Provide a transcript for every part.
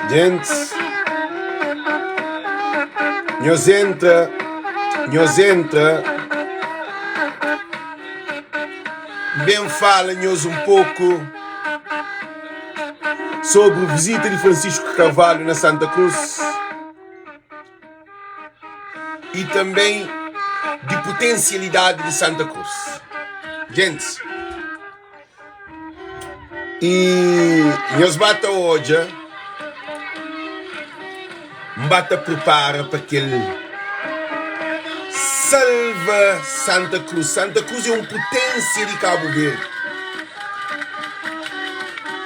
Gents, nós entra, bem fala-nos um pouco sobre a visita de Francisco Carvalho na Santa Cruz e também de potencialidade de Santa Cruz. Gents, e nós bata hoje, bata prepara para que ele salva Santa Cruz. Santa Cruz é uma potência de Cabo Verde.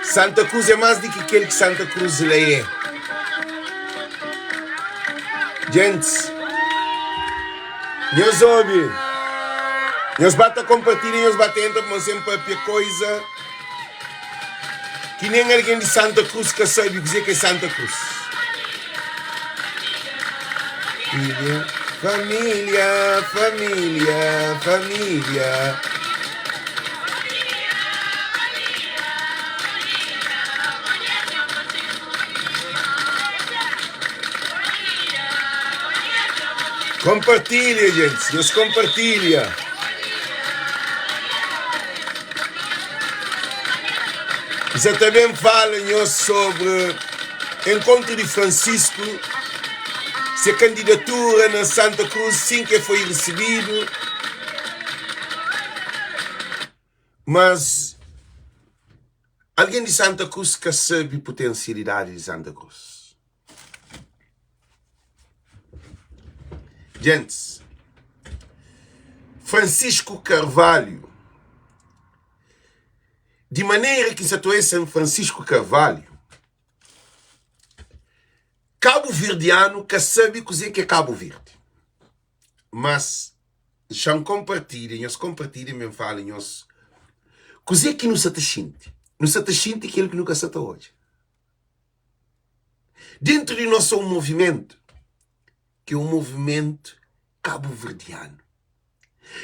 Santa Cruz é mais do que aquele que Santa Cruz é. Gente, nós ouvimos, nós bata compartilhar, nós batemos como sempre a coisa que nem alguém de Santa Cruz que sabe dizer que é Santa Cruz. Família, família, família. Compartilha, gente. Nos compartilha. Já também falam sobre o encontro de Francisco. Se a candidatura na Santa Cruz sim que foi recebido, mas alguém de Santa Cruz que sabe a potencialidade de Santa Cruz. Gente, Francisco Carvalho, de maneira que se atuasse Francisco Carvalho, Cabo Verdeano que sabe o que é Cabo Verde. Mas, já compartilhem, me falem, o que é que nos atachinte? Nos atachinte aquilo que nunca se ata hoje. Dentro de nós há um movimento, que é um movimento cabo-verdiano.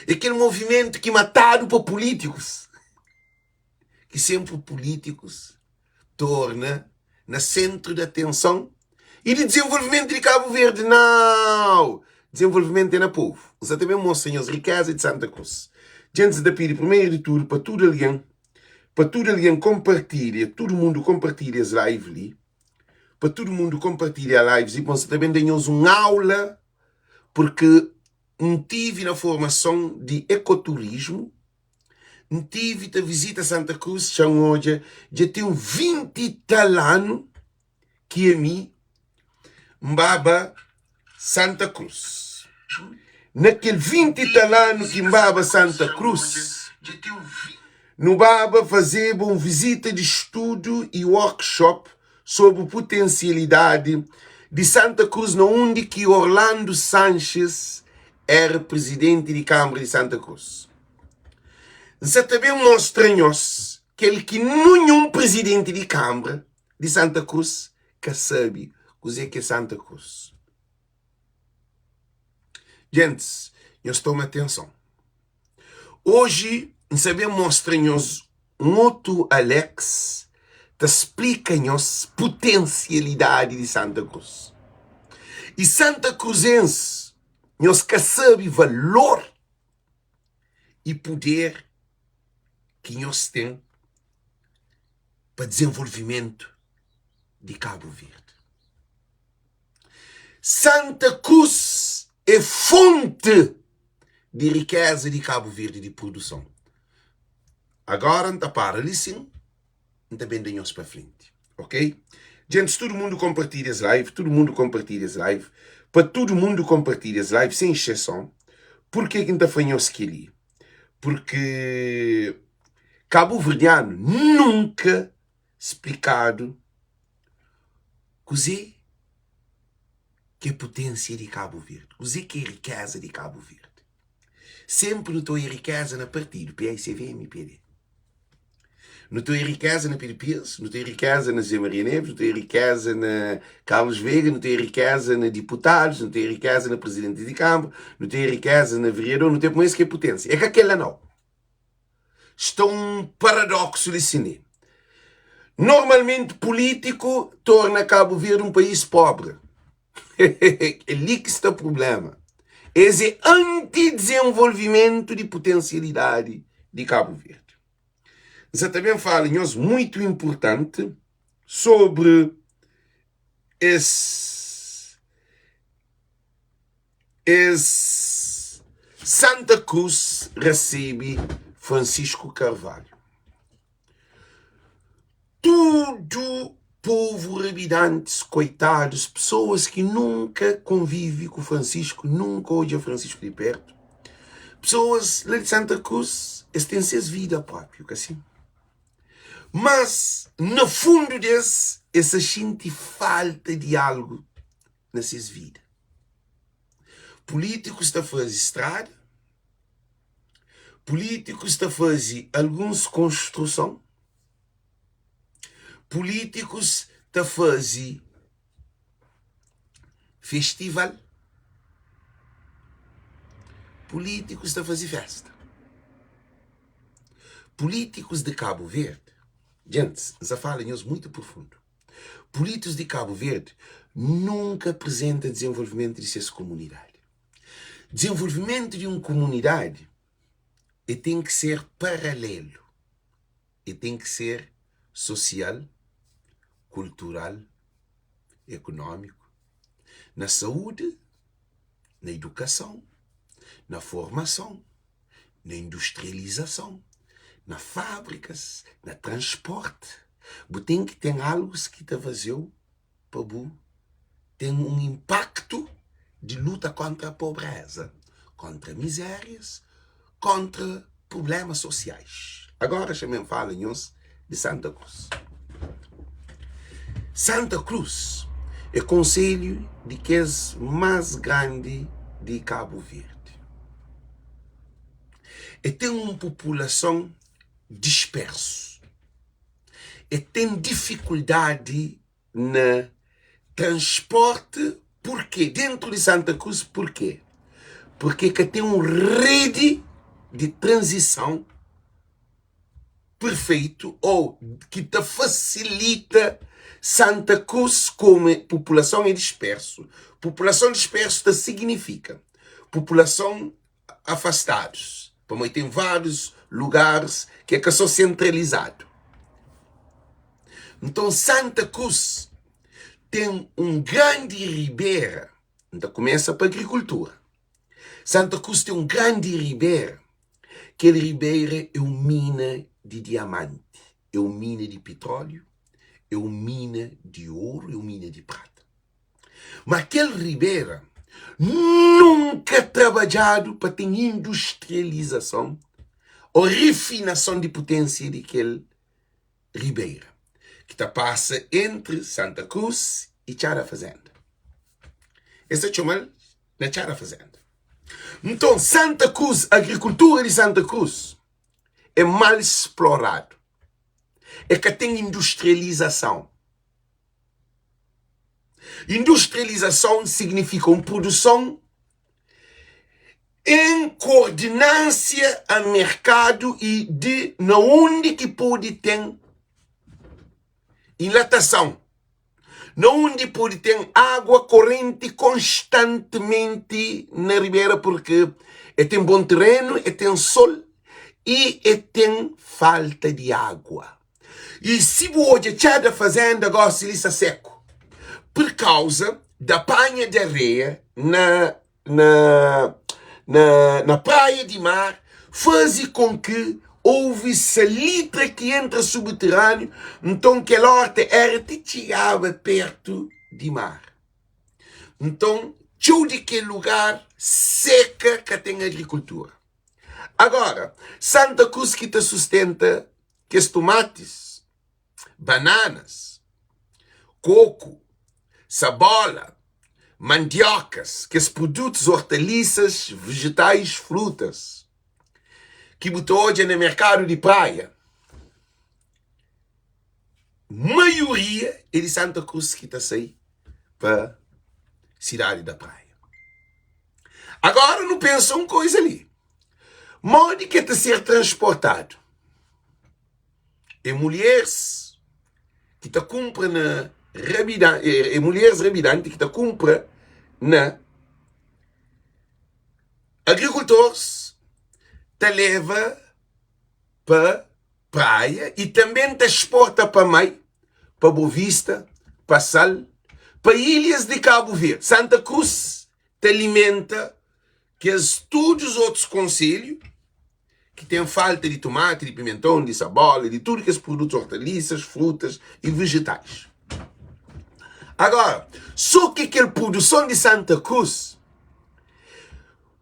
É aquele movimento que mataram para políticos. Que sempre políticos torna no centro da atenção e de desenvolvimento de Cabo Verde. Não! Desenvolvimento é na povo. Você também mostra as riquezas de Santa Cruz. Gente da pedir, primeiro de tudo, para todo alguém compartilha, todo mundo compartilha as lives ali, para todo mundo compartilha as lives e você também dê-nos uma aula, porque tive na formação de ecoturismo, tive a visita a Santa Cruz, já tenho 20 e tal anos que a mim mbaba Santa Cruz. Naquele 20 e tal anos que mbaba Santa Cruz, no baba fazer uma visita de estudo e workshop sobre a potencialidade de Santa Cruz, onde que Orlando Sanches era presidente de Câmara de Santa Cruz. Você também mostra-nos que ele que nenhum presidente de Câmara de Santa Cruz que sabe o que é Santa Cruz. Gente, nós tomamos atenção. Hoje, sabemos mostrar-nos um outro Alex que explica-nos potencialidade de Santa Cruz. E Santa Cruzense, nós que sabe valor e poder que nós temos para desenvolvimento de Cabo Verde. Santa Cruz é fonte de riqueza de Cabo Verde de produção. Agora não está para ali sim, não está bem de nós para frente, ok? Gente, todo mundo compartilha as lives, para todo mundo compartilha as lives, sem exceção. Por que não está fanhoso que ali? Porque Cabo Verdeano nunca explicado que é potência de Cabo Verde, que é riqueza de Cabo Verde. Sempre notou a riqueza na partido PSV e MPD. Não tem riqueza na Pedro Pires, não tem riqueza na Zé Maria Neves, não tem riqueza na Carlos Veiga, não tem riqueza na deputados, não tem riqueza na presidente de Câmara, não tem riqueza na vereador, não tem como isso que é potência. É que aquela não. Está um paradoxo de cinema. Normalmente, político torna Cabo Verde um país pobre. É ali que está o problema. Esse anti-desenvolvimento de potencialidade de Cabo Verde. Você também fala em coisa muito importante sobre esse Santa Cruz recebe Francisco Carvalho. Tudo povo rebidantes, coitados, pessoas que nunca convivem com Francisco, nunca olham Francisco de perto. Pessoas lá de Santa Cruz, eles têm suas vidas próprias, assim. Mas, no fundo deles, essa gente falta de algo nessas vidas. Políticos estão a fazer estrada, políticos estão a fazer algumas construções, políticos estão a fazer festival, políticos estão a fazer festa. Políticos de Cabo Verde, gente, já fala em muito profundo. Políticos de Cabo Verde nunca apresentam desenvolvimento de sua comunidade. Desenvolvimento de uma comunidade tem que ser paralelo. E tem que ser social, cultural, econômico, na saúde, na educação, na formação, na industrialização, nas fábricas, na transporte. Tem que ter algo que está fazendo para ter um impacto de luta contra a pobreza, contra misérias, contra problemas sociais. Agora também falamos de Santa Cruz. Santa Cruz é o concelho de que é mais grande de Cabo Verde. E tem uma população dispersa. E tem dificuldade no transporte. Por quê? Dentro de Santa Cruz, por quê? Porque que tem uma rede de transição perfeito ou que te facilita Santa Cruz como população é disperso. População dispersa significa população afastados. Como tem vários lugares que são centralizados. Então Santa Cruz tem grande ribeira. Então começa para a agricultura. Santa Cruz tem grande ribeira. Aquela ribeira é uma mina de diamante, é uma mina de petróleo, é uma mina de ouro, é uma mina de prata. Mas aquela ribeira nunca trabalhado para ter industrialização ou refinação de potência daquela ribeira, que passa entre Santa Cruz e Chara Fazenda. Essa é chama na Chara Fazenda. Então, Santa Cruz, a agricultura de Santa Cruz é mal explorado. É que tem industrialização. Industrialização significa uma produção em coordenância a mercado e de onde que pode ter dilatação. Onde pode ter água corrente constantemente na ribeira, porque tem bom terreno, tem sol e tem falta de água. E se você está fazendo negócio isso seco, por causa da panha de areia na praia de mar, faz com que houve salitre que entra subterrâneo, então que a horta era chegava perto de mar. Então, tudo aquele lugar seca que tem agricultura. Agora, Santa Cruz que te sustenta que os tomates, bananas, coco, cebola, mandiocas, que os produtos hortaliças, vegetais, frutas, que botou hoje no mercado de praia. maioria é de Santa Cruz que está a sair para cidade da praia. Agora não pensa uma coisa ali. Modo que está a ser transportado. É mulheres que está compra na rabidante, é mulheres rabidantes que está compra na agricultores, te leva para praia e também te exporta para Mai, para Boa Vista, para Sal, para ilhas de Cabo Verde. Santa Cruz te alimenta que todos os outros concelhos que têm falta de tomate, de pimentão, de cebola, de tudo que é produtos hortaliças, frutas e vegetais. Agora, só que aquela produção de Santa Cruz,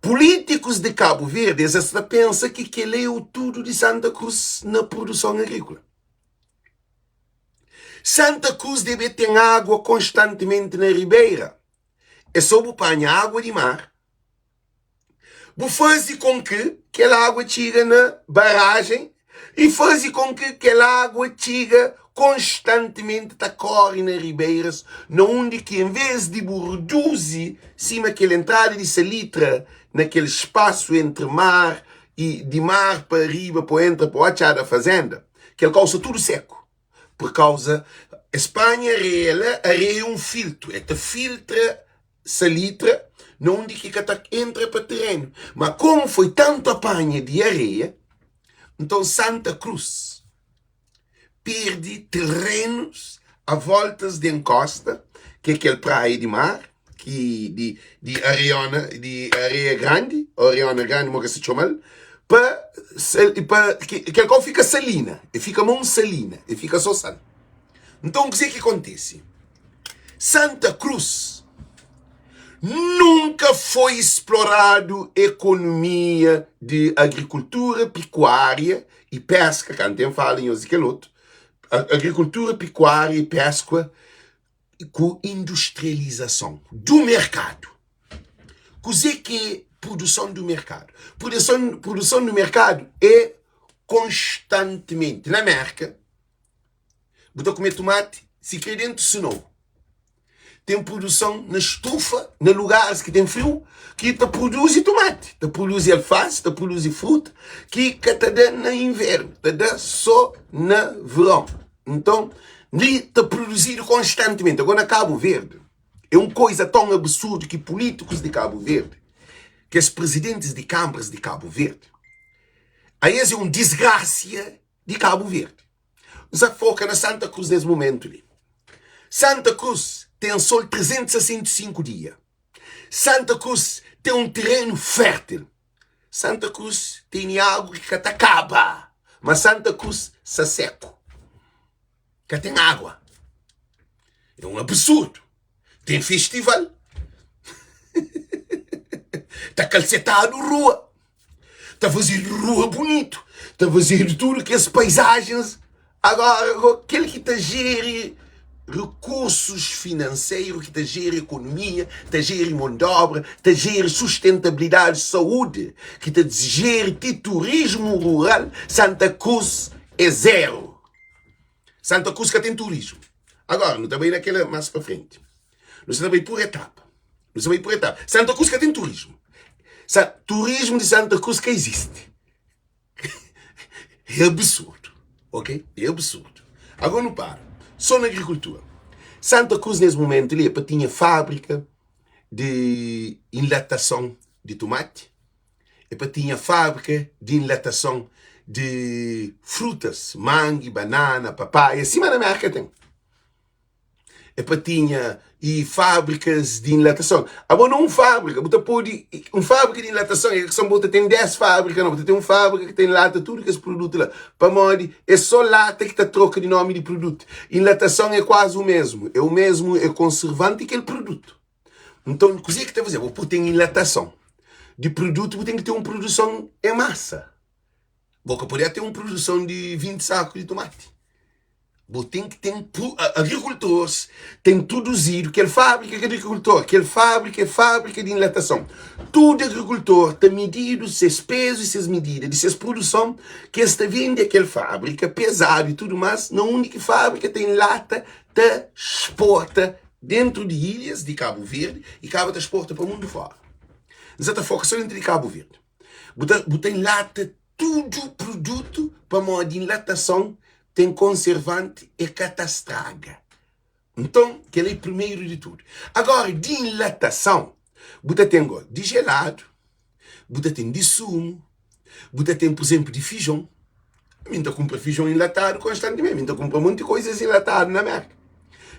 políticos de Cabo Verde, eles pensam que ele é o tudo de Santa Cruz na produção agrícola. Santa Cruz deve ter água constantemente na ribeira. É só apanhar água de mar. Vou fazer com que aquela água chegue na barragem e fazer com que aquela água chegue constantemente a correr nas ribeiras, onde que em vez de reduzir cima aquela entrada de salitre naquele espaço entre mar e de mar para riba, para entra para o achar da fazenda, que ele causa tudo seco. Por causa, a Espanha é um filtro, é filtra salitre, onde que entra para o terreno. Mas como foi tanto apanha de areia, então Santa Cruz perde terrenos a voltas de encosta, que é aquela praia de mar, que de areia grande, como se chama, para que ele fica salina, e fica mão salina, e fica só sal. Então o que é que acontece? Santa Cruz nunca foi explorado economia de agricultura, pecuária e pesca, que não fala em outro. Agricultura, pecuária e pesca com industrialização do mercado. O que é produção do mercado? Produção do mercado é constantemente. Na América, você comer tomate, se quer dentro, se não. Tem produção na estufa, nos lugares que tem frio, que te produz tomate, te produz alface, te produz fruta, que te dá no inverno, te dá só no verão. Então, ele te produzido constantemente. Agora, na Cabo Verde, é uma coisa tão absurda que políticos de Cabo Verde, que os presidentes de câmaras de Cabo Verde, aí é uma desgraça de Cabo Verde. Você foca na Santa Cruz nesse momento ali. Santa Cruz tem sol 365 dias. Santa Cruz tem um terreno fértil. Santa Cruz tem água que te acaba. Mas Santa Cruz está seco. Que tem água. É um absurdo. Tem festival. Está calcetado rua. Está fazendo rua bonito. Está fazendo tudo que as paisagens. Agora, aquele que está gere recursos financeiros, que te gera economia, te gera mão de obra, te gera sustentabilidade, saúde, que te gera turismo rural, Santa Cruz é zero. Santa Cruz que tem turismo. Agora, não também naquela mais para frente. Nós também por etapa. Santa Cruz que tem turismo. Turismo de Santa Cruz que existe. É absurdo. Ok? É absurdo. Agora não para. Só na agricultura. Santa Cruz, nesse momento, ali, tinha fábrica de enlatação de tomate, tinha fábrica de enlatação de frutas, mangue, banana, papaya, acima da América tem. Tinha fábricas de enlatação. Agora não fábrica, uma fábrica de enlatação, tem 10 fábricas, não, tem uma fábrica que tem lata, tudo que é produto lá. Para morrer, é só lata que troca de nome de produto. Enlatação é quase o mesmo. É o mesmo, é conservante que o produto. Então, o que é que está a fazer? Vou pôr em enlatação. De produto, tem que ter uma produção em massa. Vou poder ter uma produção de 20 sacos de tomate. Tem que ter agricultores têm produzido aquela fábrica de agricultor, aquela fábrica de enlatação. Todo agricultor tem medido seus pesos e suas medidas de suas produção que está vende aquela fábrica pesado e tudo mais. Na única fábrica tem lata te exporta dentro de ilhas de Cabo Verde e Cabo te exporta para o mundo fora. Exata foca só dentro de Cabo Verde. Tem lata tudo produto para modo de enlatação tem conservante e catastraga. Então, que é o primeiro de tudo. Agora, de enlatação, você tem de gelado, você tem de sumo, você tem, por exemplo, de feijão. Você compra feijão enlatado constantemente, você compra muitas coisas enlatadas na América.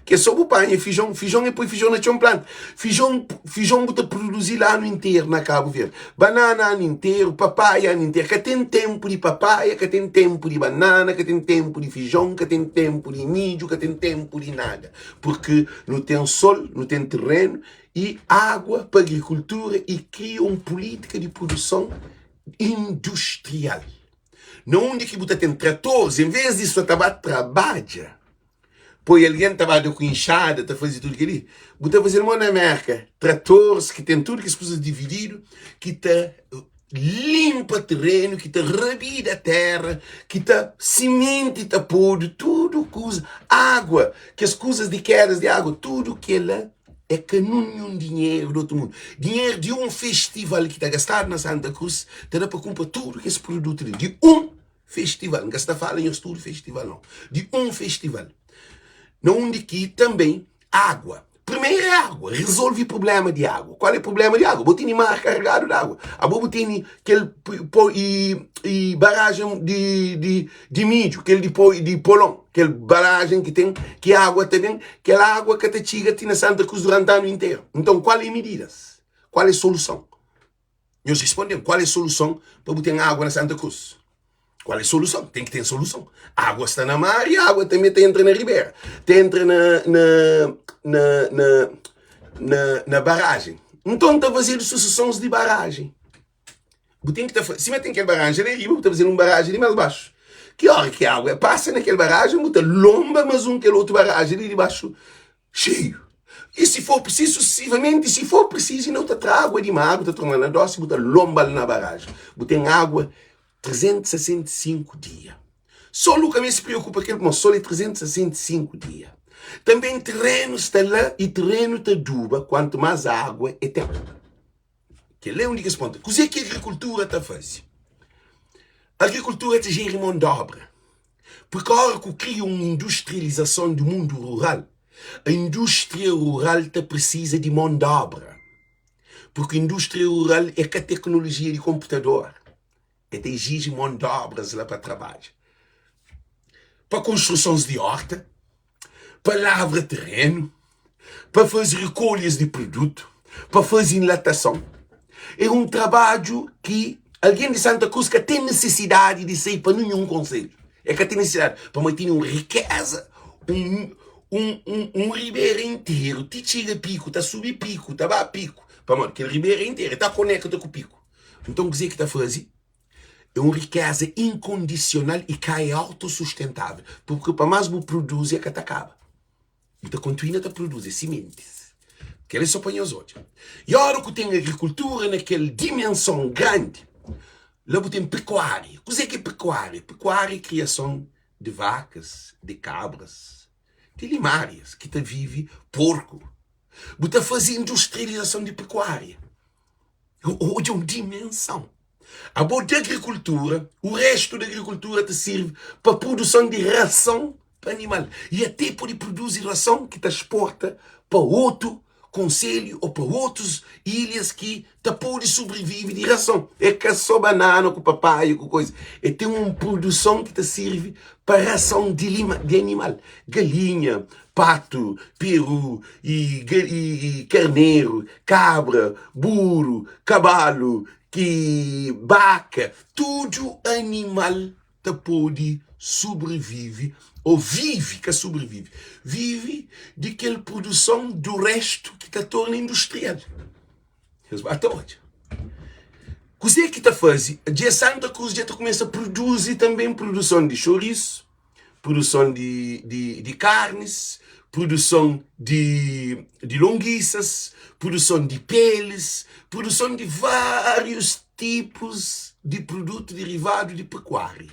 Que é só o pão, feijão e põe feijão na planta. Feijão você produzir lá no inteiro, na Cabo Verde. Banana no inteiro, papaya no inteiro. Que tem tempo de papaya, que tem tempo de banana, que tem tempo de feijão, que tem tempo de milho, que tem tempo de nada. Porque não tem sol, não tem terreno e água para a agricultura e cria uma política de produção industrial. Não onde que você tem tratores, em vez disso, você trabalha. Pois alguém estava com enxada, está fazendo tudo aquilo. Está fazendo uma na América. Tratores que tem tudo que as coisas dividido, que está limpa terreno, que está rabida a terra, que está semente, está pôr tudo coisa, água, que as coisas de quedas de água, tudo que ela é que nenhum dinheiro do outro mundo. Dinheiro de um festival que está gastado na Santa Cruz, está para comprar tudo que esse produto de um festival. Não gasta fala em estudo festival, não. De um festival. Onde que também água. Primeiro é água, resolve o problema de água. Qual é o problema de água? Botini mar carregado de água. A botini aquele barragem de mídio, aquele de polão, aquele barragem que tem, que a água também, aquela água que te chega na Santa Cruz durante o ano inteiro. Então, qual é a medidas? Qual é a solução? Nós respondemos, qual é a solução para botar água na Santa Cruz? Qual é a solução? Tem que ter solução. A água está na mar e a água também entra na ribeira. Entra na barragem. Então está fazendo sucessões de barragem. Se tem aquela barragem ali riba, está fazendo uma barragem ali mais baixo. Que hora que a água passa naquela barragem, está lomba mais aquela outra barragem ali de baixo cheio. E se for preciso, sucessivamente, se for preciso, não está água de mar, está tomando a dose, está lomba na barragem. Tem água 365 dias. Só o que se preocupa que o sol é 365 dias. Também terreno está lá e terreno está duba quanto mais água é tempo. Que é onde que ponto. O que a agricultura está fazendo? A agricultura está gera mão de obra. Porque a hora que cria uma industrialização do mundo rural, a indústria rural está precisa de mão de obra. Porque a indústria rural é que a tecnologia de computador. Ele exige mão de obras lá para trabalho. Para construções de horta, para lavrar terreno, para fazer recolhas de produto, para fazer enlatação. É um trabalho que alguém de Santa Cruz que tem necessidade de sair para nenhum conselho. É que tem necessidade para manter uma riqueza, um ribeiro inteiro, te tira pico, está subir pico, está a pico. Para aquele ribeiro inteiro está conectado com o pico. Então, o que está fazendo? É uma riqueza incondicional e que é autossustentável. Porque para mais você produz é que acaba. Você continua a produzir sementes. Que eles só põem os outros. E a hora que tem agricultura naquela dimensão grande, lá você tem pecuária. O que é pecuária? Pecuária é a criação de vacas, de cabras, de limárias, que vive porco. Você faz industrialização de pecuária. Ou de uma dimensão. A boa da agricultura, o resto da agricultura te serve para a produção de ração para animal. E até pode produzir ração que te exporta para outro conselho ou para outras ilhas que te pode sobreviver de ração. É que é só banana com papaya, com coisa. É ter uma produção que te serve para ração de animal. Galinha, pato, peru, e carneiro, cabra, burro, cavalo, que vaca, tudo animal te pode sobreviver, ou vive que sobrevive. Vive daquela produção do resto que te torna industrial. O que está fazendo? De Santa Cruz já começa a produzir também produção de chouriço, produção de carnes, produção de longuiças, produção de peles, produção de vários tipos de produto derivado de pecuária.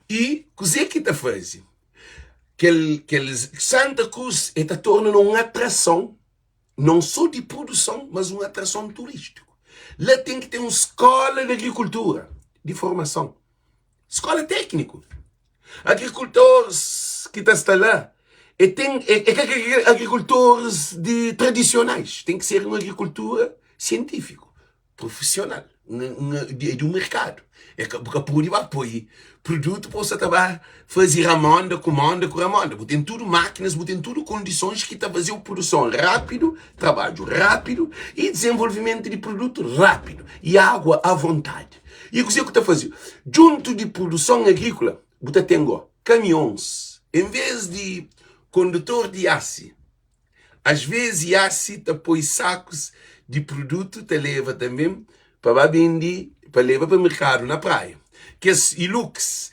E o que está fazendo? Que Santa Cruz está tornando uma atração, não só de produção, mas uma atração turística. Lá tem que ter uma escola de agricultura, de formação. Escola técnica. Agricultores que estão lá. Agricultores tradicionais. Tem que ser uma agricultura científica, profissional, do mercado. Porque pode apoiar produto para você fazer amanda, comanda, com amanda. Tem tudo máquinas, tem tudo condições que está fazendo produção rápido, trabalho rápido e desenvolvimento de produto rápido. E água à vontade. E o que está fazendo? Junto de produção agrícola, você tem caminhões. Em vez de condutor de aço, às vezes aço te põe sacos de produto, te leva também para vender, para levar para o mercado na praia. Que esse Hilux,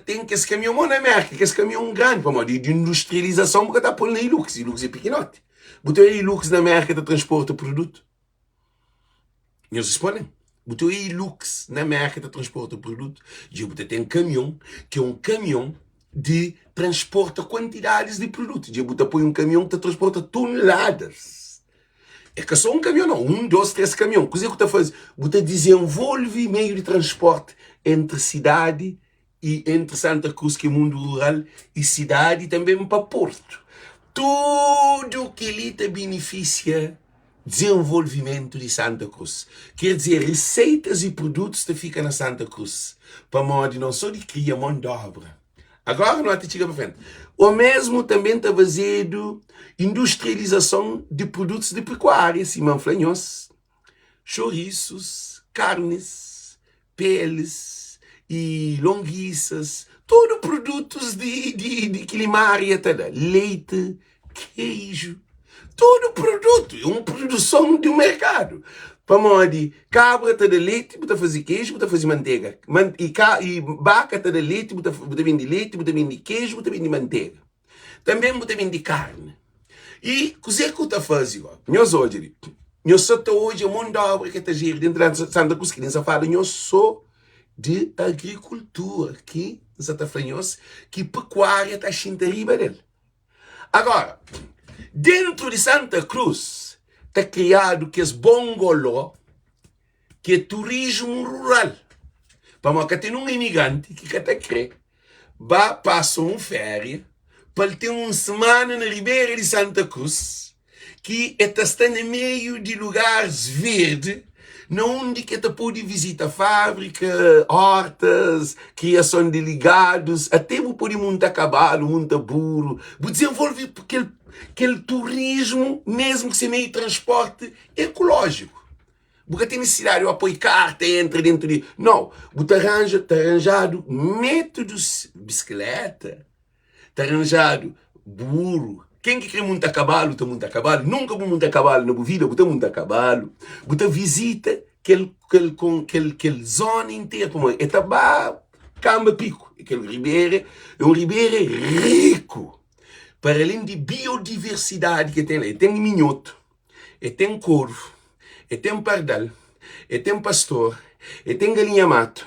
tem que esse caminhão na América, que esse caminhão grande, para de industrialização, porque está pondo na Hilux. Hilux é pequenote. Botou Hilux na América que transporta produto. Eles respondem. Botou Hilux na América que transporta produto. Você tem caminhão, que é um caminhão de transporta quantidades de produto. Você põe um caminhão que transporta toneladas. É que só um caminhão, não. 1, 2, 3 caminhões. O que você faz? Você desenvolve meio de transporte entre cidade e entre Santa Cruz, que é mundo rural, e cidade e também para Porto. Tudo que lhe te beneficia desenvolvimento de Santa Cruz. Quer dizer, receitas e produtos que ficam na Santa Cruz. Para modo não só de criar mão de obra. Agora não te chega para frente. O mesmo também está fazendo industrialização de produtos de pecuária, Simão Flanhos, chouriços, carnes, peles e longuiças, todos produtos de climária, leite, queijo, todo produto, é uma produção de um mercado. Para modo, cabra está de leite, você faz queijo, você faz manteiga. E vaca está de leite, você vende leite, você vende queijo, você vende manteiga. Também você vende carne. E o que você faz? Nós hoje, a mão de obra que está girando dentro da Santa Cruz, que nós falamos, nós sou de agricultura, que nós está falando, que pecuária está arriba dele. Agora, dentro de Santa Cruz, está criado que é bongoló, que é turismo rural. Para que tem um imigrante que até crê, passa uma férias, para ter uma semana na Ribeira de Santa Cruz, que está no meio de lugares verdes, onde que tu pode visitar fábrica, hortas, criação de ligados, até pode montar cavalo, montar burro, desenvolver aquele turismo, mesmo que seja meio de transporte ecológico. Porque tem necessidade de apoiar carta, entra dentro de... Não, você arranjado métodos, bicicleta, está arranjado burro. Quem que quer montar cavalo, está montar cavalo. Nunca vou montar cavalo na vida, você montar cavalo. Você visita aquele zona inteira, como é Itabá, Camba Pico. Aquele ribeira é um ribeira rico. Para além de biodiversidade que tem lá. Tem minhoto, tem corvo, tem pardal, tem pastor, tem galinha-mato,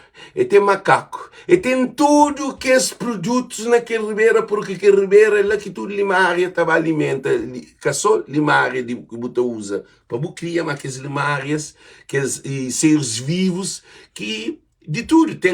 tem macaco, tem tudo que é produtos naquele ribeira, porque aquele ribeira é lá que tudo limária estava alimenta, que só limária que você usa para criar aquelas limárias, aqueles seres vivos que de tudo, tem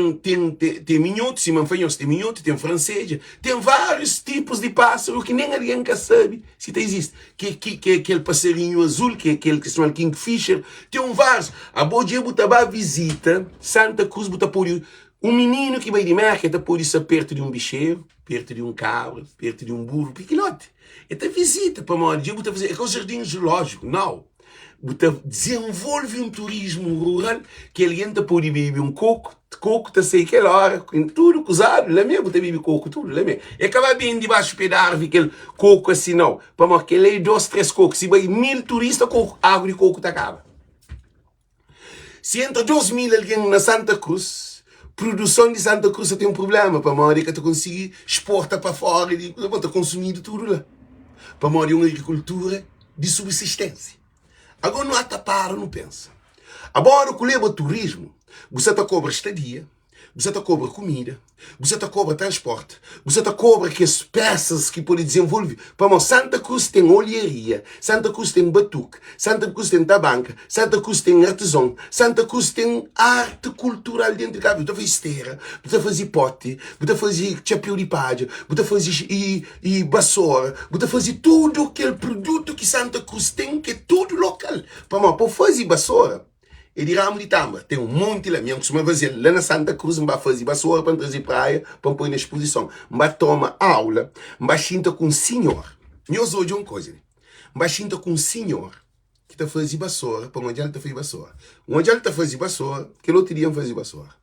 minhoto, tem minhoto, tem francês, tem vários tipos de pássaro que nem alguém sabe se existe. Que aquele passarinho azul, que é aquele que se chama Kingfisher, tem vários. A boa dia, você vai visita Santa Cruz, você pode... Um menino que vai de merca, pode estar perto de um bicheiro, perto de um cabra, perto de um burro, pequenote. Então visita, para uma dia, você fazer, é um jardim zoológico, não. Você desenvolve um turismo rural que ele entra pode beber um coco está sei aquela hora, com tudo cozado, lá mesmo, você bebe coco, tudo, lá mesmo. E acaba bem debaixo de árvore, aquele coco assim, não. Para que ele 2, 3 cocos, se vai 1000 turistas, água de coco acaba. Se entra 2000 alguém na Santa Cruz, produção de Santa Cruz tem um problema. Para a que tu conseguir exportar para fora e tu consumir tudo lá. Para uma agricultura de subsistência. Agora não há tapar, não pensa. Agora o que leva turismo, você está cobra estadia, você está cobra comida, você está cobra transporte, você está cobra que as peças que pode desenvolver. Para Santa Cruz tem olharia, Santa Cruz tem batuque, Santa Cruz tem tabanca, Santa Cruz tem artesão, Santa Cruz tem arte cultural dentro de casa. Você faz esteira, você faz pote, você faz chapéu de palha, você faz e vassoura, você faz tudo aquele produto que Santa Cruz tem, que é tudo local. Para fazer vassoura, e de ramo de tamba, tem um monte lá. Minha costuma fazer lá na Santa Cruz, vai fazer vassoura para trazer praia, para pôr na exposição. Vai tomar aula, vai xinta com um senhor. Eu sou de uma coisa, né? Vai xinta com um senhor que está fazendo vassoura, para onde ele está fazendo vassoura. Onde ele está fazendo vassoura, que ele outro dia fazer vassoura.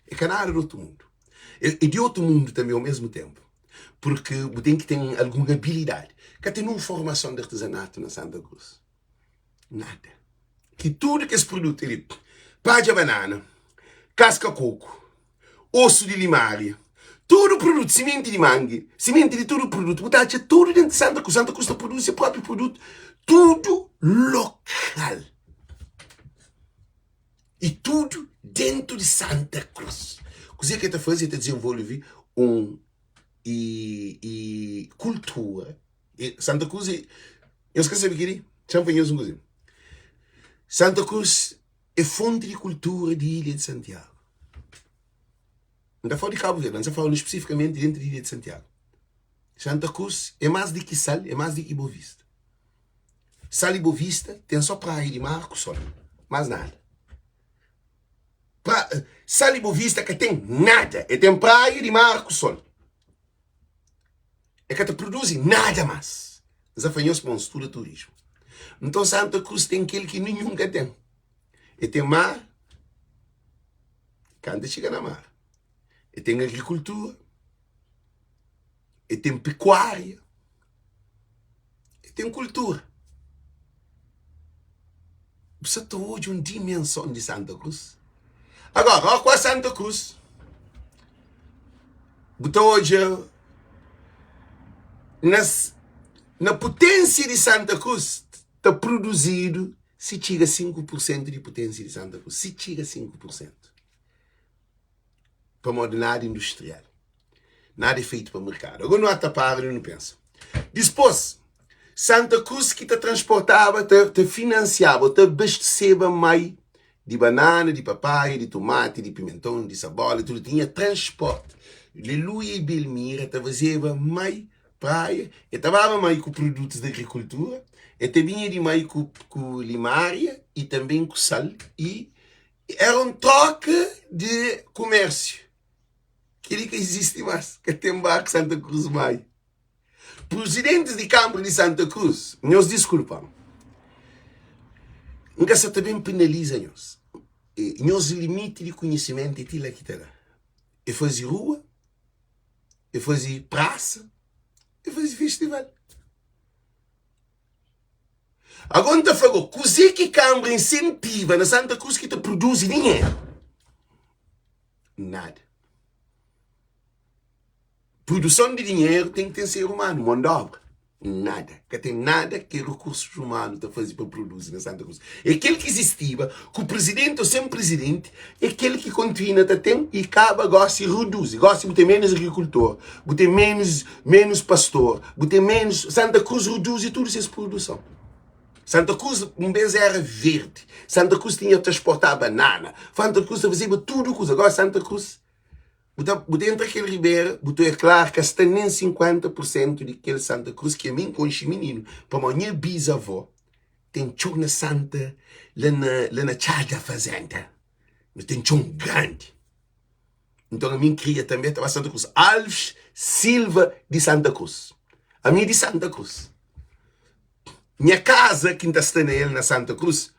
É canara de outro mundo. E de outro mundo também ao mesmo tempo. Porque tem que ter alguma habilidade. Que tem uma formação de artesanato na Santa Cruz. Nada. Que tudo que esse produto ele pá de banana, casca coco, osso de limária, todo produto, semente de mangue, semente de todo produto, botar tudo dentro de Santa Cruz. Santa Cruz produz o próprio produto, tudo local. E tudo dentro de Santa Cruz. Così que está fazendo é desenvolver cultura. E Santa Cruz, eu esqueci de dizer, champanhoso um cozinho. Santa Cruz é fonte de cultura de Ilha de Santiago. Não está fora de Cabo Verde, não está falando especificamente dentro de Ilha de Santiago. Santa Cruz é mais do que Sal, é mais do que Boa Vista. Sal e Boa Vista tem só praia de mar com sol, mais nada. Sal e Boa Vista que tem nada, e tem praia de mar com sol. É que te produz nada mais. Nós fazemos para um estudo de turismo. Então Santa Cruz tem aquele que nenhum tem. E tem mar, canta chega na mar. E tem agricultura, e tem pecuária, e tem cultura. Você tem hoje uma dimensão de Santa Cruz. Agora, olha com a Santa Cruz. Você hoje, na potência de Santa Cruz, está produzido, se tira 5% de potência de Santa Cruz. Se tira 5%. Para modo nada industrial. Nada é feito para o mercado. Agora não há tapar, eu não penso. Depois, Santa Cruz que te transportava, te financiava, te abasteceva mais de banana, de papaya, de tomate, de pimentão, de cebola, tudo. Tinha transporte. Aleluia e Belmira te fazia mais praia, e trabalhava mais com produtos de agricultura, e também de mais com limária, e também com sal, e era um troca de comércio. Aquele que existe mais, que tem barco Santa Cruz mais. Presidentes de Câmara de Santa Cruz, nos desculpam. Nunca se também penaliza-nos. Nos limite de conhecimento e tila que terá. E fazer rua, e fazer praça, e fazer festival. Agora te falou, così que Câmara incentiva na Santa Cruz que te produz dinheiro. Nada. Produção de dinheiro tem que ter ser humano, mão de obra. Nada. Que tem nada que recursos humanos te fazer para produzir na Santa Cruz. É aquele que existia, que o presidente ou sem presidente, é aquele que continua a ter e acaba, gosta e reduz. Gosta de ter menos agricultor, de ter menos pastor, de ter menos. Santa Cruz reduz tudo essa produção. Santa Cruz, um vez era verde. Santa Cruz tinha que transportar banana. Santa Cruz fazia tudo coisa. Agora Santa Cruz, dentro daquele ribeiro, é claro que está nem 50% daquele Santa Cruz que a mim conhece menino. Para a minha bisavó, tem chão na Santa, lá na Chá da Fazenda. Mas tem chão grande. Então a mim cria também, estava Santa Cruz. Alves Silva de Santa Cruz. A minha de Santa Cruz. Minha casa, que está na Santa Cruz,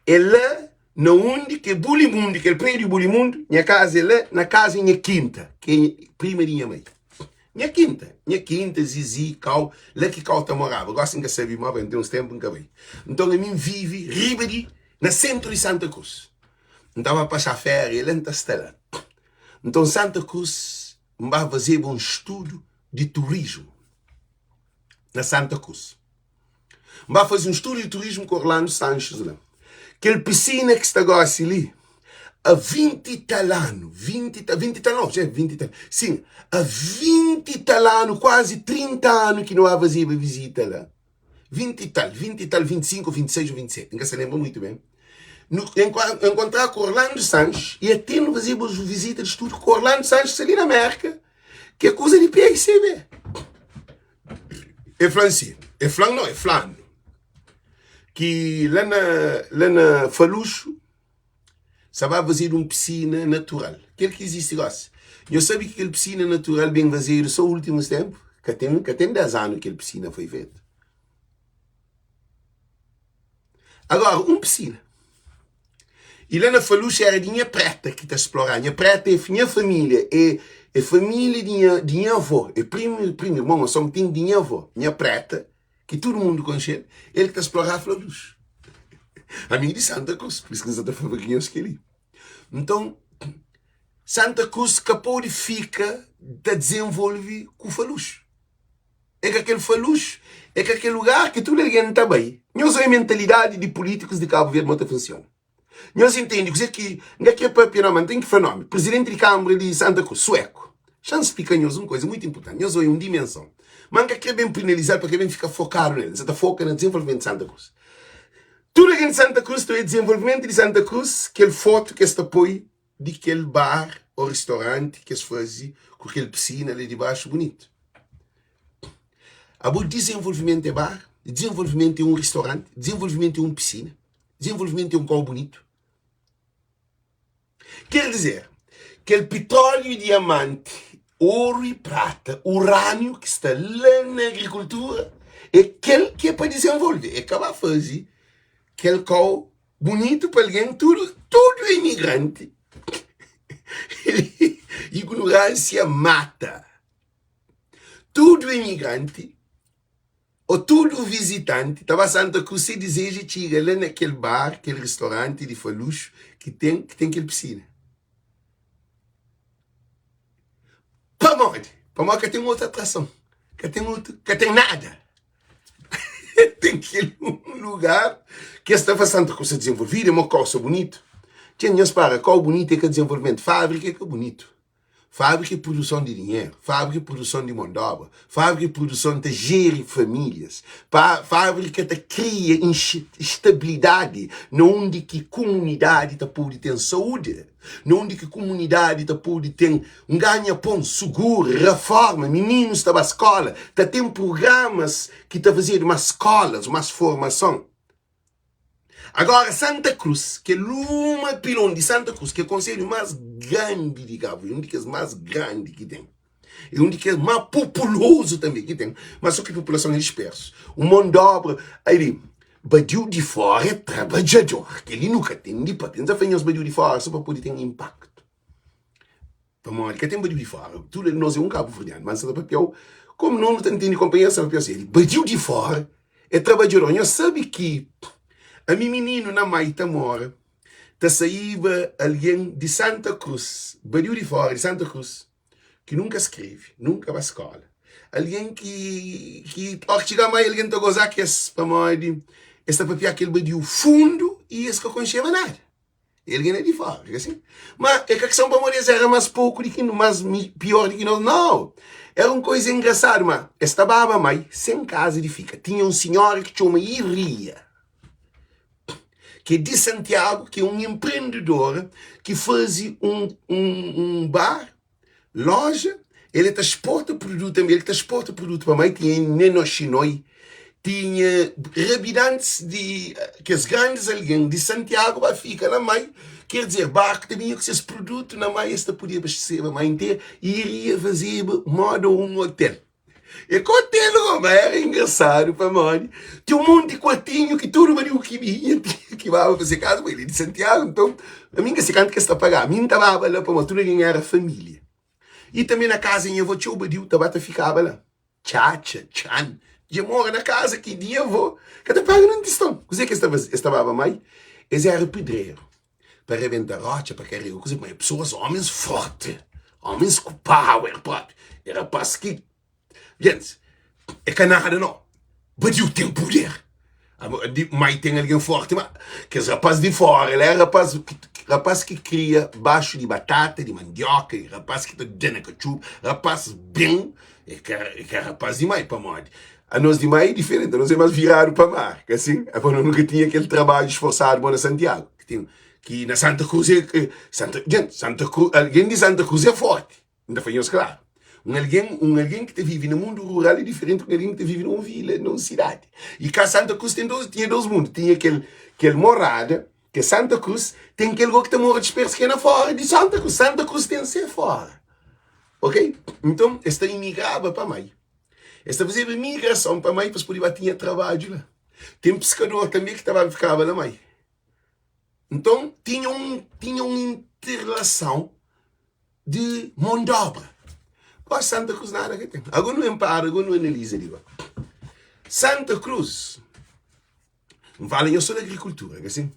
é lá na onde que Bulimundo, que é o prédio Bulimundo, minha casa é lá, na casa minha quinta, que é prima de minha mãe. Minha quinta, Zizi, Cal, lá que Cal morava. Gosto de saber, mas tem uns tempos nunca veio. Então a mim vive, Ribari, no centro de Santa Cruz. Então vai passar férias, lá está lá. Então Santa Cruz vai fazer um estudo de turismo na Santa Cruz. Vai fazer um estudo de turismo com Orlando Sanches lá. Aquela piscina que está agora ali, há 20 tal anos, 20 tal anos, sim, há 20 tal anos, quase 30 anos que não há vazia visita lá. 20 tal, 25, 26 ou 27, ninguém se lembra muito bem. Encontrar com Orlando Sanches e até não fazer visita de estudo com Orlando Sanches ali na América, que é coisa de PICB. É Franci, é Flan não, é Flan. Que lá na Falucho, você vai fazer uma piscina natural. Aquele que existe agora. Eu sabia que aquela piscina natural bem fazer só nos últimos tempos, que tem 10 anos que aquela piscina foi feita. Agora, uma piscina. E lá na Falucho era de minha preta que está explorando. Minha preta é minha família, é família de minha avó, é primo, irmão, só tem de minha avó, minha preta, que todo mundo conhece, ele que está explorando a Falucho. A minha de Santa Cruz, por isso que Santa Fabriquinhos que ali. Então, Santa Cruz capou de fica de desenvolver com o Falucho. É que aquele Falucho, é que aquele lugar que tudo alguém está bem. Não é a mentalidade de políticos de Cabo Verde não funciona. Nós entendemos que é para tem que fenômeno. Presidente de Câmara de Santa Cruz, sueco. Chance picanhoso, uma coisa muito importante. Nós uma dimensão. Mas que é bem penalizado para que bem ficar focado nele. Você está focado no desenvolvimento de Santa Cruz. Tudo aqui em Santa Cruz, o desenvolvimento de Santa Cruz, aquele foto que este apoio de aquele bar ou restaurante que se fazia com aquele piscina ali de baixo bonito. O desenvolvimento é bar, desenvolvimento é um restaurante, desenvolvimento é uma piscina, desenvolvimento é um carro bonito. Quer dizer, que o petróleo e diamante, ouro e prata, urânio que está lá na agricultura, é aquele que é para desenvolver, é que vai fazer aquele carro bonito para alguém, tudo é imigrante. Ignorância mata. Tudo é imigrante, ou tudo visitante, estava Santa Cruz se deseja chegar lá naquele bar, aquele restaurante de Falucho, que tem aquele piscina. Para morrer que tem outra atração, que tem nada. Tem aquele lugar que está Santa Cruz a desenvolver, é uma coisa bonita. Tinha para qual bonito é que é desenvolvimento, fábrica é que é bonito. Fábrica de produção de dinheiro, fábrica de produção de mão de obra, fábrica de produção de gerir famílias, fábrica que cria estabilidade, onde que comunidade pode ter saúde, onde que comunidade pode ter um ganha-pão seguro, reforma, meninos estão na escola, tem programas que estão fazendo umas escolas, umas formação. Agora, Santa Cruz, que é uma pilão de Santa Cruz, que é o conselho mais grande de Cabo Verde, um dos mais grandes que tem. E um dos mais populoso também que tem. Mas só que a população é dispersa. O mão de obra, aí, badiu de fora é trabalhador, que ele nunca tem de patente. Já os badiu de fora só para poder ter impacto. Vamos que tem badiu de fora. Tudo nós é um Cabo Verdeano, mas Santa Papel, como não tem de companhia, Santa Papel, ele badiu de fora é trabalhador. Eu sabe que a minha menino na Maita mora, tá saíba alguém de Santa Cruz, badiu de fora de Santa Cruz, que nunca escreve, nunca vai à escola. Alguém que ao chegar mais, alguém tá gozar que esse para morrer, esta papel aquele badiu fundo e esse que eu conhecia nada. Ele é de fora, assim. Mas é que a questão para morrer era mais pouco, mais pior do que nós. Não, era uma coisa engraçada, mas esta baba mãe, sem casa de fica, tinha um senhor que chama Iria, que é de Santiago, que é um empreendedor que fazia um bar, loja, ele exporta produto também, ele exporta produto para mim, tinha Nenoshinoi, tinha rabidantes que as grandes alguém de Santiago vai ficar na mãe, quer dizer, barco também que esses produtos na mãe, esta podia abastecer a mãe inteira e iria fazer modo um hotel. E com hotel era engraçado para mãe. Tinha um monte de quartinho que todo mundo que vinha, que vai fazer casa com ele de Santiago. Então, a minha se canta que está a pagar. A minha estava lá para tudo quem era família. E também na casa em avô, tio Badiu, estava ficava lá. Tchacha, tchan. Já mora na casa que dia avô. Que está pagando um tistão. Coisa que estava mãe? Eles eram pedreiro. Para reventar rocha, para carregar coisa. Mas pessoas, homens fortes. Homens com power, pode. É rapaz que... Gente, é que nada não. Badiu tem poder. Mas tem alguém forte, mas... Que esse rapaz de fora, ele é rapaz que cria baixo de batata, de mandioca, rapaz que tá dando cachupa, rapaz bem... É que é rapaz demais para morte. A nós demais é diferente, a nós é mais virado para mar, assim. A nós nunca tinha aquele trabalho esforçado na Santiago, que na Santa Cruz Santa Cruz, alguém de Santa Cruz é forte, ainda foi isso claro. Alguém que vive no mundo rural é diferente de alguém que vive numa vila, numa cidade. E cá Santa Cruz tinha dois mundos, tinha aquele morada, que Santa Cruz tem aquele que mora disperso que é na fora de Santa Cruz tem que ser fora. Ok? Então, esta imigrava para mãe. Esta fazia imigração para mãe, para poder tinha trabalho lá. Tem pescador também que ficava na mãe. Então, tinha uma interrelação de mão de obra. Para Santa Cruz nada que tem. Agora não empara, agora não analisa. Santa Cruz, valem eu sou da agricultura, assim.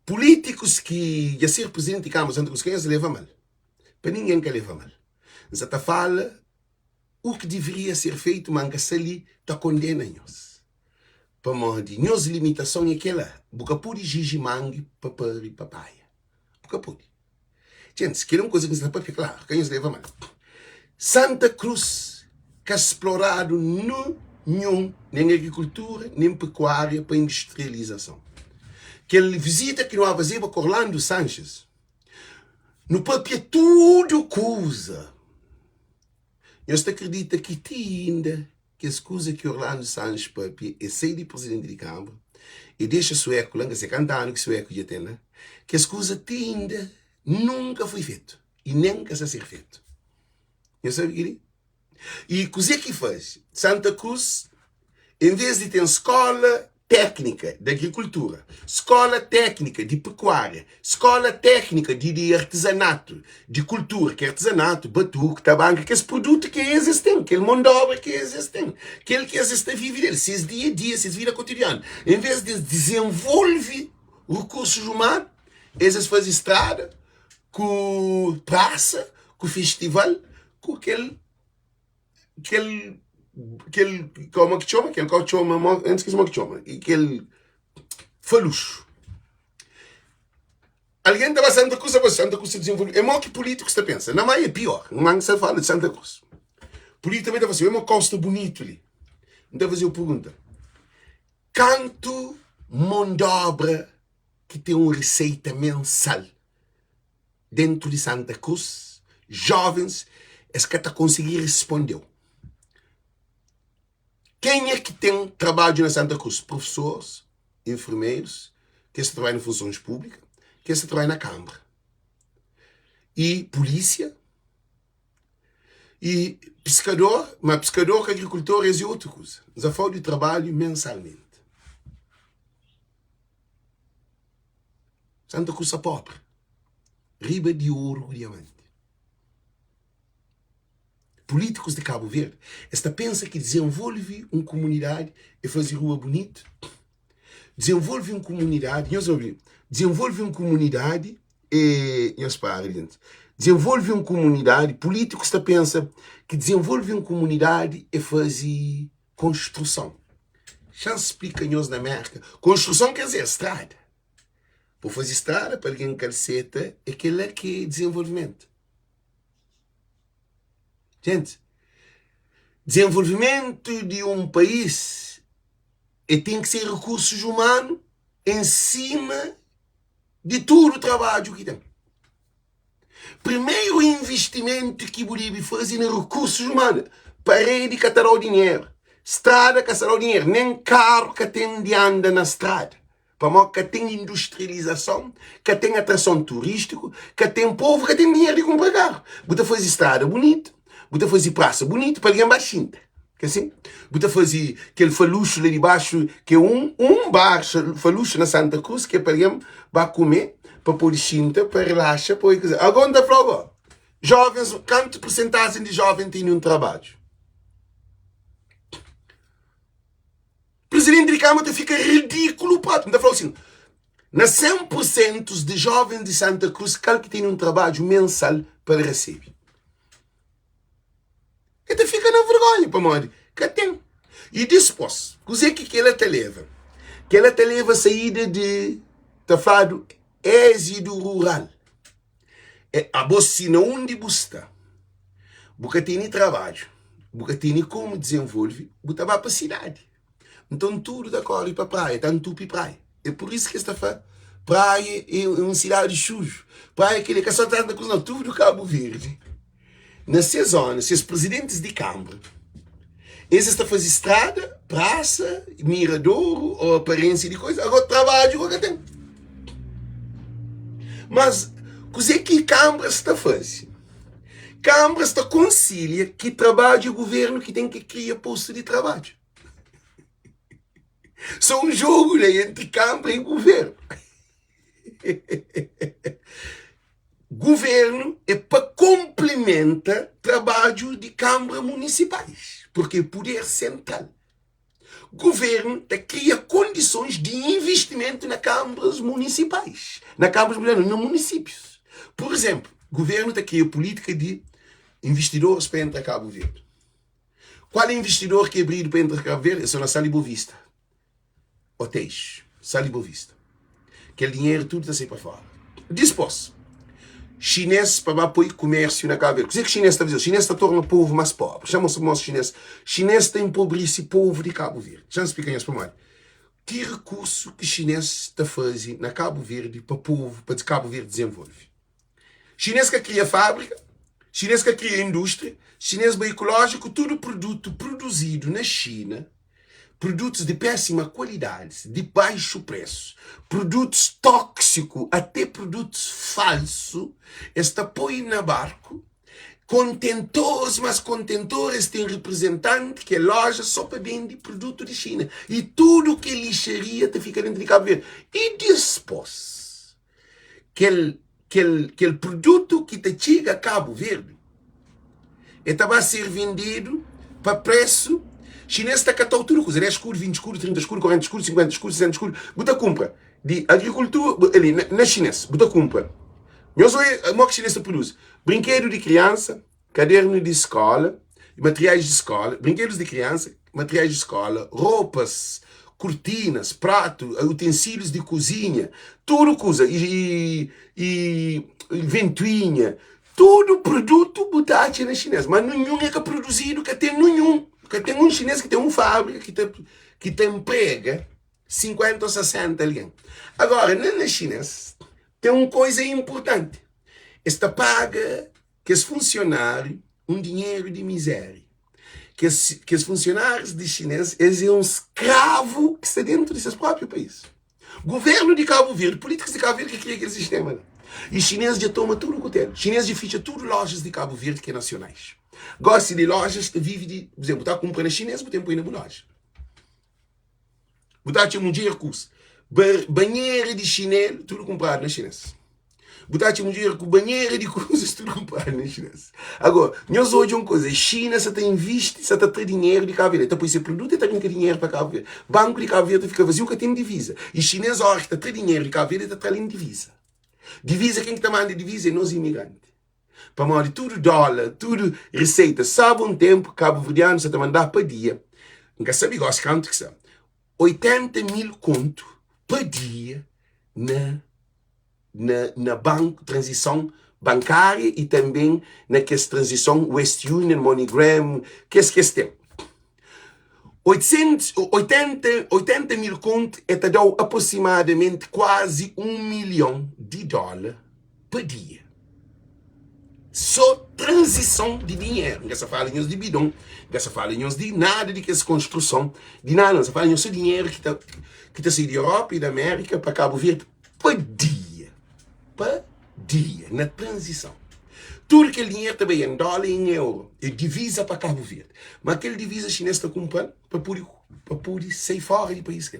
Políticos que já ser presidente de Câmara Santa Cruz, quem se leva mal? Para ninguém que leva mal. Você fala o que deveria ser feito, mas ali está condena-nos. Para morrer, nossa limitação é aquela. Porque pode exigir mangue para papaya. Porque pode. Gente, se quer uma coisa que você está para claro, quem se leva mal? Santa Cruz, que é explorado nem agricultura, nem pecuária para industrialização. Que ele visita que não há vazio com Orlando Sanches. No papel tudo coisa. Eu acredito que ainda que as coisas que Orlando Sanches papi é ser de presidente de Câmara e deixa sueco lá, que se cantando que sueco já tem lá, que as coisas ainda nunca foi feito e nem que ser feito. Eu sabe que e coisa que faz Santa Cruz, em vez de ter escola técnica de agricultura, escola técnica de pecuária, escola técnica de artesanato, de cultura, que é artesanato, batuque, tabaco, que é esse produto que existem, que é mão de obra que existem, aquele que existe a viver dele, seus dia a dia, seus vida cotidiana. Em vez de desenvolver recursos humanos, eles fazem estrada, com praça, com festival, com aquele como que chama? Aquele que chama, antes que chama que chama, aquele falucho. Alguém estava Santa Cruz, Santa Cruz se desenvolveu. É mal que político está pensa. Na mais é pior. Não se fala de Santa Cruz. Político também estava assim, é uma costa bonito ali. Então fazer uma pergunta. Quanto mão de obra que tem uma receita mensal dentro de Santa Cruz, jovens, esse que está conseguindo responder. Quem é que tem trabalho na Santa Cruz? Professores, enfermeiros, que se trabalham em funções públicas, que se trabalham na Câmara. E polícia, e pescador, mas pescador, agricultor, é outra coisa. Já falo de trabalho mensalmente. Santa Cruz é pobre. Riba de ouro, diamante. Políticos de Cabo Verde, esta pensa que desenvolve uma comunidade e fazer rua bonita. Desenvolve uma comunidade, desenvolve uma comunidade e desenvolve uma comunidade, políticos que pensa que desenvolve uma comunidade e fazer construção. Já se explica na América. Construção quer dizer estrada. Por fazer estrada, para alguém calceta, aquilo é que é desenvolvimento. Gente, desenvolvimento de um país tem que ser recursos humanos em cima de todo o trabalho que tem. Primeiro investimento que Bolívia faz em recursos humanos. Parede que terá o dinheiro. Estrada que terá o dinheiro. Nem carro que tem de andar na estrada. Para que tem industrialização, que tem atração turística, que tem povo que tem dinheiro de comprar carro. Você faz estrada bonita. Você fazer praça bonita para alguém baixinho. Que assim? Você fazer aquele falucho lá de baixo, que é um bar falucho na Santa Cruz, que é para alguém vai comer, para pôr chinta, para relaxar, para coisa. Agora, da prova, jovens, quanto porcentagem de jovens tem um trabalho? O presidente de Câmara fica ridículo, pato. Então, falou assim, na 100% de jovens de Santa Cruz, qual que tem um trabalho mensal para receber? na vergonha, para morrer. Que tem. E depois, o que ela te leva? Que ela te leva a saída de, tá falado, êxito rural. A você não onde busta. Porque tem trabalho. Porque tem como desenvolver. Você vai para a cidade. Então tudo da corre para a praia. Está tudo para praia. É por isso que esta praia é uma cidade suja. Praia que ele só está na coisa, tudo do Cabo Verde. Nessa zona, se os presidentes de Câmara, eles estão fazendo estrada, praça, miradouro, ou aparência de coisa, agora trabalho, agora tem. Mas, o que Câmara está fazendo? Câmara está concilia que trabalho o governo que tem que criar posto de trabalho. Só um jogo entre Câmara e governo. Governo é para complementar trabalho de câmaras municipais, porque é poder central. Governo cria condições de investimento nas câmaras municipais, nos municípios. Por exemplo, governo cria política de investidores para entrar Cabo Verde. Qual é o investidor que é abrido para entrar Cabo Verde? É só na Sala Bovista. Hotéis, Sala Bovista. Aquele dinheiro tudo está sempre para fora. Depois, chinês para apoiar comércio na Cabo Verde. O que o chinês está a dizer? O chinês está a tornar o povo mais pobre. Chamam-se o chinês. Chinês está a empobrecer o povo de Cabo Verde. Já me explicam isso para mim. Que recurso que o chinês está a fazer na Cabo Verde para o povo, para Cabo Verde desenvolver? Chinês que cria fábrica, chinês que cria indústria, chinês ecológico, tudo produto produzido na China, produtos de péssima qualidade, de baixo preço, produtos tóxicos, até produtos falsos, está põe na barco, contentores, mas contentores têm representante que é loja só para vender produto de China. E tudo que é lixaria te fica dentro de Cabo Verde. E depois, aquele produto que te chega a Cabo Verde, estava a ser vendido para preço. Chinês está a catar tudo, 10 escuro, 20 escuro, 30 escuro, 40 escuro, 50 escuro, 60 escuro. Bota compra de agricultura, ali, na chinês, bota compra. Eu sou o que chinês produz. Brinquedo de criança, caderno de escola, materiais de escola, brinquedos de criança, materiais de escola, roupas, cortinas, prato, utensílios de cozinha, tudo coisa, e ventoinha, tudo produto botache na chinês, mas nenhum é que é produzido, que tem nenhum. Porque tem um chinês que tem uma fábrica que te emprega 50 ou 60 alguém. Agora, na chinês, tem uma coisa importante. Esta paga que os funcionários um dinheiro de miséria. Que os funcionários de chinês, eles é um escravo que está dentro de seus próprios países. Governo de Cabo Verde, políticos de Cabo Verde que cria aquele sistema. E chinês já toma tudo o que tem. Chinês já ficha tudo lojas de Cabo Verde que é nacionais. Gosta de lojas, vive de, por exemplo, está comprando chinês, tem que ir na loja. Botar um dinheiro curso. Banheiro de chinelo, tudo comprado na chinês. Botar um dinheiro com banheiro de coisas, tudo comprado na chinês. Agora, nós hoje uma coisa, China se tem visto, se tem dinheiro de Cabo Verde. Então, por esse produto, tem dinheiro para Cabo Verde. Banco de Cabo Verde fica vazio, que tem divisa. E chinês, olha, que tem dinheiro de Cabo Verde, está trazendo divisa. Divisa, quem está mandando divisa é nós imigrantes. Para mandar tudo dólar, tudo receita. Sabe um tempo, Cabo Verdeano se está mandar para dia. Nunca sabe gosto quanto que são. 80 mil conto para dia na transição bancária e também naquela transição West Union, MoneyGram, que é esse tempo. 80 mil conto é te dá aproximadamente quase $1 milhão por dia. Só transição de dinheiro. Não se fala de bidão, não se fala de nada de que essa construção, de nada, não se fala de dinheiro que está saindo da Europa e da América para Cabo Verde por dia. Por dia, na transição. Tudo aquele dinheiro também em dólar e em euro. É divisa para Cabo Verde. Mas aquele divisa chinês está comprando para poder sair fora do país.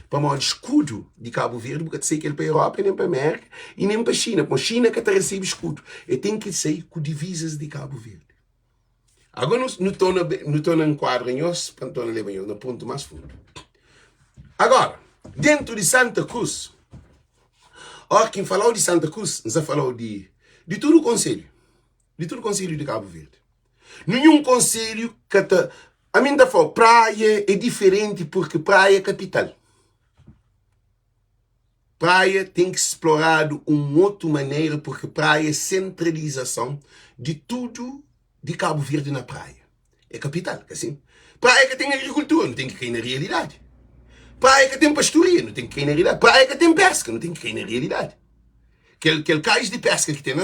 Para o escudo de Cabo Verde, porque sei que ele para a Europa, nem para a América e nem para a China. Porque a China que recebe escudo. E tem que sair com divisas de Cabo Verde. Agora não estou na enquadra em osso, não estou na levar no ponto mais fundo. Agora, dentro de Santa Cruz, quem falou de Santa Cruz, já falou de todo o conselho. De todo o conselho de Cabo Verde. Nenhum conselho que te... A mim da fala, praia é diferente porque praia é capital. Praia tem que ser explorado uma outra maneira porque praia é centralização de tudo de Cabo Verde na praia. É capital, assim. Praia que tem agricultura, não tem que cair na realidade. Praia que tem pastoria, não tem que cair na realidade. Praia que tem pesca, não tem que cair na realidade. Aquele cais de pesca que tem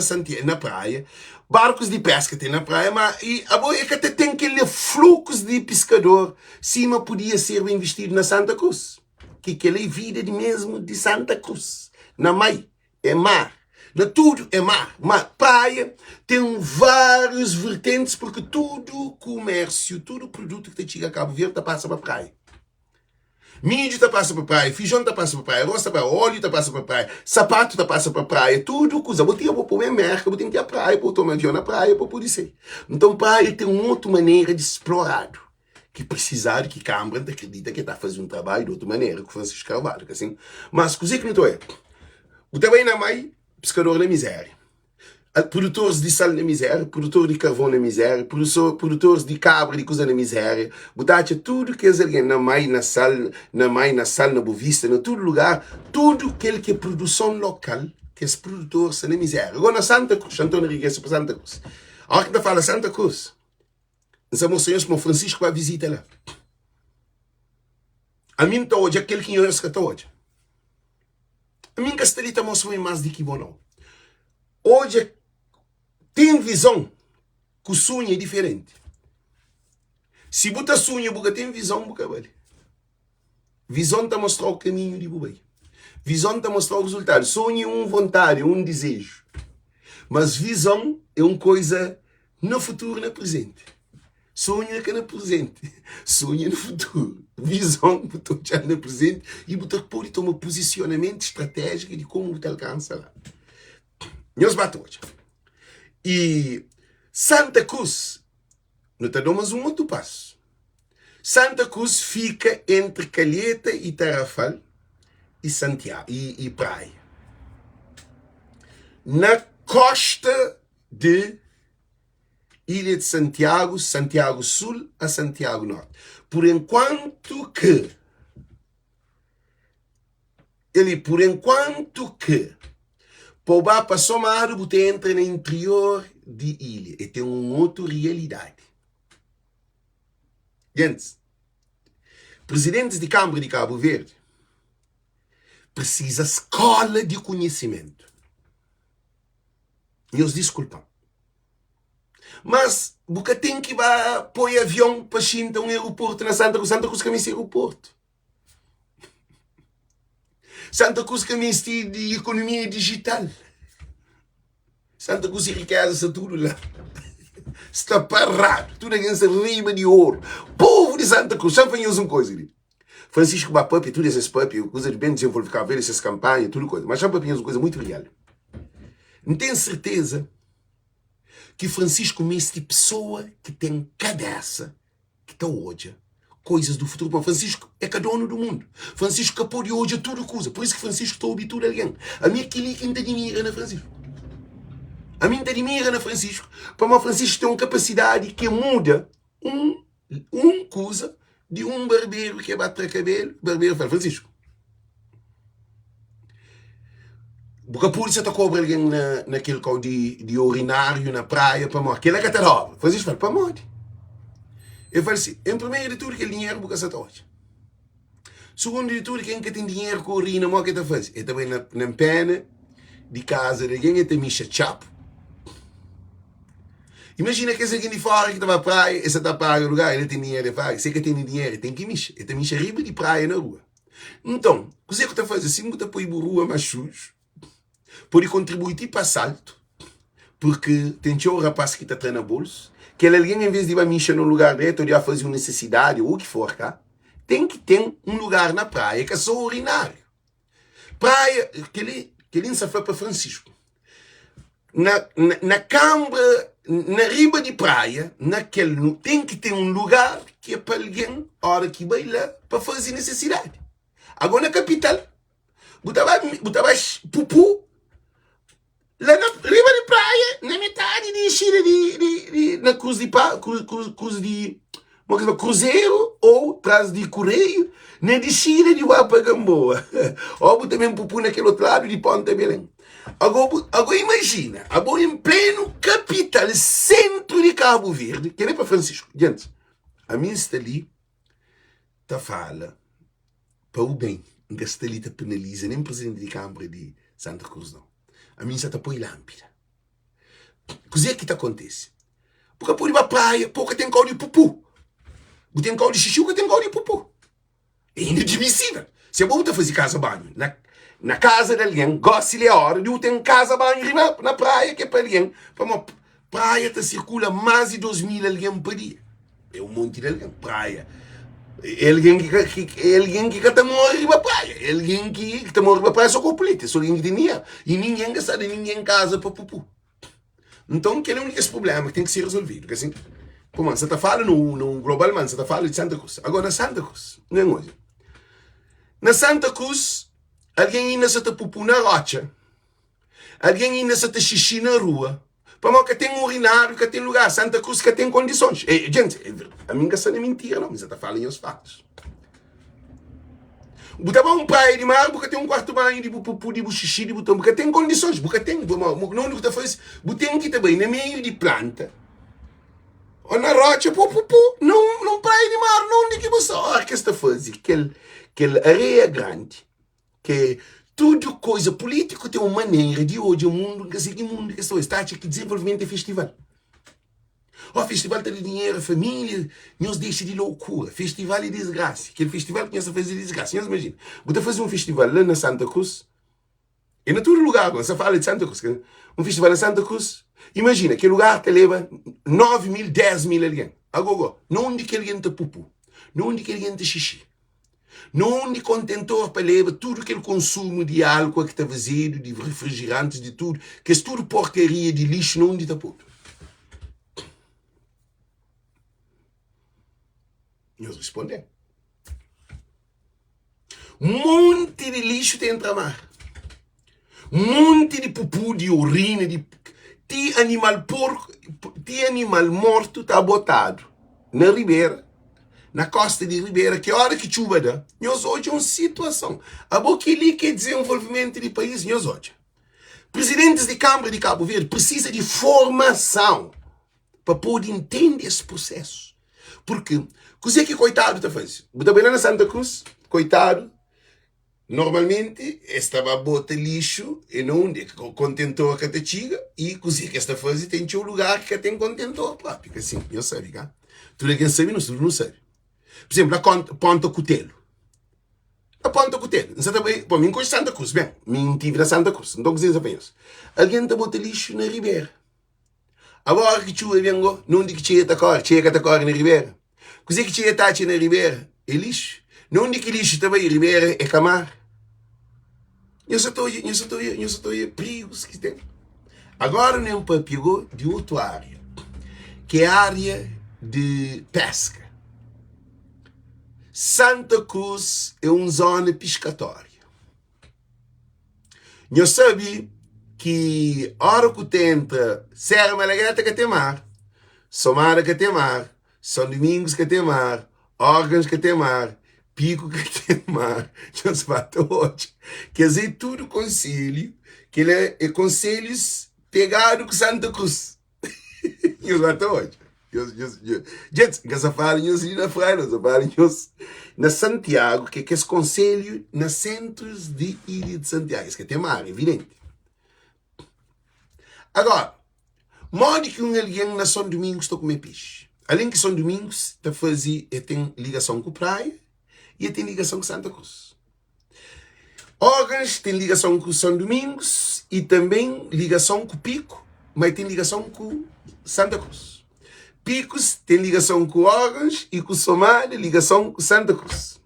na praia, barcos de pesca que tem na praia, mas a boa é que até tem aquele fluxo de pescador, cima podia ser investido na Santa Cruz. Que aquela é vida de mesmo de Santa Cruz. Na Mai é mar. Na tudo é mar. Mas praia tem vários vertentes porque tudo comércio, todo produto que te chega a Cabo Verde passa para a praia. Mídio tá passa para praia, feijão tá passa para praia, arroz tá para óleo tá passa para praia, sapato tá passa para praia, tudo coisa. Eu tinha para pôr merca, eu tenho que ir à praia, para tomar avião na praia, para poder ser. Então praia tem uma outra maneira de explorar, que precisar que Câmara acredita que está fazendo um trabalho de outra maneira, com Francisco Carvalho, assim. Mas coisa que não estou é, o trabalho na mãe, pescador na miséria. Produtores de sal na miséria, produtores de carvão na miséria, produtores de cabra, de coisa na miséria, botacha tudo que é na mãe, na sal, na bovista, em todo lugar, tudo aquilo que é produção local, que os produtores na miséria. Agora na Santa Cruz, Antônio Riqueza para Santa Cruz. A hora que fala Santa Cruz, nós mostramos para o Francisco para visitar lá. A mim está hoje aquele que eu está hoje. A mim castelita mostra mais do que bom não. Hoje tem visão que o sonho é diferente. Se você sonha, você tem visão, você vale. Visão está mostrar o caminho de você. Visão está mostrar o resultado. Sonho é uma vontade, é um desejo. Mas visão é uma coisa no futuro, no presente. Sonho é que é no presente. Sonho é no futuro. Visão, você já no presente e você pode tomar um posicionamento estratégico de como você alcança lá. Nós batemos hoje. E Santa Cruz, não te damos um outro passo. Santa Cruz fica entre Calheta e Tarrafal e Santiago e praia. Na costa de Ilha de Santiago, Santiago Sul a Santiago Norte. Por enquanto que Pobá passou mar, você entra no interior de ilha e tem uma outra realidade. Gente, presidentes de Câmara de Cabo Verde precisa escola de conhecimento. E os desculpam. Mas você tem que pôr avião para Chinta, um aeroporto na Santa Cruz. Santa Cruz caminha esse aeroporto. Santa Cruz caminha de economia digital. Santa Cruz e riqueza, tudo lá. Está parado. Tudo aqui nessa rima de ouro. Povo de Santa Cruz, já fazemos uma coisa ali. Francisco Bapapi, tudo essas papi, coisa de bem desenvolver, ver essas campanhas, tudo coisa. Mas já fazemos uma coisa muito real. Não tenho certeza que Francisco é esse tipo de pessoa que tem cabeça, que está hoje, coisas do futuro. Francisco é que é dono do mundo. Francisco que pode hoje tudo coisa. Por isso que Francisco está obitudo alguém. A minha que ainda admira na Francisco. A mim admira na Francisco. Para o Francisco tem uma capacidade que muda coisa de um barbeiro que bate para cabelo. Barbeiro fala, Francisco. Porque a polícia está cobra alguém naquele carro de urinário na praia para morrer. Aquele é que está roubando. Francisco fala, para morrer. Eu falo assim, em primeiro de tudo, aquele dinheiro porque você está hoje. Segundo de tudo, quem que tem dinheiro com urina, o que está fazendo? É também na pena de casa de alguém, tem micha chapo. Imagina que esse alguém de fora que está na praia, esse está para o lugar, ele tem dinheiro, ele faz. Se ele tem dinheiro, tem que mixa. Ele tem micha riba de praia na rua. Então, o que você está fazendo? Se você põe rua mais sujo, pode contribuir para assalto, porque tem um rapaz que está tendo a bolsa, que alguém, em vez de ir a mixa no lugar dele, ou de fazer uma necessidade, ou o que for, cá, tem que ter um lugar na praia que é só urinário. Praia, que ele não se foi para Francisco. Na Câmara, na riba de praia, tem que ter um lugar que é para alguém, a hora que vai lá, para fazer necessidade. Agora na capital, botava pupu, Lá na riba de praia, na metade de Chile, na cruz de, cruz de cruzeiro ou traz de Correio, na de Chile de Guapa Gamboa. Ou também pupu naquele outro lado de Ponta Belém. Agora imagina, agora em pleno capital, centro de Cabo Verde, que nem para Francisco. Gente, a minha está ali, tá fala para o bem, em que está ali, tá penaliza, nem presidente de Câmara de Santa Cruz, não. A minha está põe lâmpada. Così é que acontece. Porque por ir para a praia, porque tem caldo de pupu. Tem caldo de xixi, tem caldo de pupu. É inadmissível. Se eu vou fazer casa-banho na casa de alguém, gosta de a hora de eu ter casa-banho na praia, que é para alguém. Para uma praia que circula mais de 2.000 alguém por dia. É um monte de alguém. Praia. É alguém que está morrendo na praia. É alguém que está morrendo na praia só com política. Só alguém que tem dinheiro. E ninguém gasta de ninguém em casa para pupu. Então, que é o único problema que tem que ser resolvido. Assim, como você está falando no globalmente, você está falando de Santa Cruz. Agora, na Santa Cruz, não é hoje. Na Santa Cruz, alguém ainda se está pupu na rocha. Alguém ainda se está xixi na rua. Para que tem um urinário, que tem lugar. Santa Cruz que tem condições. E, gente, a minha não é mentira, não. Mas você está falando os fatos. Botava um praia de mar, porque tem um quarto banho de pupu, de xixi, de botão, porque tem condições, porque tem, não que faz, botão que também no meio de planta, ou na rocha, pupu, não praia de mar, não de que você, que está fazendo, aquele areia grande, que tudo coisa política tem uma maneira de hoje, o mundo, que assim, o mundo que está aqui, que desenvolvimento é festival. O festival tem dinheiro, família, nos deixa de loucura. Festival é desgraça. Aquele festival que nós fazemos desgraça. Imagina, você fazer um festival lá na Santa Cruz, e em todo lugar, quando você fala de Santa Cruz, um festival na Santa Cruz, imagina, aquele lugar que leva 9.000, 10.000 alguém. Agora, não onde que alguém está pupu, não onde que alguém está xixi, não onde contentor para levar tudo aquele consumo de álcool que está vazio, de refrigerantes, de tudo, que é tudo porcaria de lixo, não onde está puto. Nós respondemos. Um monte de lixo tem entre mar. Um monte de pupu, de urina, de animal porco, de animal morto está botado na ribeira, na costa de ribeira, que a hora que chuva dá, nós hoje é uma situação. A boca ali que é desenvolvimento de país, nós hoje. Presidentes de Câmara de Cabo Verde precisam de formação para poder entender esse processo. Porque, coisa que coitado está fazendo? Está bem lá na Santa Cruz, coitado, normalmente estava a botar lixo e não contentor que te chega, e coisa que está fazendo tem um lugar que tem contentor próprio. Que assim, eu sei, tá? Tudo que sabe, não sabe. Por exemplo, a Ponta Cutelo. A Ponta Cutelo. Você também, para mim, com Santa Cruz, bem, me tive na Santa Cruz, então dizem apenas. Alguém está botando lixo na ribeira. Agora que chuva vem, não diz que chega a correr na ribeira. Coisa que chega a na ribeira é lixo. Não diz que lixo também ribeira é camar. Eu só estou perigos que tem. Agora nem para pegou de outra área, que é a área de pesca. Santa Cruz é uma zona pescatória. Eu sabia que a hora que tenta Serra Malagreta que tem mar, Somara que tem mar, São Domingos que tem mar, Órgãos que tem mar, Pico que tem mar, já se bate hoje. Quer dizer, tudo conselho, que ele é conselhos pegado com Santa Cruz. E os bate hoje. Gente, que se fala na praia, se fala na Santiago, que é esse conselho nas centros de ilha de Santiago, que tem mar, evidente. Agora, modo que alguém na São Domingos está a comer peixe. Além que São Domingos está fazer, tem ligação com a praia e tem ligação com Santa Cruz. Órgãos tem ligação com São Domingos e também ligação com Pico, mas tem ligação com Santa Cruz. Picos tem ligação com Órgãos e com Somália, ligação com Santa Cruz.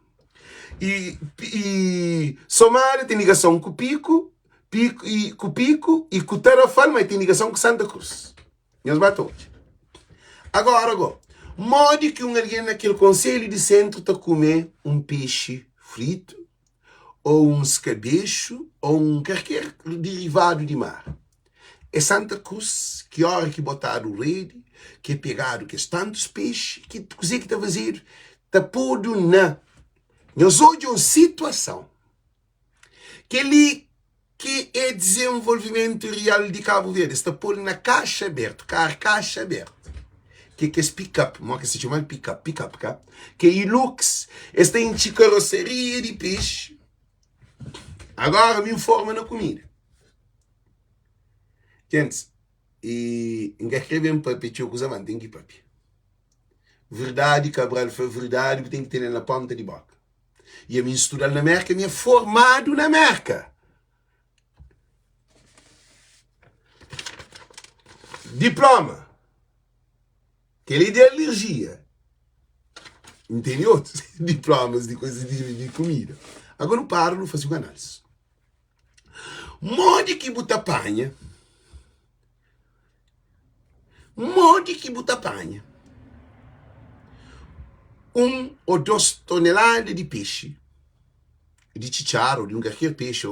E Somália tem ligação com Pico e com Tarrafal, mas tem ligação com Santa Cruz. E os batons. Agora, modo que alguém naquele conselho de centro está a comer um peixe frito, ou um escabecho, ou qualquer derivado de mar. É Santa Cruz, que hora que botaram rede, que pegaram que tantos peixes, que coisa que está a fazer, está pondo na. Nós hoje uma situação que ele que é desenvolvimento real de Cabo Verde, está pondo na caixa aberta, caixa aberta. Que é pick-up, que se chama pick-up, que é Hilux, está em carroceria de peixe, agora me informa na comida. Gente, e escrevem para pedir o que você tem que ir para verdade, Cabral, foi verdade, tem que ter na ponta de boca. E eu me estudar na América, me é formado na América. Diploma. Que ele é de alergia. Entendeu? Diplomas de coisas de comida. Agora não paro, não faço uma análise. Mode que buta panha. Um ou 2 toneladas de peixe. De chicharro, de qualquer peixe.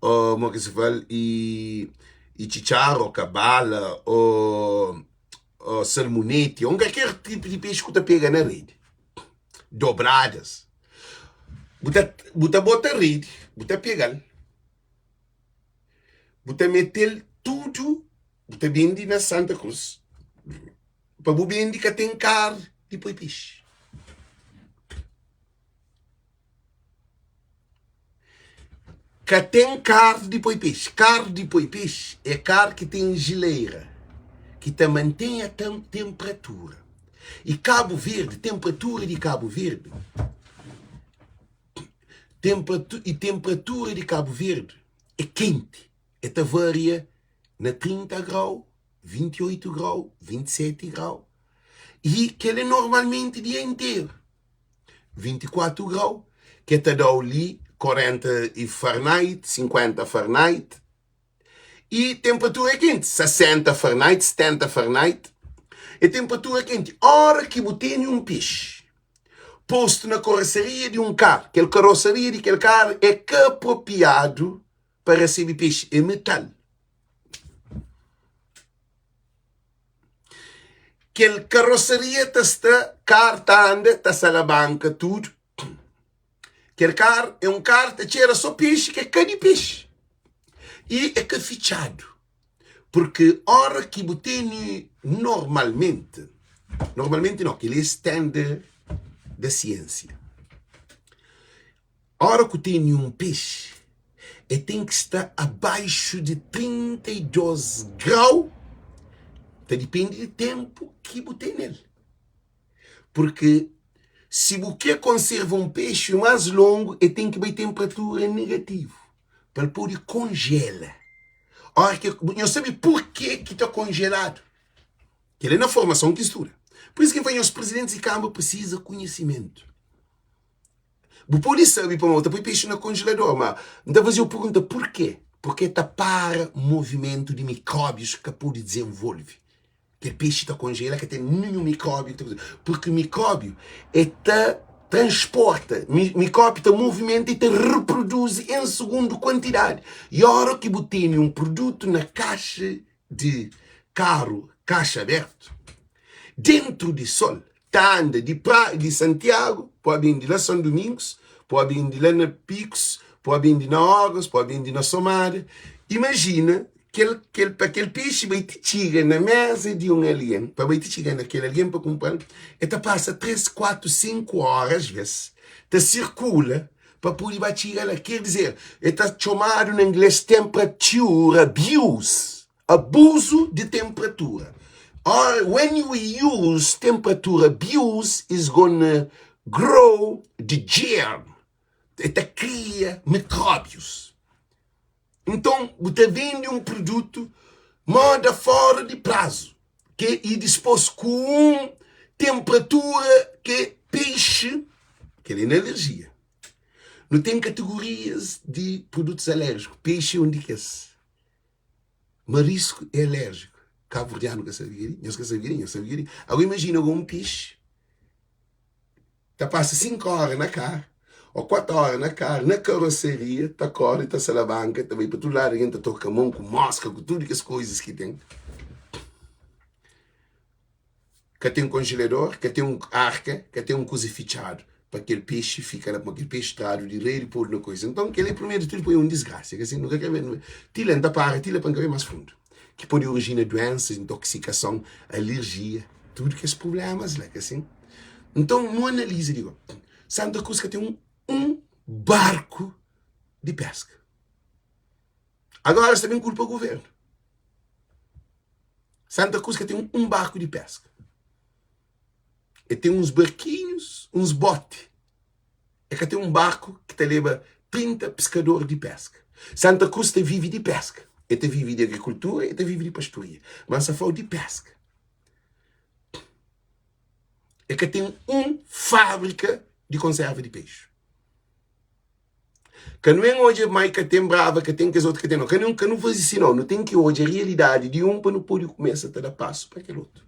Como que se fala? E chicharro, cabala, ou salmonete, ou qualquer tipo de peixe que você pega na rede. Dobradas. Bota a rede, bota pegar. Bota meter tudo, bota vende na Santa Cruz. Para vender que tem carne, depois peixe. Que tem carne, depois peixe. Carne, depois peixe é carne que tem geleira, que te mantém a temperatura. E Cabo Verde, temperatura de Cabo Verde, temperatura de Cabo Verde é quente. Esta varia na 30 graus, 28 graus, 27 graus. E que ele é normalmente o dia inteiro. 24 graus, que te dá ali 40 Fahrenheit, 50 Fahrenheit. E temperatura quente, 60 Fahrenheit, 70 Fahrenheit. E temperatura quente, hora que você tem um peixe posto na carroceria de um carro, aquela carroceria de aquele carro é apropriado para receber peixe, é metal. Aquela carroceria está, carro está anda, está salabanca, tudo. Aquele carro é um carro que tira só peixe, que é cada peixe. E é que fichado. Porque hora que você tem normalmente não, que ele é standard da ciência. A hora que tem um peixe, ele tem que estar abaixo de 32 graus. Então, depende do tempo que você tem nele. Porque se você conserva um peixe mais longo, ele tem que ter temperatura negativa. Para poder congelar. Ora, eu sei por que está congelado. Que ele é na formação que estuda. Por isso que vem os presidentes de Câmara precisa conhecimento. Você pode saber para outra, põe peixe no congelador, mas então você pergunta por quê? Porque está para o movimento de micróbios que pode desenvolver. Que o peixe está congelado, que tem nenhum micróbio. Porque o micróbio transporta, micróbio está movimento e te reproduz em segundo quantidade. E a hora que você tem um produto na caixa de carro, caixa aberta, dentro do sol, tá anda de Santiago, pode vir de lá São Domingos, pode vir de lá na Picos, pode vir de na Orgos, pode vir de na Somália. Imagina que aquele peixe vai te chegar na mesa de um alien, para vai te chegar naquele alien para comprar, e te passa 3, 4, 5 horas, às vezes, te circula, para poder vai chegar lá. Quer dizer, está chamado em inglês temperature abuse, abuso de temperatura. Or when you use temperature abuse, is gonna grow the germ. Ela cria micróbios. Então, você vende um produto moda fora de prazo, que é disposto com temperatura que peixe, que é na alergia. Não tem categorias de produtos alérgicos. Peixe é um desses. Marisco é alérgico. Cabo Verdeano que sabia, eu sabia. Agora imagina um peixe, tá passa 5 horas na cara, Ou 4 horas na cara, na carroceria, tá corre, tá salabanca, tá vai para todo lado, a gente toca a mão com mosca, com tudo as coisas que tem. Que tem um congelador, que tem um arca, que tem um coisa fechado. Para aquele peixe fica lá, para aquele peixe estrado de rei e pôr na coisa. Então, aquele primeiro tudo põe um desgraça. Que assim, nunca quer ver. Tila ainda para, tila para ver mais fundo. Que pode originar doenças, intoxicação, alergia, tudo que esses problemas lá, que assim. Então, não analisa, digo. Santa Cruz que tem um barco de pesca. Agora, está bem culpa do governo. Santa Cruz que tem um barco de pesca. E tem uns barquinhos, uns botes. É que tem um barco que te leva 30 pescadores de pesca. Santa Cruz te vive de pesca. E te vive de agricultura e te vive de pastoria. Mas só fala de pesca. É que tem uma fábrica de conserva de peixe. Que não é hoje mais que tem brava, que tem que as outras que tem não. Que não faz isso não. Não tem que hoje a realidade de um para não poder começar a dar passo para aquele outro.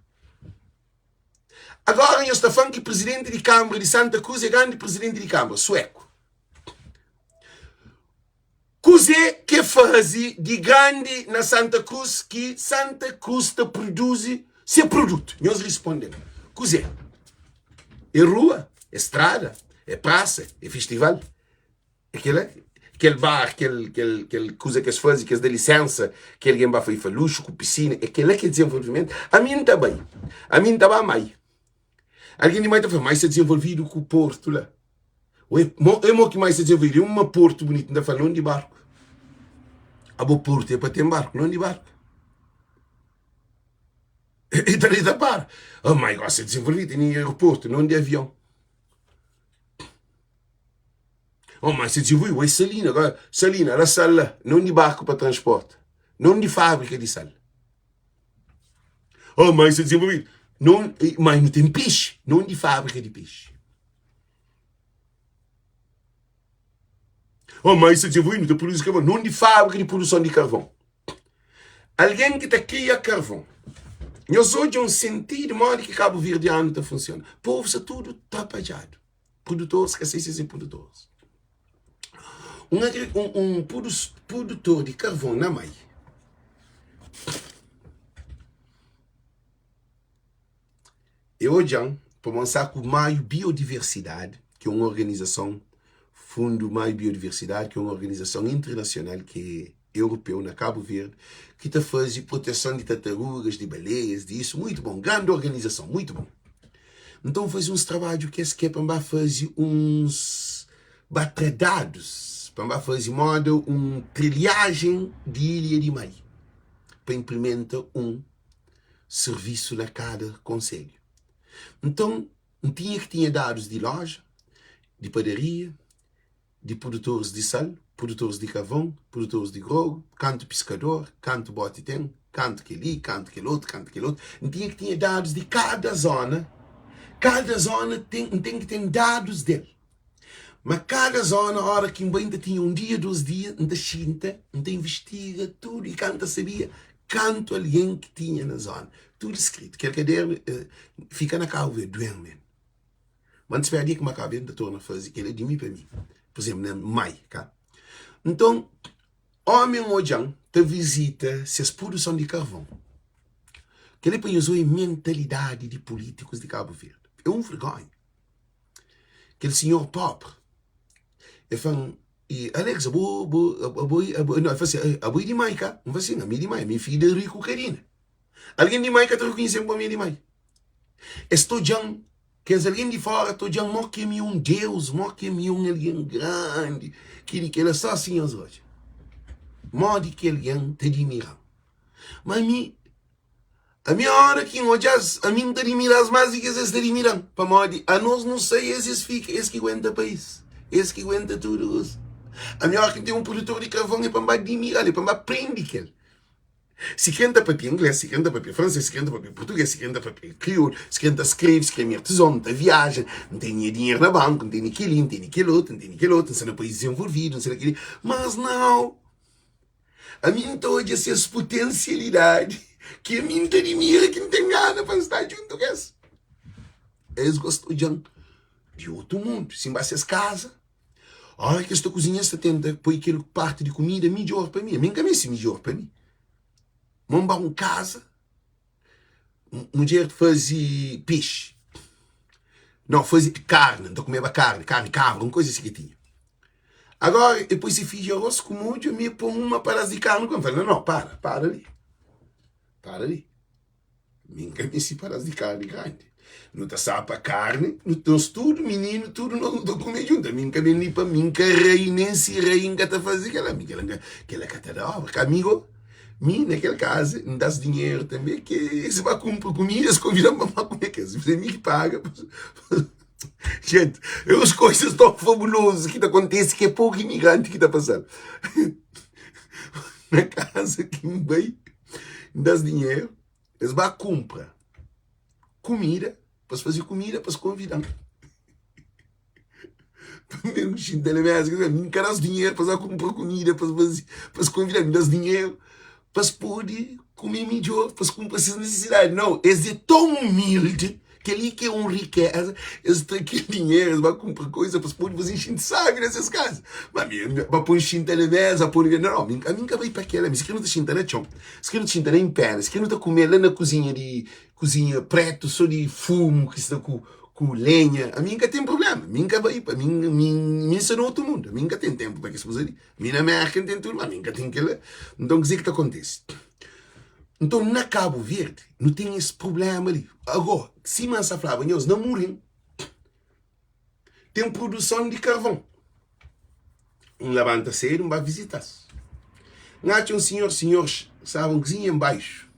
Agora, eu estou falando que o presidente de Câmara de Santa Cruz é grande presidente de Câmara, sueco. Coisa que faz de grande na Santa Cruz, que Santa Cruz te produz seu produto. Nós respondemos. Coisa. É rua, é estrada, é praça, é festival. Aquele bar, aquele coisa que se faz, que se dá licença, que alguém vai fazer luxo, com piscina, aquele que é desenvolvimento. A mim está bem. A mim está bem mais. Alguém de mais está mais desenvolvido com o porto lá. É que mais se desenvolvido. Um porto bonito, ainda falando de barco. A boa porto é para ter barco, não de barco. E daí da par. Oh my God, se desenvolvido em aeroporto, não de avião. Oh, mas se desenvolveu é Salina. Agora, Salina era sal, não de barco para transporte. Não de fábrica de sal. Oh, mas se desenvolvido. Não, mas não tem peixe, não de fábrica de peixe. Oh, mas se desenvolveu, não produz carvão, não de fábrica de produção de carvão. Alguém que está cria carvão. Nós hoje um sentido de modo que Cabo Verdeano está funcionando. O povo está tudo tapajado. Produtores, que sei se produtores. Um produtor de carvão na Mai. E hoje, para mostrar que o Maio Biodiversidade, que é uma organização, Fundo Maio Biodiversidade, que é uma organização internacional que é europeu na Cabo Verde, que está fazendo proteção de tartarugas, de baleias, disso, muito bom, grande organização, muito bom. Então faz uns trabalhos que é para fazer uns batradados, para fazer modo trilhagem de Ilha de Mai, para implementar um serviço na cada concelho. Então, tinha dados de loja, de padaria, de produtores de sal, produtores de carvão, produtores de grogo, canto pescador, canto bote tem, canto que ali, canto que outro, canto que outro. Tinha dados de cada zona. Cada zona tem que ter dados dele. Mas cada zona, a hora que ainda tinha um dia, 2 dias, ainda chinta, ainda investiga tudo e canta sabia canto alguém que tinha na zona. Tudo escrito. Quer dizer, fica na Cabo Verde, doendo. Mas espera dia que uma Cabo Verde torna a fazer, que ele é de mim para mim. Por exemplo, na Mai, cá. Então, homem Mojang te visita se as produção de carvão. Que ele pensou em mentalidade de políticos de Cabo Verde. É um vergonha. Aquele senhor pobre. Ele fala, e Alex, a boi de Mai, cá. Não vai assim, a minha de Mai, minha filha de rico querida. Alguém de Mai que está reconhecendo para mim de Mai. Estou já, que alguém de fora, estou já, moque-me um Deus, moque-me um alguém grande, que ele é só assim hoje. Mode que alguém te admira. Mas a minha hora que hoje, a mim te admira as mais e que eles te admiram. Para mode, a nós não sei, esses fica, esse que aguenta o país, esse que aguenta tudo. A minha hora que tem um produtor de carvão é para me admirar, é para me aprender que ele. Se canta papel inglês, se canta papel francês, se canta papel português, se canta papel crioulo, se canta escreve tesouro, não viaja, não tem dinheiro na banca, não tem aquilo, não tem aquilo outro, não tem aquilo outro, não sei no país desenvolvido, não sei aquilo. Mas não. A mim toda essa potencialidade que a mim te admira, que não tem nada para estar junto com eles. Eles gostam de outro mundo. Se vai ser casa, A hora que esta cozinha se tenta pôr aquele parte de comida melhor para mim. A mim também se melhor para mim. Vamos para uma casa, mulher fazia peixe. Não, fazia carne, então comia carne, cabra, uma coisa assim que tinha. Agora, depois se fiz arroz com molho, me põe uma pedaço de carne. Eu falei, não, para ali. Para ali. Minha me se pedaço de carne grande. Não está só para carne, não está tudo, menino, tudo, não estou comendo junto. Minha nem para mim, que rei, nem se rei, que está fazendo aquela catadora. Amigo, mim, naquela casa, não dá dinheiro também, que se vai comprar comida, se convida para comer, que se você me paga. Gente, as coisas tão fabulosas que acontecem, que é pouco imigrante que está passando. Na casa que me veio, dá dinheiro, eles vão comprar comida, para fazer comida, para se convidar. Mesmo sem telemestre, não quero dinheiro para comprar comida, para se convidar, me dá dinheiro para se poder comer melhor, para se comprar essas necessidades. Não, eles é tão humilde que ali que é um riqueza, eles têm aquele dinheiro, eles vão comprar coisa para se poder fazer enchente, sabe, nessas casas. Mas para pôr enchente telemestre, não, a mim que vai para aquela, mas se que não está enchente na chão, se que não está enchente em pé, se que não está comer lá na cozinha preto, só de fumo, que está com lenha, a mim que tem problema, a mim que vai para mim isso é no outro mundo, a mim que tem tempo para que se fazer ali, a mim na América tem tudo, a mim que tem aquela, então dizer que acontece. Então na Cabo Verde não tem esse problema ali. Agora, se mansa falava, eles não morrem, tem produção de carvão. Um levanta cedo, um vai visitar-se. Não tinha senhores, sabem, cozinha embaixo.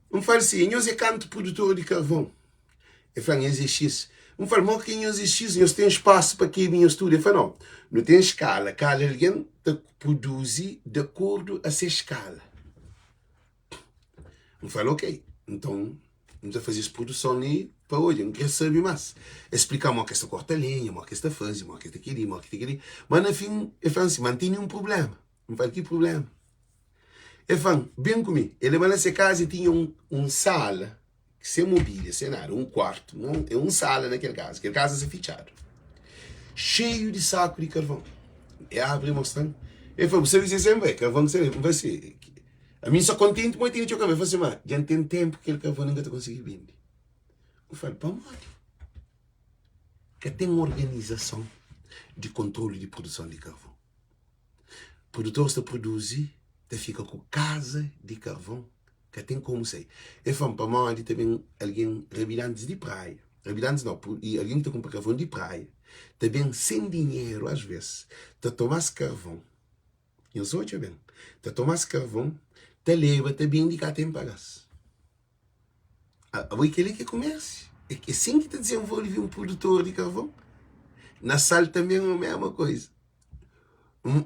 Um fala assim, eles é canto produtor de carvão. Eu falo, eles é X. Um fala, mas quem eles é X, eles têm espaço para que minha estudo. Eu falo, não tem escala. Cada alguém produz de acordo a essa escala. Eu falo, ok, então vamos fazer essa produção ali para hoje, não quero saber mais. Explicar uma que esta corta lenha, uma que esta faz, uma que esta queria, uma que esta queria. Mas no fim, eu falo assim, mas tem um problema. Eu falo, que problema? Eu falo, bem comigo, ele vai nessa casa e tinha sala, sem mobília, sem nada, um quarto, é sala naquela casa, aquela casa é fechada. Cheio de saco de carvão. Eu abri mostrando. Eu falo, você vai sempre, carvão vai ser. A mim só contente, mas tem que eu fazer, mas já tem tempo que ele carvão não está conseguindo vender. Eu falo, para mal. Que tem uma organização de controle de produção de carvão. O produtor está produzindo, fica com casa de carvão, que tem como ser. Eu falo, para mal, também alguém rebilantes de praia. Rebilantes não, e alguém que está com carvão de praia. Também sem dinheiro, às vezes, está tomando carvão. Eu sou bem. Está tomando carvão, te leva, te bem de cá tem pagas. Aquele que comece. É assim que te desenvolve um produtor de carvão. Na sal também é a mesma coisa.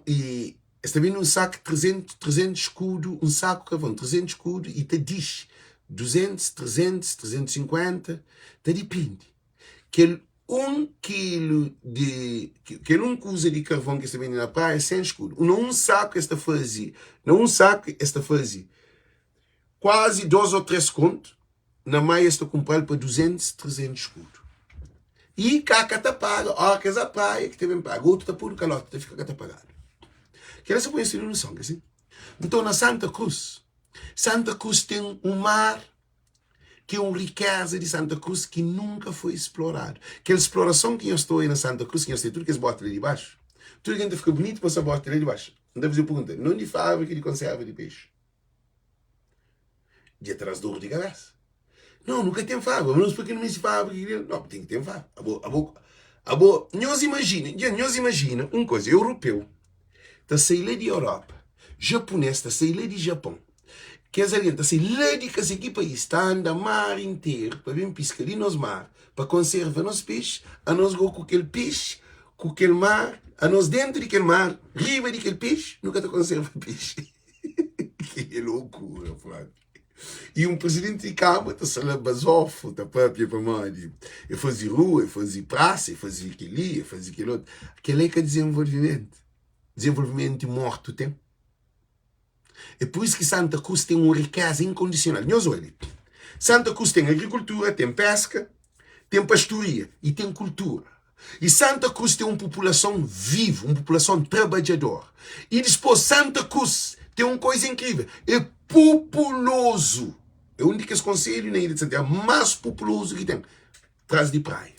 E está bem um saco 300 escudo, um saco de carvão, 300 escudo, e te diz 200, 300, 350, te depende. Que 1 quilo de. Que não usa de carvão que está bem na praia é 100 escudo. Um saco esta fazia. Não um saco esta fazia. Quase 2 ou 3 contos. Na maia está comprando para 200, 300 escudo. E cá está paga. Ó, que essa praia que também paga. Outro está por calote, está fica pagado. Que essa põe isso no sangue, assim. Então na Santa Cruz tem um mar que é uma riqueza de Santa Cruz que nunca foi explorado. Aquela exploração que eu estou aí na Santa Cruz, que eu sei tudo que eles botam ali de baixo, tudo que ainda fica bonito para essa bota ali de baixo. Não deve fazer pergunta, não de fábrica de conserva de peixe. De atrás do ouro de cabeça. Não, nunca tem fábrica, não porque não se fábrica. Não, tem que ter fábrica. Nós imagina uma coisa, europeu, está saindo de Europa, japonês está saindo de Japão, que as alianças se lede que aqui país está anda mar inteiro para vir pescar ali nos mar, para conservar nos peixes, a nós go com aquele peixe, com aquele mar, a nós dentro daquele mar, riba daquele peixe, nunca te conserva peixe. Que loucura, Flávio. E um presidente de Cabo está sendo basofo, está para mim, eu fazia rua, eu fazia praça, eu fazia aquele, eu fazia aquele outro. Aquele é que é desenvolvimento. Desenvolvimento morto tem. É por isso que Santa Cruz tem uma riqueza incondicional. Nós olhamos. Santa Cruz tem agricultura, tem pesca, tem pastoria e tem cultura. E Santa Cruz tem uma população viva, uma população trabalhadora. E depois Santa Cruz tem uma coisa incrível. É populoso. É o único conselho na Ilha de Santiago mais populoso que tem. Atrás de praia.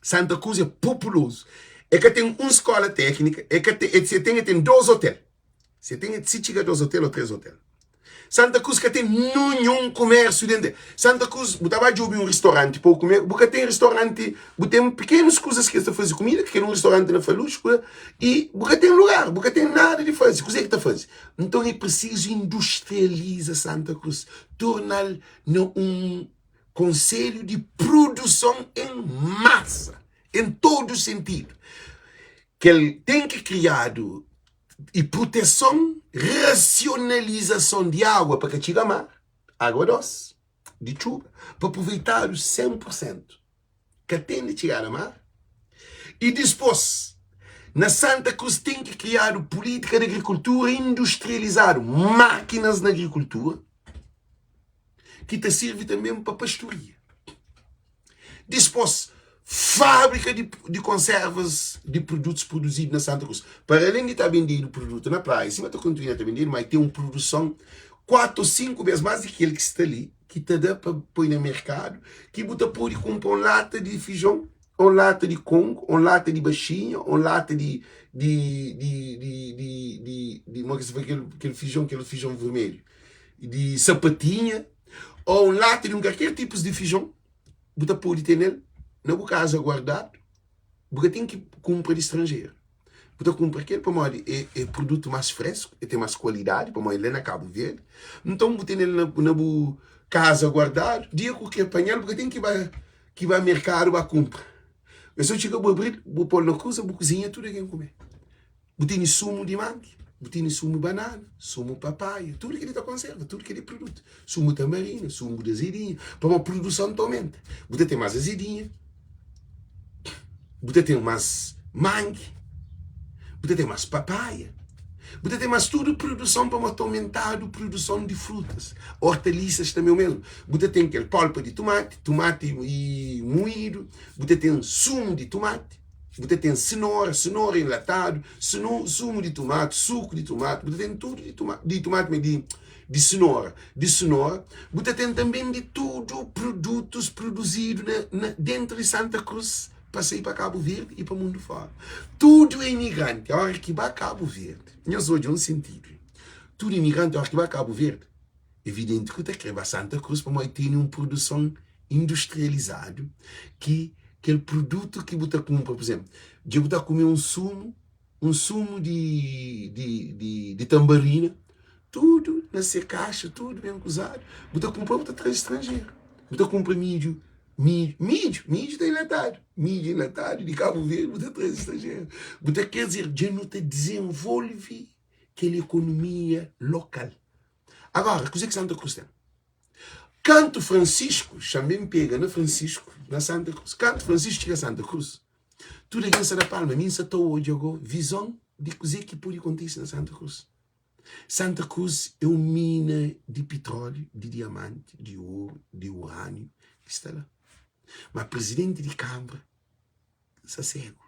Santa Cruz é populoso. É que tem uma escola técnica. É que tem 2 hotéis. Se chega a 2 hotéis ou 3 hotéis. Santa Cruz que tem nenhum comércio dentro. Santa Cruz, você vai ouvir um restaurante para comer, você tem restaurante, você tem pequenas coisas que está fazendo comida, que é um restaurante na Falusca, e você tem lugar, você tem nada de fazer. O que está fazendo? Então é preciso industrializar Santa Cruz, torná-lo um conselho de produção em massa, em todo sentido. Que ele tem que criar e proteção, racionalização de água para que chegue a mar, água doce, de chuva, para aproveitar os 100% que tem de chegar a mar. E depois, na Santa Cruz tem que criar política de agricultura, industrializar máquinas na agricultura, que te serve também para pastoria. Depois, fábrica de conservas de produtos produzidos na Santa Cruz. Para além de estar vendendo produto na praia, se você continuar a vender, mas tem uma produção 4 ou 5 vezes mais do que ele que está ali, que te dá para pôr no mercado, que você pode comprar uma lata de feijão, uma lata de congo, uma lata de baixinha, uma lata de aquele feijão vermelho, de sapatinha, ou uma lata de qualquer tipo de feijão, você pode ter nele. Na boa casa guardado, você tem que comprar de estrangeiro. Você compra aquele para modo é produto mais fresco, tem mais qualidade, para modo ele na Cabo Verde. Então você tem ele na boa casa guardado, dia que apanhar, você tem que vai ao mercado para comprar. Eu só chego a abrir, vou pôr na coisa, vou cozinhar tudo que eu comer. Você tem sumo de manga, você tem sumo de banana, sumo de papaya, tudo que ele está conserva, tudo que ele produto. Sumo de tamarindo, sumo de azedinha, para uma produção aumenta. Você tem mais azedinha. Você tem mais mangue, você tem mais papaya, você tem mais tudo produção para aumentar a produção de frutas, hortaliças também o mesmo. Você tem aquele polpa de tomate e moído, você tem sumo de tomate, você tem cenoura enlatado, sumo de tomate, suco de tomate, você tem tudo de tomate, mas de cenoura. Você tem também de tudo produtos produzidos dentro de Santa Cruz, para sair para Cabo Verde e para o mundo fora. Tudo é imigrante, a hora que vai a Cabo Verde. Eu sou de um sentido. Tudo imigrante, a hora que vai a Cabo Verde. Evidente que você quer Santa Cruz para ter uma produção industrializada, que aquele produto que você compra, por exemplo, de você comer um sumo de tambarina, tudo nessa caixa, tudo bem usado. Você compra, você traz estrangeiro. Você compra mídio está enlatado. Mídio enlatado de Cabo Verde, você traz estrangeiro. Você quer dizer, já não te desenvolve aquela economia local. Agora, coisa que Santa Cruz tem. Canto Francisco, também pega na Francisco, na Santa Cruz. Canto Francisco chega a Santa Cruz. Tudo aqui em da Palma, minha estou hoje agora, visão de coisa que pode acontecer na Santa Cruz. Santa Cruz é uma mina de petróleo, de diamante, de ouro, de urânio, que está lá. Mas presidente de Câmara está cego.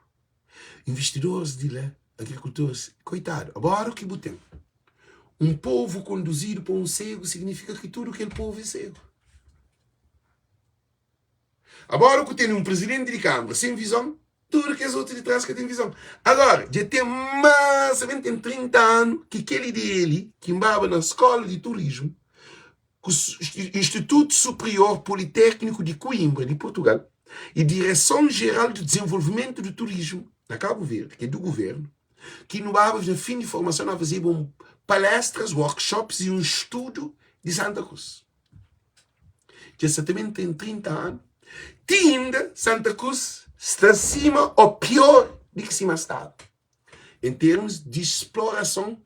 Investidores de lá, agricultores, coitado, agora o que botem? Um povo conduzido por um cego significa que tudo aquele povo é cego. Agora que tem um presidente de Câmara sem visão, tudo que as outras de trás que tem visão. Agora, já tem mais, tem 30 anos que aquele dele, que embaba na escola de turismo, Instituto Superior Politécnico de Coimbra, de Portugal, e Direção-Geral de Desenvolvimento do Turismo, na Cabo Verde, que é do governo, que no no fim de formação, nós fazíamos palestras, workshops e um estudo de Santa Cruz. Que exatamente tem 30 anos. E ainda, Santa Cruz está acima, ou pior, do que cima estava, em termos de exploração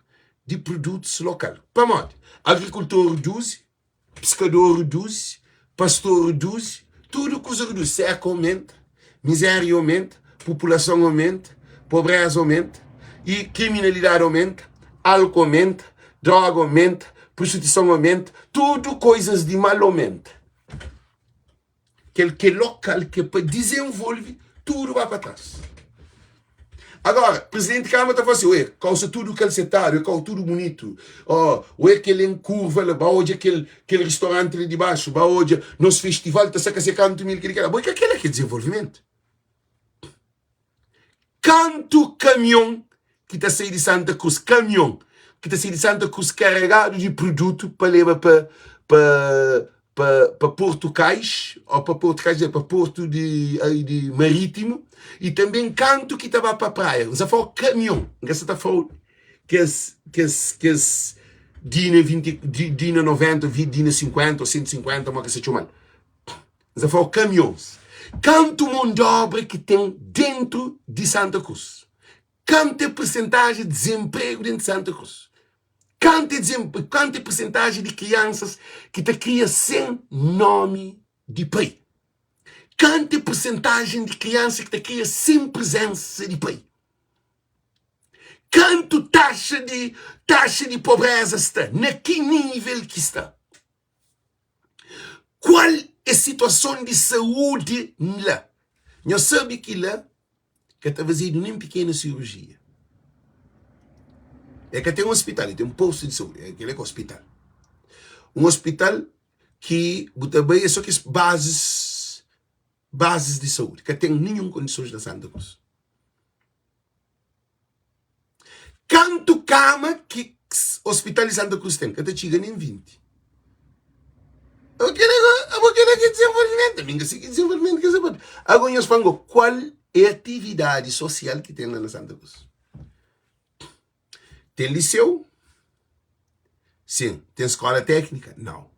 de produtos locais. Para modo, agricultor reduz, pescador reduz, pastor reduz, tudo coisa reduz. Seca aumenta, miséria aumenta, população aumenta, pobreza aumenta, e criminalidade aumenta, álcool aumenta, droga aumenta, prostituição aumenta, tudo coisas de mal aumenta. que é local, que é para desenvolver, tudo vai para trás. Agora, o presidente da Câmara está falando assim, ué, causa tudo calcetário, causa tudo bonito. Oh, ué, aquele em curva, lá, hoje aquele restaurante ali de baixo, hoje, nosso festival está a ser canto mil, que aquele é que é desenvolvimento. Canto caminhão que está saindo de Santa Cruz, caminhão que está saindo de Santa Cruz carregado de produto para levar para Porto Cais, ou para Porto Cais, para Porto de Marítimo, e também canto que estava para a praia. Você fala caminhão, você está falando que as Dina 20, Dina 90, Dina 50 ou 150, mas que se chama. Você fala caminhões. Quanto mão de obra que tem dentro de Santa Cruz? Quanta porcentagem de desemprego dentro de Santa Cruz? Quanta porcentagem de crianças que te cria sem nome de pai? Quanta porcentagem de crianças que te cria sem presença de pai? Quanto taxa de pobreza está? Na que nível que está? Qual é a situação de saúde lá? Nós sabemos que lá que está fazendo nem pequena cirurgia. É que tem um hospital, tem um posto de saúde, é aquele hospital. Um hospital que também é só que bases de saúde, que tem nenhuma condições da Santa Cruz. Quanto cama que hospital de Santa Cruz tem? Que até chega nem 20. Aquele que é desenvolvimento, amiga, assim que desenvolvimento que é desenvolvimento. Agora nós falamos, qual é a atividade social que tem lá na Santa Cruz? Tem liceu? Sim. Tem escola técnica? Não.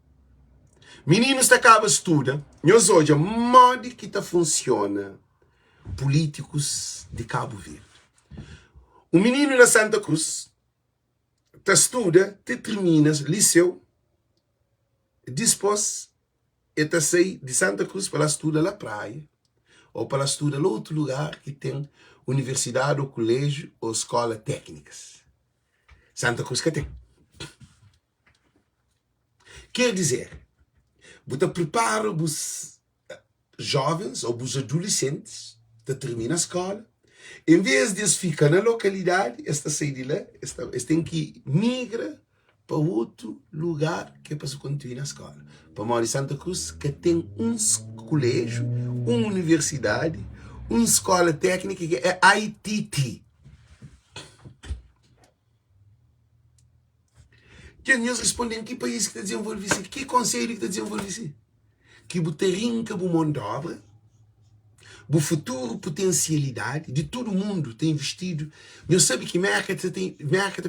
Meninos que acabam estudando, nós hoje, a modo que funciona políticos de Cabo Verde. O menino da Santa Cruz estuda, termina liceu, depois ele sai de Santa Cruz para estudar na praia, ou para estudar em outro lugar que tem universidade, ou colégio, ou escola técnicas. Santa Cruz que tem. Quer dizer, você prepara os jovens ou os adolescentes para terminar a escola. Em vez de eles ficarem na localidade, esta sair de lá, eles têm que migrar para outro lugar que é para se continuar a escola. Para morar em Santa Cruz, que tem um colégio, uma universidade, uma escola técnica que é ITT. Que nós respondemos que país que está desenvolvendo, que conselho que está desenvolvendo, que botarinca o mão de obra, o futuro potencialidade de todo mundo tem investido. Eu sabe que Merca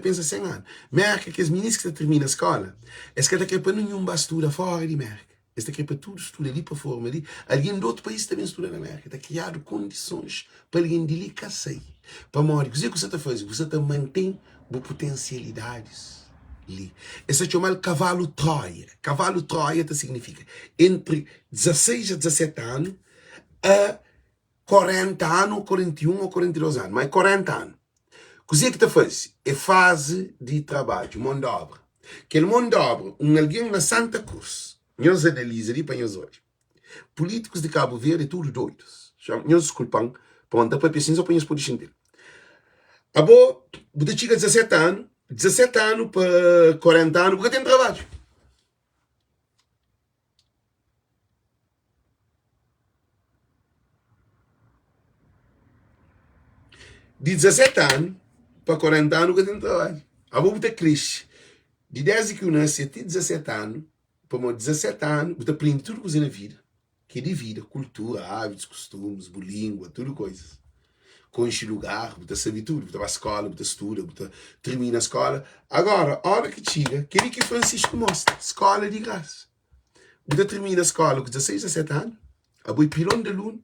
pensa 100 anos. Merca que as meninas que terminam a escola, é que está aqui para nenhum bastura fora de Merca. Está aqui para tudo estuda ali para fora ali. Alguém de outro país também estuda na Merca. Está criado condições para alguém de ali que sair. Para morrer. O que você está fazendo? Você está mantém as potencialidades. Esse é chamado cavalo Troia. Cavalo Troia significa entre 16 a 17 anos a 40 anos, 41 ou 42 anos, mas 40 anos. O que você faz? É fase de trabalho, mão de obra. Aquele mão de obra, alguém na Santa Cruz, nós analisamos ali para nós hoje. Políticos de Cabo Verde, tudo doidos. Nós desculpam, para para pensar só para nós poder entender. Abo, você chega a 17 anos para 40 anos, porque tem trabalho. De 17 anos para 40 anos, porque tem trabalho. Abo, você cresce. De 10 que eu nasci até 17 anos, para 17 anos, você aprende tudo coisa na vida. Que é de vida, cultura, hábitos, costumes, língua, tudo coisas. Conche lugar, você sabe tudo, você vai à escola, você estuda, você termina a escola. Agora, a hora que chega, aquele que Francisco mostra, escola de graça. Você termina a escola com 16, 17 anos, a boi pilão de luna,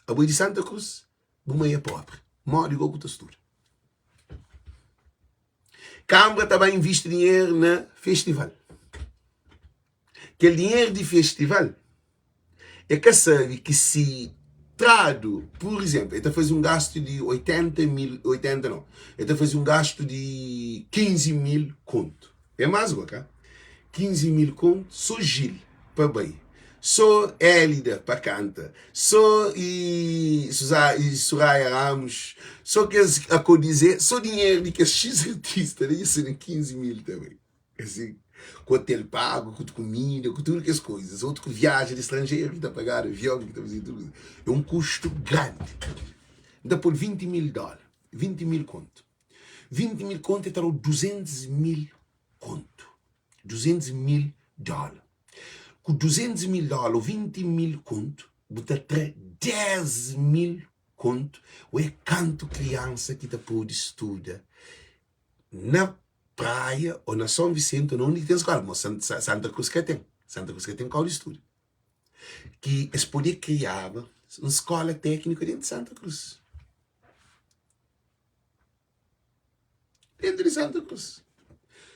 a boi de Santa Cruz, você é pobre. Mora igual que você estuda. Câmara também investe dinheiro no festival. Aquele dinheiro de festival é que sabe que se trado, por exemplo, ele faz um gasto de 80 mil, 80 não, ele faz um gasto de 15 mil conto. É mais agora, 15 mil conto, só Gil, para bem. Sou Hélida para canta. Sou e Soraya Ramos. Sou que a codizer. Sou dinheiro de que X artista. Daí serem 15 mil também. Assim, com hotel pago, com comida, com tudo as coisas. Outro que viaja de estrangeiro, que está a pagar avião, que está a fazer tudo. É um custo grande. Dá por 20 mil dólares. 20 mil conto. 20 mil conto é 200 mil conto. 200 mil dólares. Com 200 mil dólares ou 20 mil conto, botar 10 mil conto, ou é canto criança que pode estudar na praia ou na São Vicente, não tem escola, mas Santa Cruz que tem. Santa Cruz que tem qual estudo. Que eles podem criar uma escola técnica dentro de Santa Cruz. Dentro de Santa Cruz.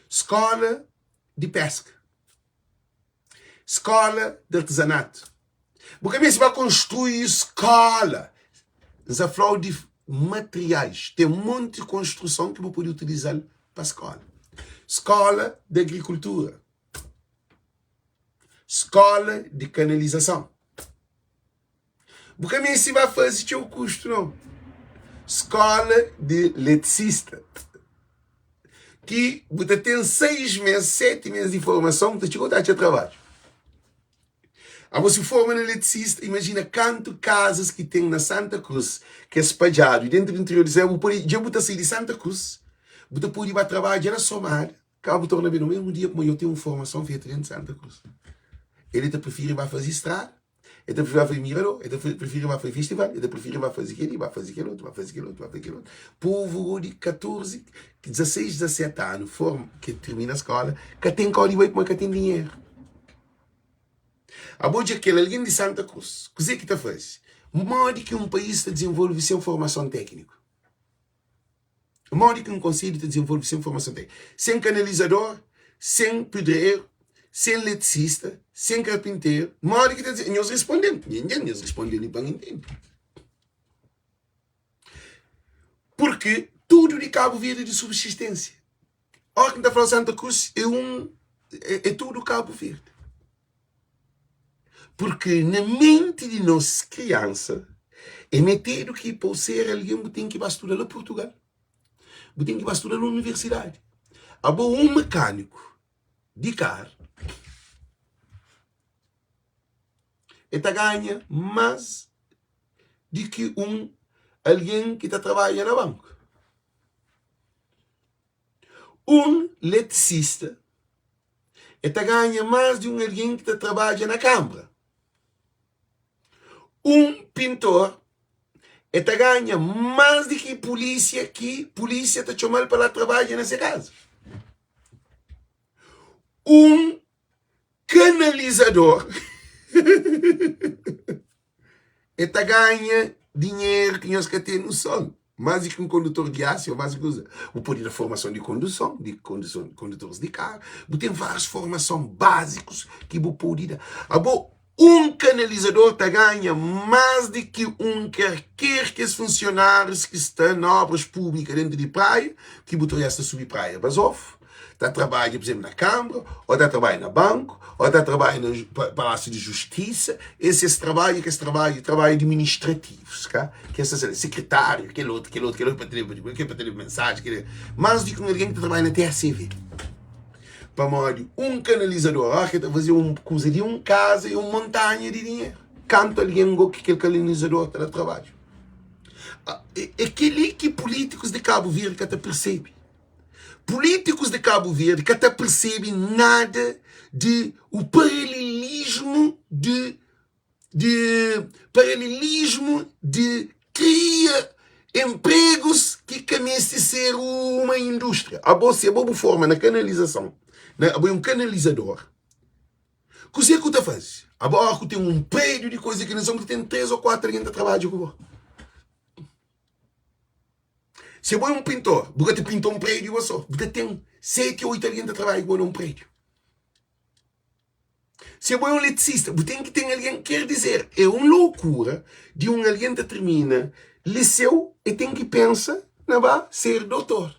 Escola de pesca. Escola de artesanato. Porque mesmo vai construir escola. Você falou de materiais. Tem um monte de construção que você pode utilizar para a escola. Escola de agricultura. Escola de canalização. Porque mesmo vai fazer o custo, não. Escola de eletricista. Que você tem 6 meses, 7 meses de formação, você chegou a ter trabalho. A você forma no eletricista, imagina quantas casas que tem na Santa Cruz, que é espalhado, e dentro do interior de Israel, já você sair de Santa Cruz, você pode ir para trabalhar na somar, acaba torna bem no mesmo dia, como eu tenho uma formação feita dentro de Santa Cruz. Ele prefere ir fazer estrada, ele prefere fazer mirador, ele prefere fazer festival, ele prefere fazer aquele, vai fazer aquele outro, vai fazer aquele outro, vai fazer aquele outro. Povo de 14, 16, 17 anos, forma, que termina a escola, que tem código, mas que tem dinheiro. A boa é que alguém de Santa Cruz, o que é que está fazendo? Modo que um país está desenvolvendo sem formação técnica. Modo que um conselho está desenvolvendo sem formação técnica. Sem canalizador, sem pedreiro, sem eletricista, sem carpinteiro. Modo que está dizendo, nós respondemos. Nós respondemos para entender. Porque tudo de Cabo Verde é de subsistência. A hora que está falando Santa Cruz é tudo Cabo Verde. Porque na mente de nós criança, é metido que por ser alguém tem que ir estudar em Portugal. Tem que ir estudar na universidade. Um mecânico de carro ganha mais do que alguém que está trabalhando na banca. Um eletricista ganha mais de alguém que está trabalhando na Câmara. Um pintor ganha mais do que polícia está chamando para lá trabalhar nessa casa. Um canalizador ganha dinheiro que nós queremos ter no sol. Mais do que um condutor de aço, mais do que usa. O poder da formação de condução, condutores de carro. Tem várias formações básicas que você pode dar. Um canalizador ganha mais do que qualquer que os funcionários que estão em obras públicas dentro de praia, que botou esta subir praia Basof, está trabalhando, por exemplo, na Câmara, ou está trabalhando na banco, ou está trabalhando no Palácio de Justiça. Esse trabalho administrativos, que é secretário, aquele outro, para ter mensagem, mais do que alguém que está trabalhando na TRCV. Para modo, um canalizador que está fazendo coisa de casa e uma montanha de dinheiro. Canto alguém que aquele canalizador está a trabalho. Aquele que políticos de Cabo Verde que até percebem. Políticos de Cabo Verde que até percebem nada de o paralelismo de criar empregos que comece a ser uma indústria. A boa forma na canalização. Um canalizador. O que você está fazendo? Agora que tem um prédio de coisa que nós vamos ter 3 ou 4 anos de trabalho com você. Se você é um pintor, você pintou um prédio só. Você tem 7 ou 8 anos de trabalho com um prédio. Se você é um eletricista, você tem que ter alguém, quer dizer, é uma loucura de alguém que termina liceu e tem que pensar na ser doutor.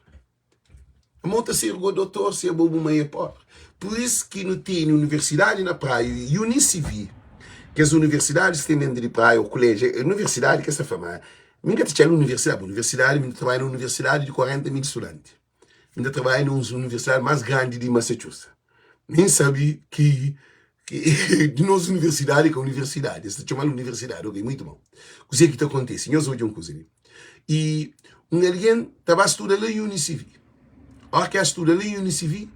Monta ser o doutor, ser bobo meio pobre. Por isso que não tem universidade na praia, e Unicivi, que as universidades têm dentro de praia, o colégio, a universidade, que essa fama, nunca te chama universidade, eu trabalho na universidade de 40 mil estudantes. Eu trabalho na universidade mais grande de Massachusetts. Nem sabe que de nossa universidade, que é a universidade, essa chama universidade, ok, muito bom. O que é que acontece? Eu sou de um cozinho. E alguém estava a estudar lá em Unicivi. A hora que estuda lá em Unicivi,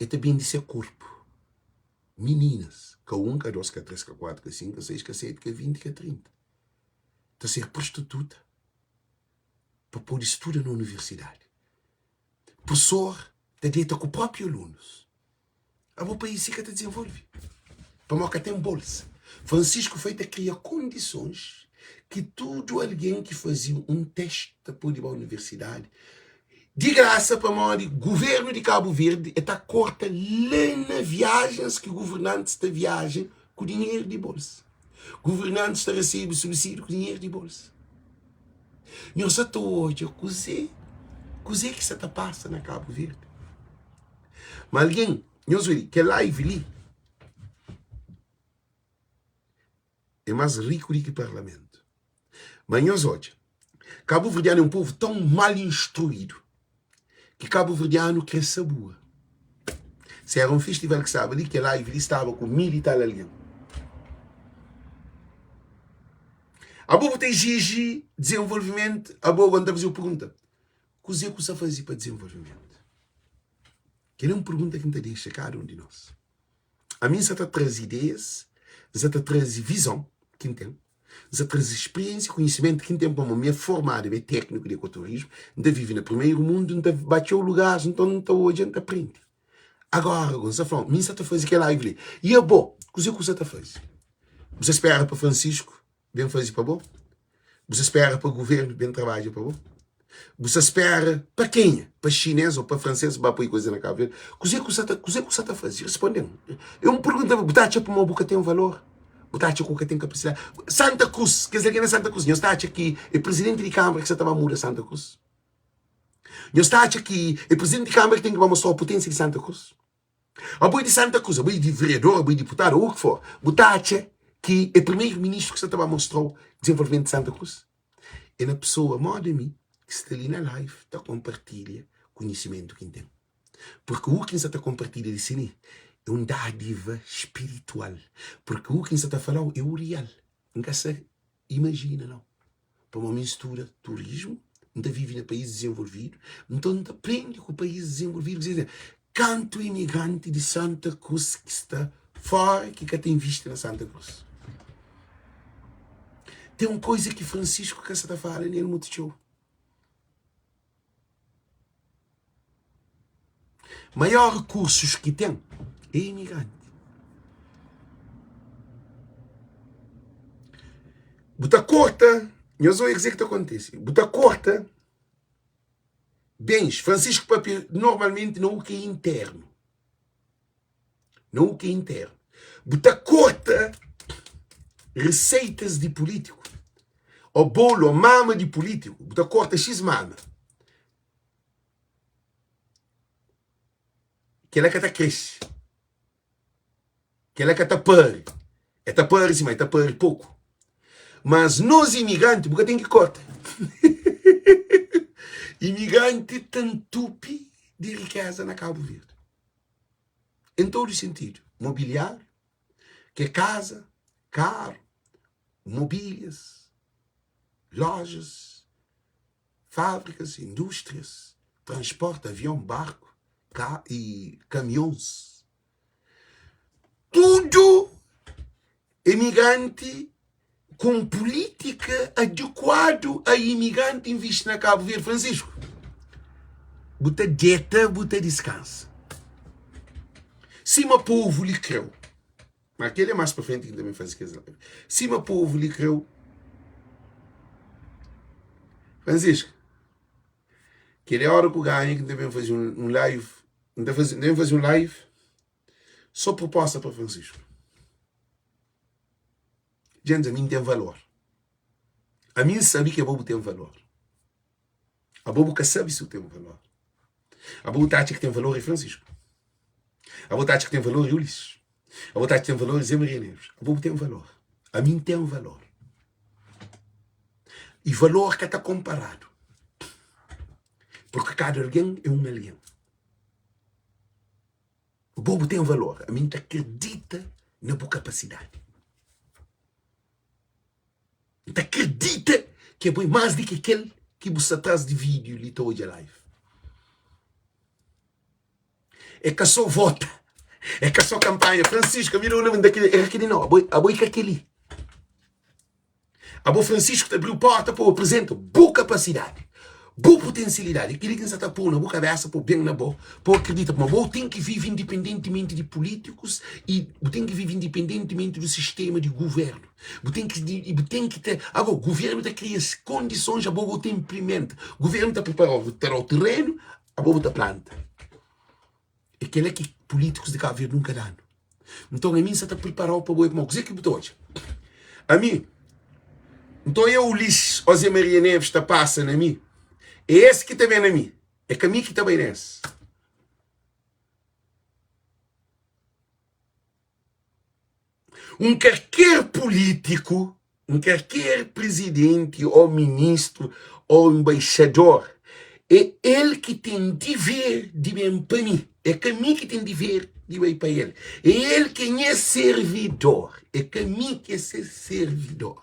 é também de ser corpo. Meninas, K1, K2, K3, K4, K5, K6, K7, K20, K30. Está a ser prostituta para poder estudar na universidade. Professor está dentro com o próprio alunos. A meu país fica a desenvolver. Para moca tem bolsa. Francisco foi a criar condições que todo alguém que fazia um teste para poder ir à universidade, de graça para o governo de Cabo Verde, está corta lá nas viagens que governantes da viagem com dinheiro de bolsa. Governantes está recebendo subsídio com dinheiro de bolsa. Eu só estou hoje, coisa que se passa na Cabo Verde. Mas alguém, eu sei que live ali é mais rico do que o parlamento. Mas hoje, Cabo Verdeano é um povo tão mal instruído que Cabo Verdeano quer saber. Se era um festival que estava ali, que live ali estava com 1000 e tal alguém. A boa tem exige desenvolvimento, a boa quando fazer a pergunta: o que você faz para desenvolvimento? Que é uma pergunta que não deixa cada um de nós. A mim já está traz ideias, já está traz visão, quem tem, já traz experiência, conhecimento, quem tem para me formar, é técnico de ecoturismo, ainda vive no primeiro mundo, ainda bateu lugares, então não está hoje, ainda aprende. Agora, você fala, mim já está fazendo aquela live ali. E é bom, o que você está fazendo? Você espera para Francisco, bem fazer para bom? Você espera para o governo, bem trabalho para bom? Você espera para quem? Para chinês ou para francês, para pôr coisa na cabeça? O que você está fazendo? Respondendo. Eu me pergunto, botar para uma boca tem um valor? Botar para uma tem capacidade? Santa Cruz, quer dizer, que é Santa Cruz. Eu estou aqui, é presidente de Câmara que você estava a mudar Santa Cruz. Eu estou aqui, é presidente de Câmara que tem que mostrar a potência de Santa Cruz. A boi de Santa Cruz, a boi de vereador, a boi de deputado, ou o que for. Botar que é primeiro-ministro que você estava a mostrar o desenvolvimento de Santa Cruz. É na pessoa, moda de mim, que está ali na live, está a compartilhar conhecimento que tem. Porque o que você está a compartilhar de sini é uma dádiva espiritual. Porque o que você está a falar é o real. Nunca se imagina, não. Para uma mistura turismo, não vive no país desenvolvido, então não aprende com o país desenvolvido. Dizer, canto imigrante de Santa Cruz que está fora, que tem vista na Santa Cruz. Tem uma coisa que Francisco que está falando nele muito show. Maior recursos que tem é imigrante. Buta corta, eu só dizer o que acontece. Buta corta, bens, Francisco Papel, normalmente não o que é interno. Não o que é interno. Buta corta, receitas de político. O bolo, a mama de político. Buta corta X mama. Que ela que está cresce. Que ela que está pare. É está pare sim, mas está pare pouco. Mas nós imigrantes, porque tem que cortar. Imigrante tantupi de riqueza na Cabo Verde. Em todo o sentido. Mobiliário, que é casa, carro, mobílias, lojas, fábricas, indústrias, transporte, avião, barco e caminhões. Tudo imigrante com política adequada a imigrante investir na Cabo Verde. Francisco, bota dieta, bota descanso. Se o povo lhe creu, mas aquele é mais para frente que também faz isso. Se o povo lhe creu, Francisco, que é a hora que o ganho que devem fazer um live, devem fazer um live só proposta para Francisco. Gente, a mim tem valor. A mim sabe que a bobo tem valor. A bobo que sabe se tem valor. A bobo acha que tem valor é Francisco. A bobo acha que tem valor é Ulisses. A vontade tem valor, Zé Maria Neves. A bobo tem valor. A mim tem um valor. E valor que está comparado. Porque cada alguém é um alien. O bobo tem um valor. A mim acredita na boa capacidade. Acredita que é bem mais do que aquele que você atrás de vídeo e está hoje live. É que só vota. É que só campanha. Francisco, vira o nome daquele. É aquele não. A boi que aquele. A boi Francisco te abriu porta para o apresento. Boa capacidade. Boa potencialidade. Aquele que está pondo na boa cabeça, para bem na boa. Para acreditar. Mas boa tem que viver independentemente de políticos e tem que viver independentemente do sistema de governo. Tem que ter. Agora, o governo está criando condições, a boa tem implementa. O governo está preparado para o terreno, a boa está planta. Aquele é que políticos de Cabo Verde nunca dão. Então, a mim, você está preparado para o boi. Como dizer que botou hoje? A mim. Então, eu, Ulisses, José Maria Neves, está passando a mim. É esse que está bem a mim. É que a mim que está bem nesse. Qualquer político, qualquer presidente, ou ministro, ou embaixador, é ele que tem dever de bem para mim. É que a mim que tem dever de bem para ele. É ele quem é servidor. É que a mim que é ser servidor.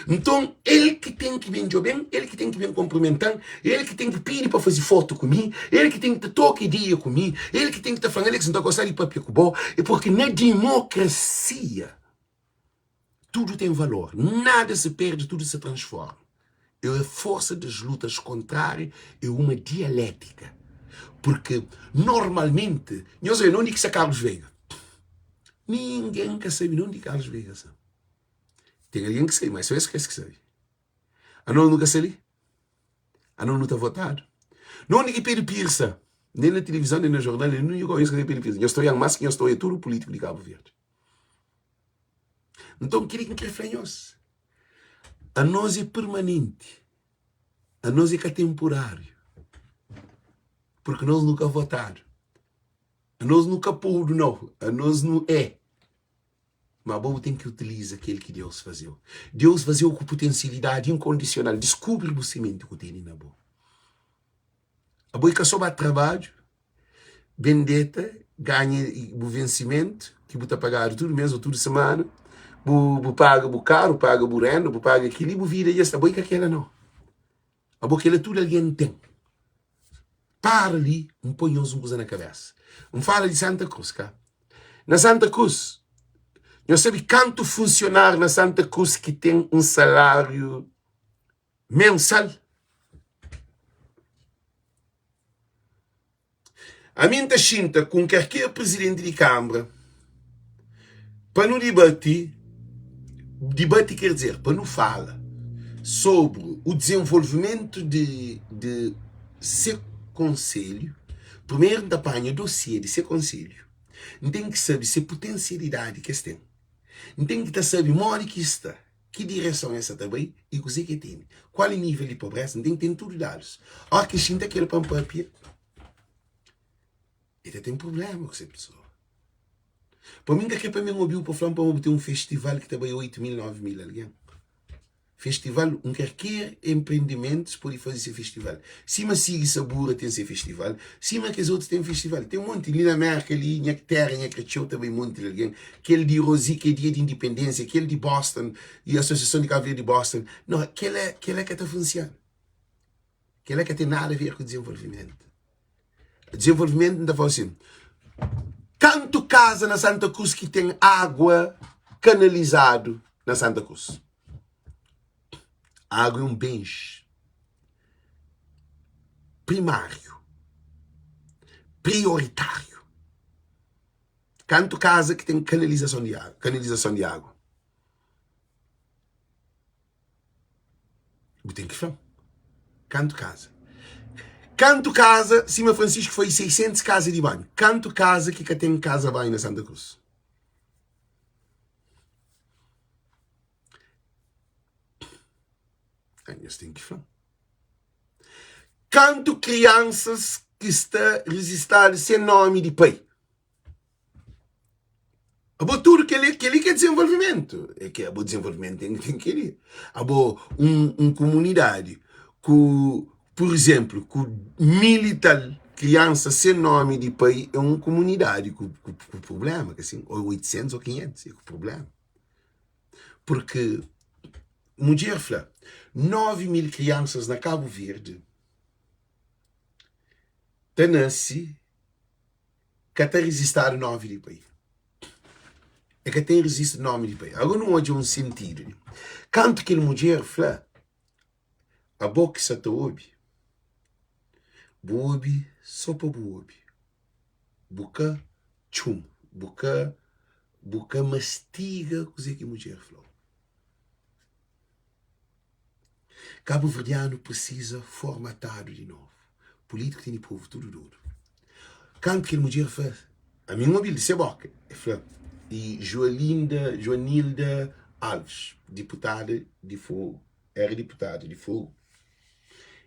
Então, ele que tem que vir bem, ele que tem que vir cumprimentando, ele que tem que pedir para fazer foto comigo, ele que tem que tocar ideia comigo, ele que tem que estar falando, ele que não está gostando de papel com bom. É porque na democracia, tudo tem valor. Nada se perde, tudo se transforma. É a força das lutas contrárias, é uma dialética. Porque, normalmente, eu sei, não digo que é Carlos Veiga. Ninguém quer saber, não digo Carlos Veiga. Tem alguém que sei, mas só esse que sabe. A não nunca sei. A não está votado. Não ninguém pede pirsa. Nem na televisão, nem no jornal, nem no conheço que pede pirsa. Eu estou em mais que eu estou em tudo político de Cabo Verde. Então, queria que refrenhos. A nós é permanente. A nós é que é temporário. Porque nós nunca votado. A nós nunca pôde, não. A nós não é. Mas a boa tem que utilizar aquele que Deus fazeu. Deus fazeu com potencialidade incondicional. Descobre o semente que tem na boa. A boa que só bate trabalho, vendetta, ganha o vencimento, que você pagar tudo mês ou toda semana, você paga o caro, paga o renda, você paga aquilo, e você vira isso. A boa que aquela não. A boa que ela tudo alguém tem. Para ali, põe uns na cabeça. Fala de Santa Cruz, cá. Na Santa Cruz, eu sei quanto funcionário na Santa Cruz que tem um salário mensal. A minha chinta com qualquer presidente de Câmara para não debate quer dizer, para não falar sobre o desenvolvimento de seu conselho, primeiro da apanha dossiê de seu conselho, tem que saber se potencialidade que tem. Tem que saber onde que está, que direção essa também e o que tem. Qual é o nível de pobreza, tem que ter tudo dados. A que chinta aquele para papel. E tem problema com essa pessoa. Para mim, que para mim, ouviu para falar para ter um festival que também 8 mil, 9 mil alguém. Festival, qualquer empreendimento pode fazer esse festival. Cima siga Sabura tem esse festival. Cima que os outros têm festival. Tem um monte. Ali na América, ali, em terra, em Cachorro também um monte de alguém. Aquele de Rosi, que é dia de independência. Aquele de Boston, e a Associação de Cabo Verde de Boston. Não, aquele é que está funcionando. Aquele é que tem nada a ver com o desenvolvimento. O desenvolvimento não está falando assim. Tanto casa na Santa Cruz que tem água canalizado na Santa Cruz. A água é um bem primário, prioritário. Canto casa que tem canalização de água. Tem que falar. Canto casa, Cima Francisco foi 600 casas de banho. Canto casa que tem casa banho na Santa Cruz. Isso tem que falar. Canto crianças que está registrado sem nome de pai. Abo tudo que ele quer desenvolvimento. É que abo desenvolvimento tem que ir. Abo comunidade com, por exemplo, com 1.000 crianças sem nome de pai é uma comunidade com problema, assim, ou 800 ou 500, é com problema. Porque, mulher fala, 9.000 crianças na Cabo Verde, nasce que até resistir o nome de pai. É que tem resiste o nome de pai. Agora não há um sentido. Quanto que a mulher fala, a boca se te ouve. Bobe, só para bobe. Boca chum. Boca mastiga coisa que a mulher falou. Cabo Verdeano precisa formatado de novo. Político tem povo tudo duro. Quanto que a mulher faz? A minha mobília disse boca. E Joanilda Alves, deputada de Fogo, era deputada de Fogo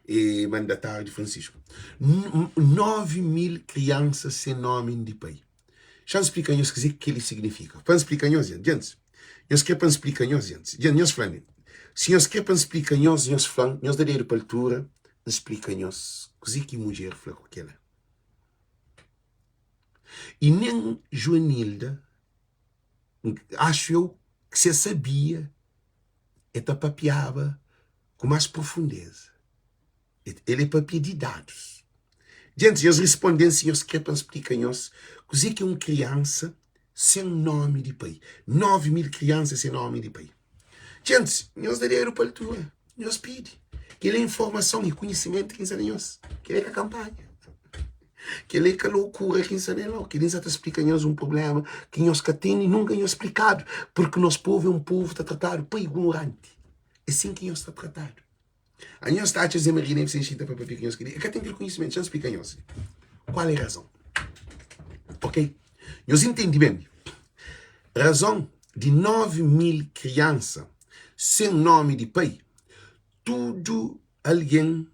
e mandatário de Francisco. 9.000 crianças sem nome de pai. Já explica-nos o que ele significa. Para explicar-nos, gente. Nós queremos explicar-nos, gente. Nós falamos. Se nós queremos explicar-nos, nós falamos, nós daremos para a altura, explica-nos o que a mulher fala com aquela. E nem Joanilda, acho eu que se sabia, ela papiava com mais profundeza. Ele é papia de dados. Gente, eles respondem se eles querem explicar-nos o que é uma criança sem nome de pai. 9.000 crianças sem nome de pai. Gente, nós daremos para a altura. Nós pedimos. Que é informação e conhecimento que nós. Que é a campanha. Que é a loucura que nós não. Que nós explicamos um problema que nós temos e nunca nos explicado. Porque nosso povo é um povo que está tratado para ignorante. É assim que nós está tratado. A nós está a dizer, Marina, sem chita para papel que nós queremos. É que tem que conhecimento, já explica-nos. Qual é a razão? Ok? Nós entendemos bem. A razão de 9.000 crianças sem nome de pai, tudo alguém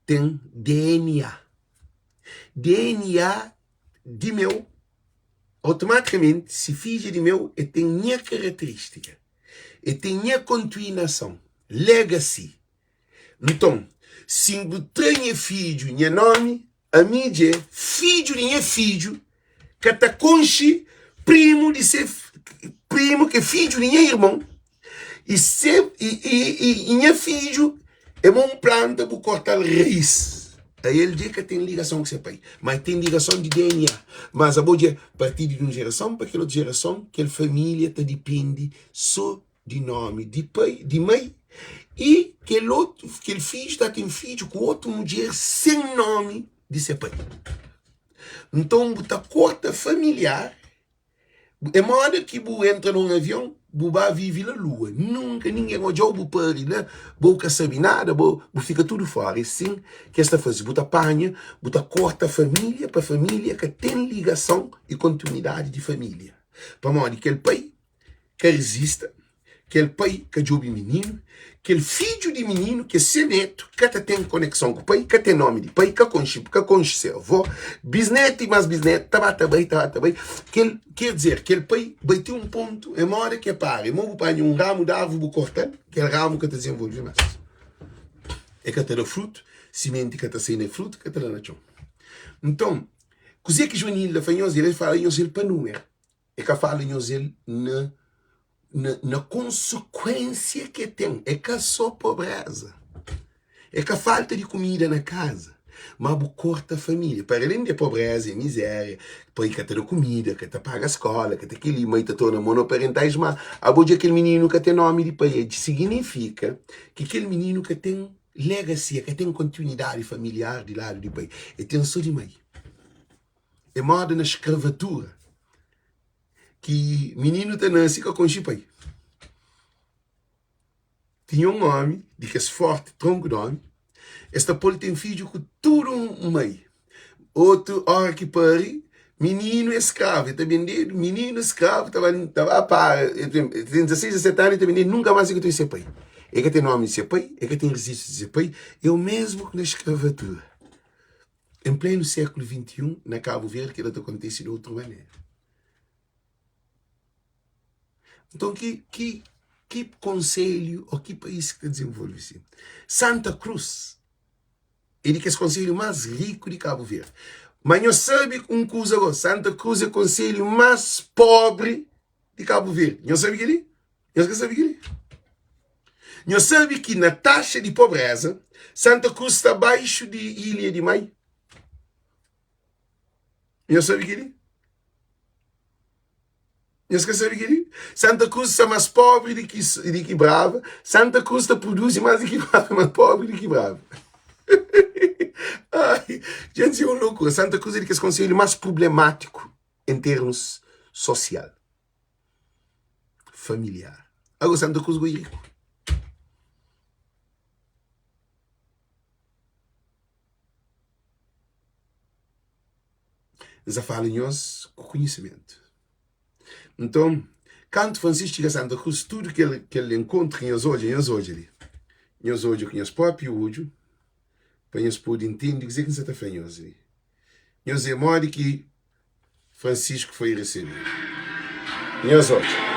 tem DNA. DNA de meu, automaticamente, se filho de meu, tem minha característica, tem minha continuação, legacy. Então, se eu tenho filho, meu nome, a mídia é filho de meu filho, que está conche, primo de ser primo, que é filho de meu irmão, e minha filho é uma planta para cortar raiz. Aí ele diz que tem ligação com seu pai, mas tem ligação de DNA. Mas a boa a partir de uma geração para aquela geração, aquela família depende só de nome de pai, de mãe, e aquele filho está tem filho com outra mulher sem nome de seu pai. Então, a corta familiar é modo que você entra num avião, você vai viver na lua. Nunca ninguém olhou para pari, né? Você sabe nada, você fica tudo fora. E sim, que esta faz, você apanha, você corta a família para a família que tem ligação e continuidade de família. Para modo que aquele pai que resista, aquele pai que joga menino, aquele filho de menino que é seu neto, que tem conexão com o pai, que tem nome de pai, que conhece seu avô, bisneto e mais bisneto, tá bem. Quer dizer, aquele pai vai ter um ponto, é uma hora que é para, é um ramo de árvore cortando, que é o ramo que está desenvolvendo mais. É que está fruto, semente que está saindo fruto, que está na chão. Então, coisa que Joanilda faz, ele fala ele para número, é que fala ele na consequência que tem. É que só pobreza. É que a falta de comida na casa. Mas corta a família. Para além de pobreza e miséria, para que ter comida, que te paga a escola, que te aquele mãe te torna monoparentais, mas a boa aquele menino que tem nome de pai, significa que aquele menino que tem legacy, que tem continuidade familiar de lado de pai, e tem só de mãe. É moda na escravatura. Que menino te nasce com o pai. Tinha um homem, de que é forte, tronco de homem. Esta poli tem filho com tudo um meio. Outro, hora que pare, menino escravo. Menino escravo, estava a par. Tem 16 a 17 anos, e nunca mais encontrou seu pai. É que tem nome de seu pai, é que tem registro de seu pai. É o mesmo que na escravatura. Em pleno século XXI, na Cabo Verde, que ela acontece de outra maneira. Então, que conselho ou que país que desenvolve assim? Santa Cruz, ele que é o conselho mais rico de Cabo Verde. Mas não sabe um coisa agora. Santa Cruz é o conselho mais pobre de Cabo Verde. Não sabe que ele? Não sabe que ele? Não sabe que na taxa de pobreza, Santa Cruz está abaixo de Ilha de Mai? Não sabe que ele? Não sabe que ele? Santa Cruz está mais pobre do que Brava. Santa Cruz está produz mais do que Brava, mais pobre do que Brava. Ai, gente, é uma loucura. Santa Cruz é o conselho mais problemático em termos social, familiar. Agora Santa Cruz é rico. Já falam-nos com conhecimento. Então, quando Francisco chega a Santa Cruz, tudo que ele encontra em hoje ali. Em hoje com os próprios olhos, para eles poderem entender dizer que não está feio ali. Em hoje é modo que Francisco foi recebido. Em hoje.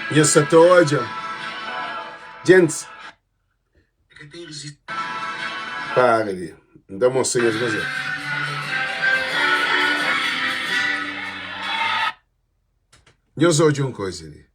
E essa toda, gente, para ali, dá uma senha de fazer. E eu sou de uma coisa ali.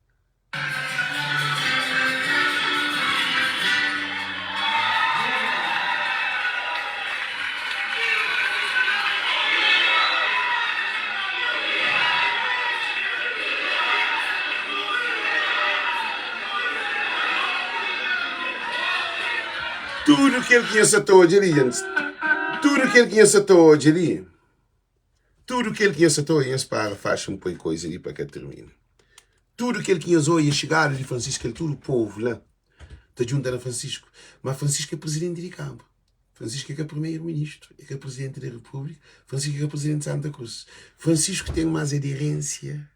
Tudo que ele conhece até hoje ali, gente. Tudo que ele conhece até hoje ali. Tudo que ele conhece até hoje, para faz um pouco de coisa ali para que termine. Tudo que ele conhece hoje é chegado de Francisco, ele tudo o povo lá. Está juntando a Francisco. Mas Francisco é presidente de Cabo. Francisco é que é primeiro-ministro, é que é presidente da República. Francisco é que é presidente de Santa Cruz. Francisco tem mais aderência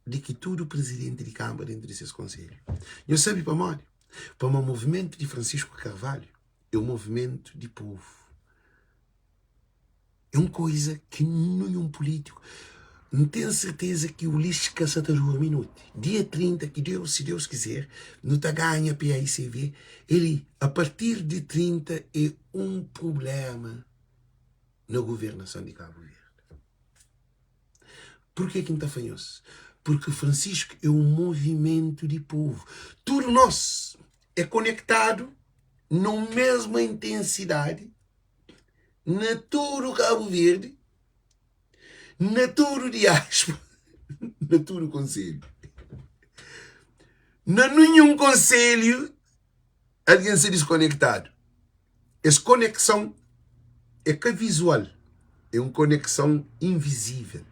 de que todo o presidente de Cabo dentro desses conselhos. Eu sei para Mário. Para o movimento de Francisco Carvalho é um movimento de povo. É uma coisa que nenhum político não tem certeza que o lixo caçata de um minuto. Dia 30, que Deus, se Deus quiser, não está ganha PAICV. Ele, a partir de 30, é um problema na governação de Cabo Verde. Por que está fanhoso? Porque Francisco é um movimento de povo. Tudo nosso é conectado na mesma intensidade na todo Cabo Verde, na todo diáspora, na todo conselho. Não nenhum conselho alguém se desconectado. Essa conexão é que visual, é uma conexão invisível.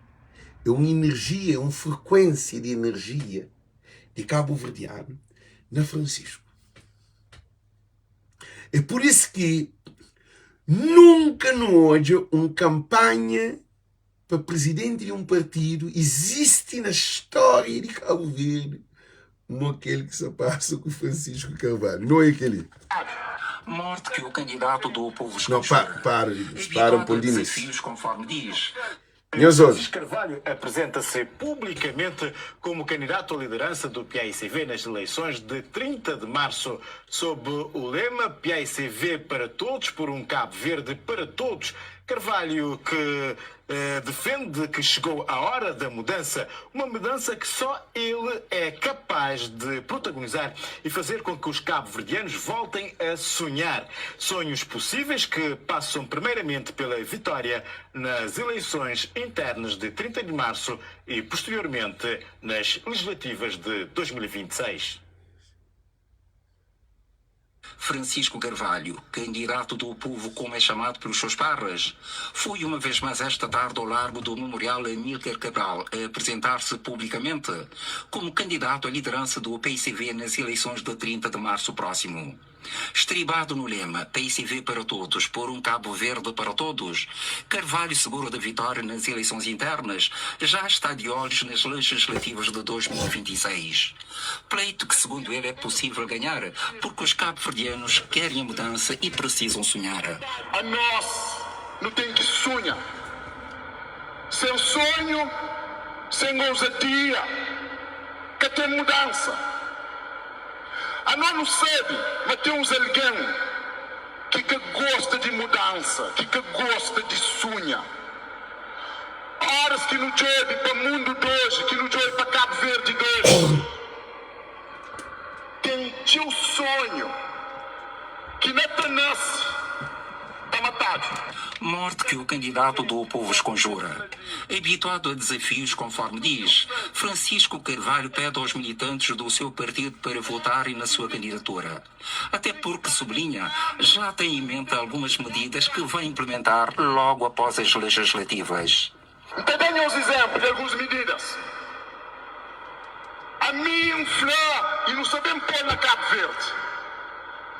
É uma energia, é uma frequência de energia de cabo-verdiano na Francisco. É por isso que nunca no hoje uma campanha para presidente de um partido existe na história de Cabo Verde como aquele que se passa com Francisco Carvalho. Não é aquele. Morte que o candidato do povo Não, para um pouquinho desafios, conforme diz. Francisco Carvalho apresenta-se publicamente como candidato à liderança do PAICV nas eleições de 30 de março, sob o lema PAICV para todos, por um Cabo Verde para todos, Carvalho, que defende que chegou a hora da mudança, uma mudança que só ele é capaz de protagonizar e fazer com que os cabo-verdianos voltem a sonhar. Sonhos possíveis que passam primeiramente pela vitória nas eleições internas de 30 de março e posteriormente nas legislativas de 2026. Francisco Carvalho, candidato do povo como é chamado pelos seus parras, foi uma vez mais esta tarde ao largo do Memorial Amílcar Cabral a apresentar-se publicamente como candidato à liderança do PICV nas eleições de 30 de março próximo. Estribado no lema PICV para todos, por um Cabo Verde para todos, Carvalho, seguro da vitória nas eleições internas, já está de olhos nas legislativas de 2026. Pleito que, segundo ele, é possível ganhar, porque os cabo-verdianos querem a mudança e precisam sonhar. A nós não tem que sonhar. Sem sonho, sem ousadia, que tem mudança. A nós não sabe, mas temos alguém que gosta de mudança, que gosta de sonhar. Horas que não olha para o mundo de hoje, que não olha para Cabo Verde de hoje. Tem teu sonho, que não te nasce, está matado. Morte que o candidato do povo esconjura. Habituado a desafios, conforme diz, Francisco Carvalho pede aos militantes do seu partido para votarem na sua candidatura. Até porque, sublinha, já tem em mente algumas medidas que vai implementar logo após as legislativas. Então tenho os exemplos de algumas medidas. A mim, Flá, e não sabemos pôr na Cabo Verde.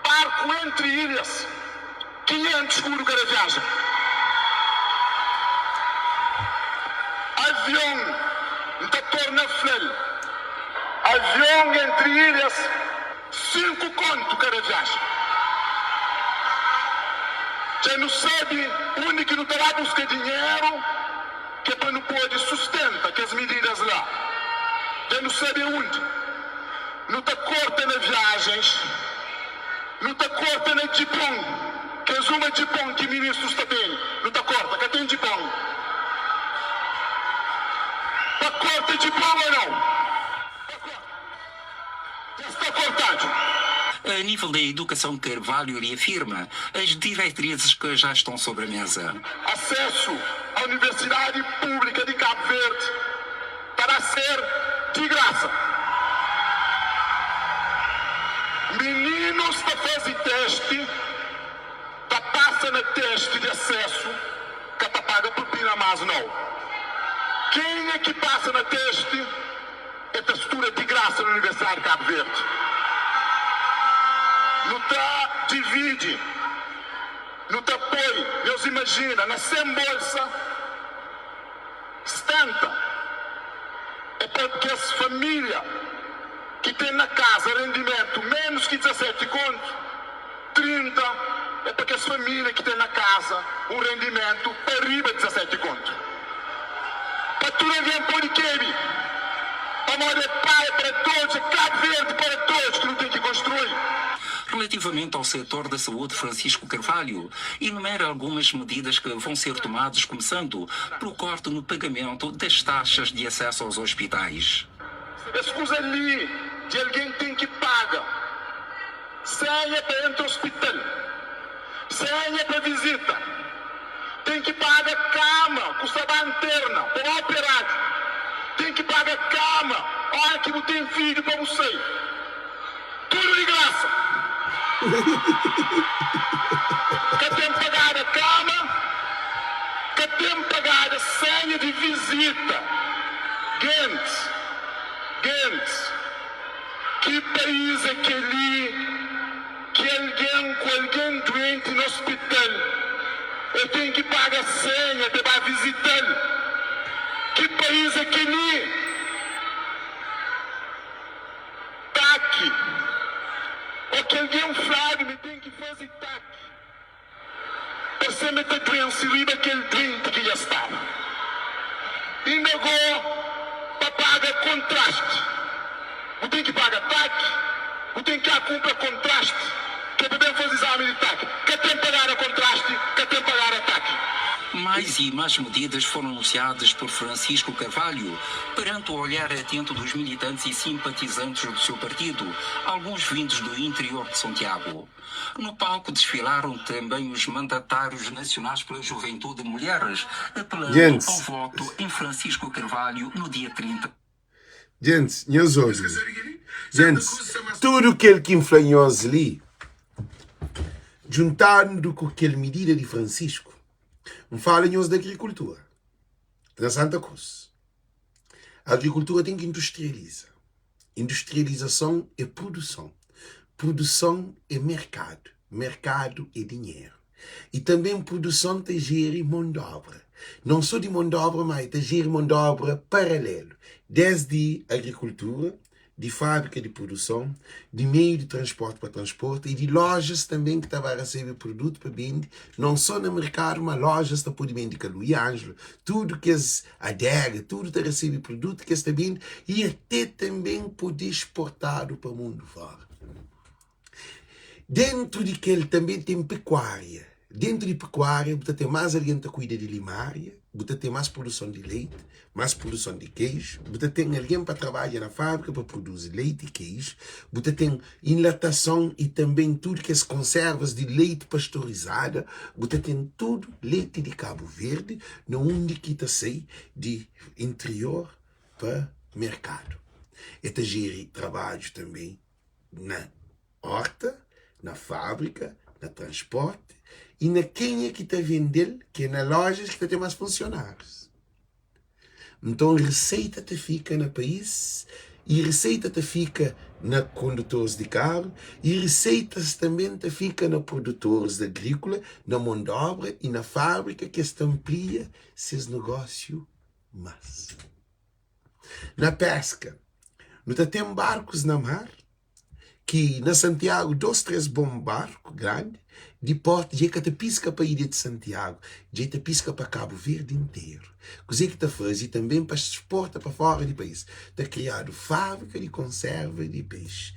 Barco entre ilhas, 500 escuro cada viagem. Avião, não torna Flá. Avião entre ilhas, 5 conto cada viagem. Já não sabe onde que não terá buscar dinheiro, que é para não pôr sustenta que as medidas lá. Já não sabe onde. Não está corta nas viagens, não está corta na Jipong, que é uma Jipong que ministros está bem. Não está corta, que tem Jipong. Está corta Jipong ou não? Já está cortado. A nível da educação, Carvalho reafirma as diretrizes que já estão sobre a mesa. Acesso à Universidade Pública de Cabo Verde para ser de graça. Meninos que fazem teste, que passam no teste de acesso, que paga propina mais não. Quem é que passa no teste é textura de graça na Universidade de Cabo Verde. Não está divide, não está apoio. Deus imagina, na 100 bolsa, 70 é porque as famílias que têm na casa rendimento menos que 17 conto, 30 é porque as famílias que têm na casa um rendimento para riba de 17 conto. Para tu ninguém pode querer. Amor é pai para todos, é Cabo Verde para todos que não tem que construir. Relativamente ao setor da saúde, Francisco Carvalho enumera algumas medidas que vão ser tomadas, começando pelo corte no pagamento das taxas de acesso aos hospitais. Escusa ali, de alguém tem que pagar. Senha para entrar no hospital. Senha para visita. Tem que pagar cama, custa a interna, para operar. Tem que pagar cama, olha que não tem filho para você. Tudo de graça. Que tem que pagar a cama, que tem que pagar a senha de visita. Gente, que país é aquele que alguém com alguém doente no hospital eu tenho que pagar a senha para visitar? Que país é aquele? TAC. Ou que alguém fala, me tem que fazer TAC. Para ser meter doença e aquele doente que já estava. E negou para pagar contraste. Eu tenho que pagar TAC. Eu tenho que comprar contraste. Que é para fazer exame de TAC. Quer tem que pagar a contraste, quer tem que pagar a TAC. Mais e mais medidas foram anunciadas por Francisco Carvalho perante o olhar atento dos militantes e simpatizantes do seu partido, alguns vindos do interior de Santiago. No palco desfilaram também os mandatários nacionais pela juventude e mulheres, apelando ao voto em Francisco Carvalho no dia 30. Gente, meus olhos. Gente, tudo aquilo que influenciou ali, juntando com aquela medida de Francisco, não falam da agricultura, na Santa Cruz. A agricultura tem que industrializar. Industrialização é produção. Produção é mercado. Mercado é dinheiro. E também produção te gera mão de obra. Não só de mão de obra, mas te gera mão de obra paralelo. Desde agricultura, de fábrica de produção, de meio de transporte para transporte e de lojas também que estavam a receber produto para vender, não só no mercado, mas lojas que podem vender com a Luís Ângelo, tudo que as adega, tudo que recebe produto que está vendo e até também poder exportar para o mundo fora. Dentro de que ele também tem pecuária. Dentro de pecuária, você tem mais alguém que cuida de limária, você tem mais produção de leite, mais produção de queijo, você tem alguém para trabalhar na fábrica para produzir leite e queijo, você tem enlatação e também tudo que as conservas de leite pasteurizada, você tem tudo leite de Cabo Verde, no onde que está sai de interior para mercado. E está gera trabalho também na horta, na fábrica, na transporte e na quem é que está vendendo, que é na lojas que tem mais funcionários. Então a receita te fica no país e a receita te fica na condutores de carro e receitas também te fica na produtores agrícola, na mão de obra e na fábrica que se amplia seus negócios mais. Na pesca, não tem barcos na mar, que na Santiago, 2, 3 bons barcos grandes, de porte, já que te pisca para a ilha de Santiago, já te pisca para Cabo Verde inteiro. Coisa que te faz e também para exportar para fora do país. Te criado fábrica de conserva de peixe.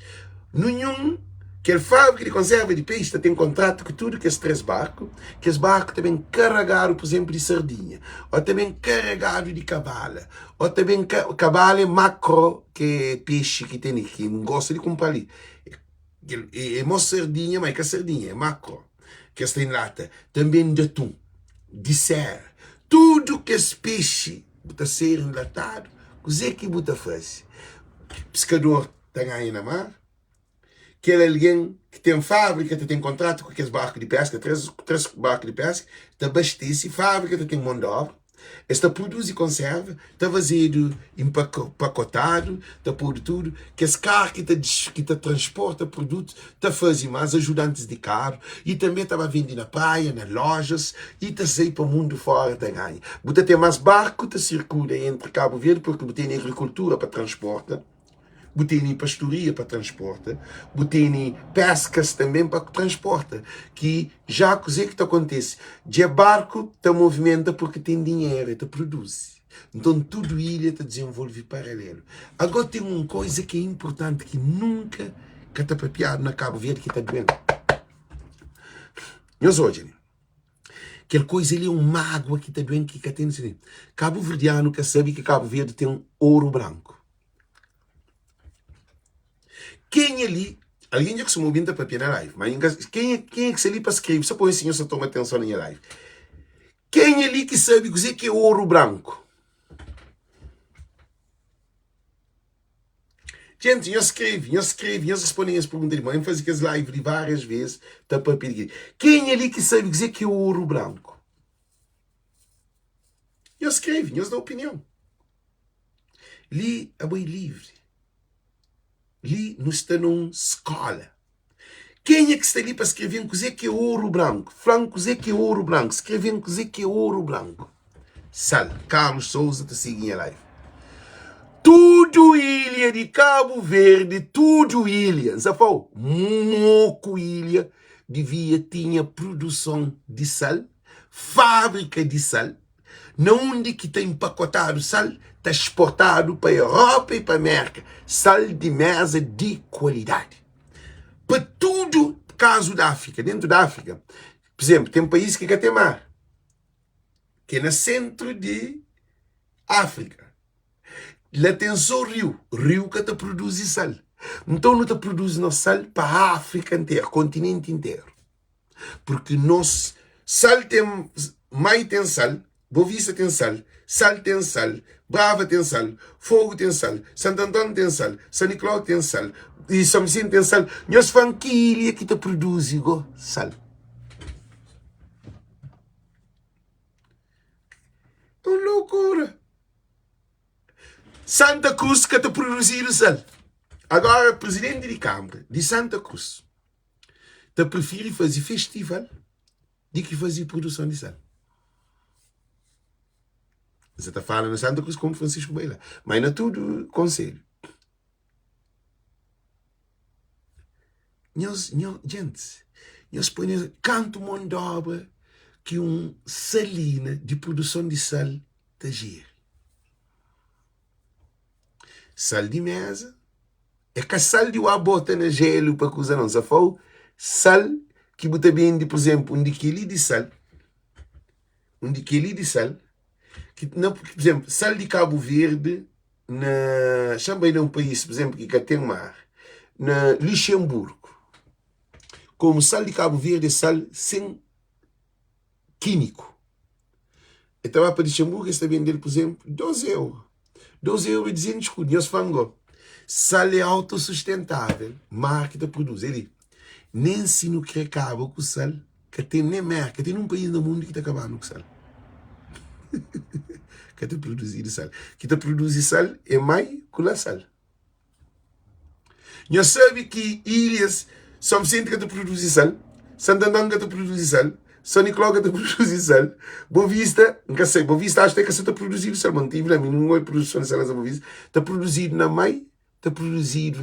Nenhum, que a fábrica de conserva de peixe tem contrato com tudo que esses 3 barcos, que os barcos também carregaram, por exemplo, de sardinha, ou também carregado de cabala, ou também cabala macro, que é peixe que tem aqui, não gosta de comprar ali. É uma sardinha, mas que a sardinha é macro, que está em lata, também de atum, de serra, tudo que esse peixe está ser enlatado, o que você faz? O pescador está aí na mar, que é alguém que tem fábrica, que tem contrato com aqueles barcos de pesca, 3 barcos de pesca, está abastece, fábrica, tem mão de obra, está produz e conserva, está fazendo empacotado, está por tudo, que esse carro que está transporta produtos, está fazendo mais ajudantes de carro, e também estava vendendo na praia, nas lojas, e está saindo para o mundo fora da ganha. Você tem mais barco que circula entre Cabo Verde, porque você tem agricultura para transporte, tem pastoria para transporte, tem pescas também para transporte, que já coisa que acontece, de barco te movimenta porque tem dinheiro, te produz. Então tudo ilha te desenvolve paralelo. Agora tem uma coisa que é importante, que nunca que está papiado na Cabo Verde, que está doendo. Nós hoje, aquela coisa ali é um mágoa que está doendo, que tem Cabo Verdeano que sabe que Cabo Verde tem um ouro branco. Quem ali, alguém já que se movimenta para a live, mas quem é que se ali para escrever, só para o senhor só toma atenção na minha live. Quem ali que sabe dizer que é ouro branco? Gente, eu escrevo, eu respondo as perguntas de mãe, faço as lives várias vezes, tá para pedir. Quem ali que sabe dizer que é ouro branco? Eu escrevo, eu dou opinião. Ali é bem livre. Ali não está numa escola. Quem é que está ali para escrever um coisa que é ouro branco? Franco coisa que é ouro branco. Escrever um coisa que é ouro branco. Sal, Carlos Souza te siga a live. Tudo ilha de Cabo Verde, tudo ilha. Zafou, moco ilha devia tinha produção de sal, fábrica de sal, onde que está empacotado sal, está exportado para a Europa e para a América. Sal de mesa de qualidade. Para tudo, caso da África, dentro da África. Por exemplo, tem um país que quer ter mar. que é no centro de África. Lá tem só rio que te produz sal. Então não te produz no sal para a África inteira, continente inteiro. Porque nós, sal tem, Mai tem sal, Boa Vista tem sal, Sal tem sal, Brava tem sal, Fogo tem sal, Santo Antônio tem sal, São Nicolau tem sal, e São Vicente tem sal. Nós família que te produz sal. Então loucura. Santa Cruz que te produzir sal. Agora, o presidente de Câmara de Santa Cruz te prefere fazer festival do que fazer produção de sal. Você está falando de Santa Cruz como Francisco Beila, mas não é tudo conselho. Gente, nós ponemos canto mão de obra que salina de produção de sal está gira. Sal de mesa é que sal de uma bota na gelo para cozinhar não. Se for sal que bota bem, por exemplo, quilo de sal. Quilo de sal. Que, não, por exemplo, sal de Cabo Verde, também num país, por exemplo, que tem mar, na Luxemburgo. Como sal de Cabo Verde é sal sem químico. Então, para Luxemburgo, está vendendo, por exemplo, 12 euros. 12 euros e 200 escudos. Nós falamos, sal é autossustentável. Marca que produz. Ele nem se não quer acabar com o sal, que tem nem marca. Tem um país do mundo que está acabando com sal. Que está produzindo sal. Que está produzindo sal é mais que a sal. Nós sabemos que ilhas são sempre que está produzindo sal. Santo Antônio que está produzindo sal. São Nicolau que está produzindo sal. Boa Vista, não sei, Boa Vista acho que está produzindo sal. Não tive lá, não é produção de sal na Boa Vista. Está produzido na Mai, está produzido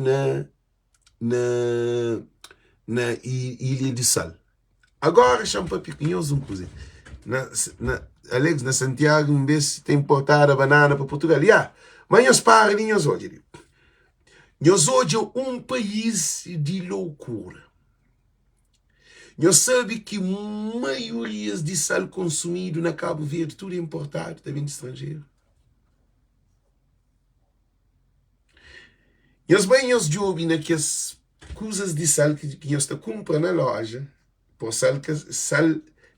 na ilha de sal. Agora, chama para piquinhos um coisa. Alex, na Santiago, em vez de importar a banana para Portugal. Mas nós paramos hoje. Nós hoje é país de loucura. Nós sabemos que maiorias de sal consumido na Cabo Verde, tudo é importado, também de estrangeiro. Nós banhos de ouvir que as coisas de sal que nós compramos na loja, por sal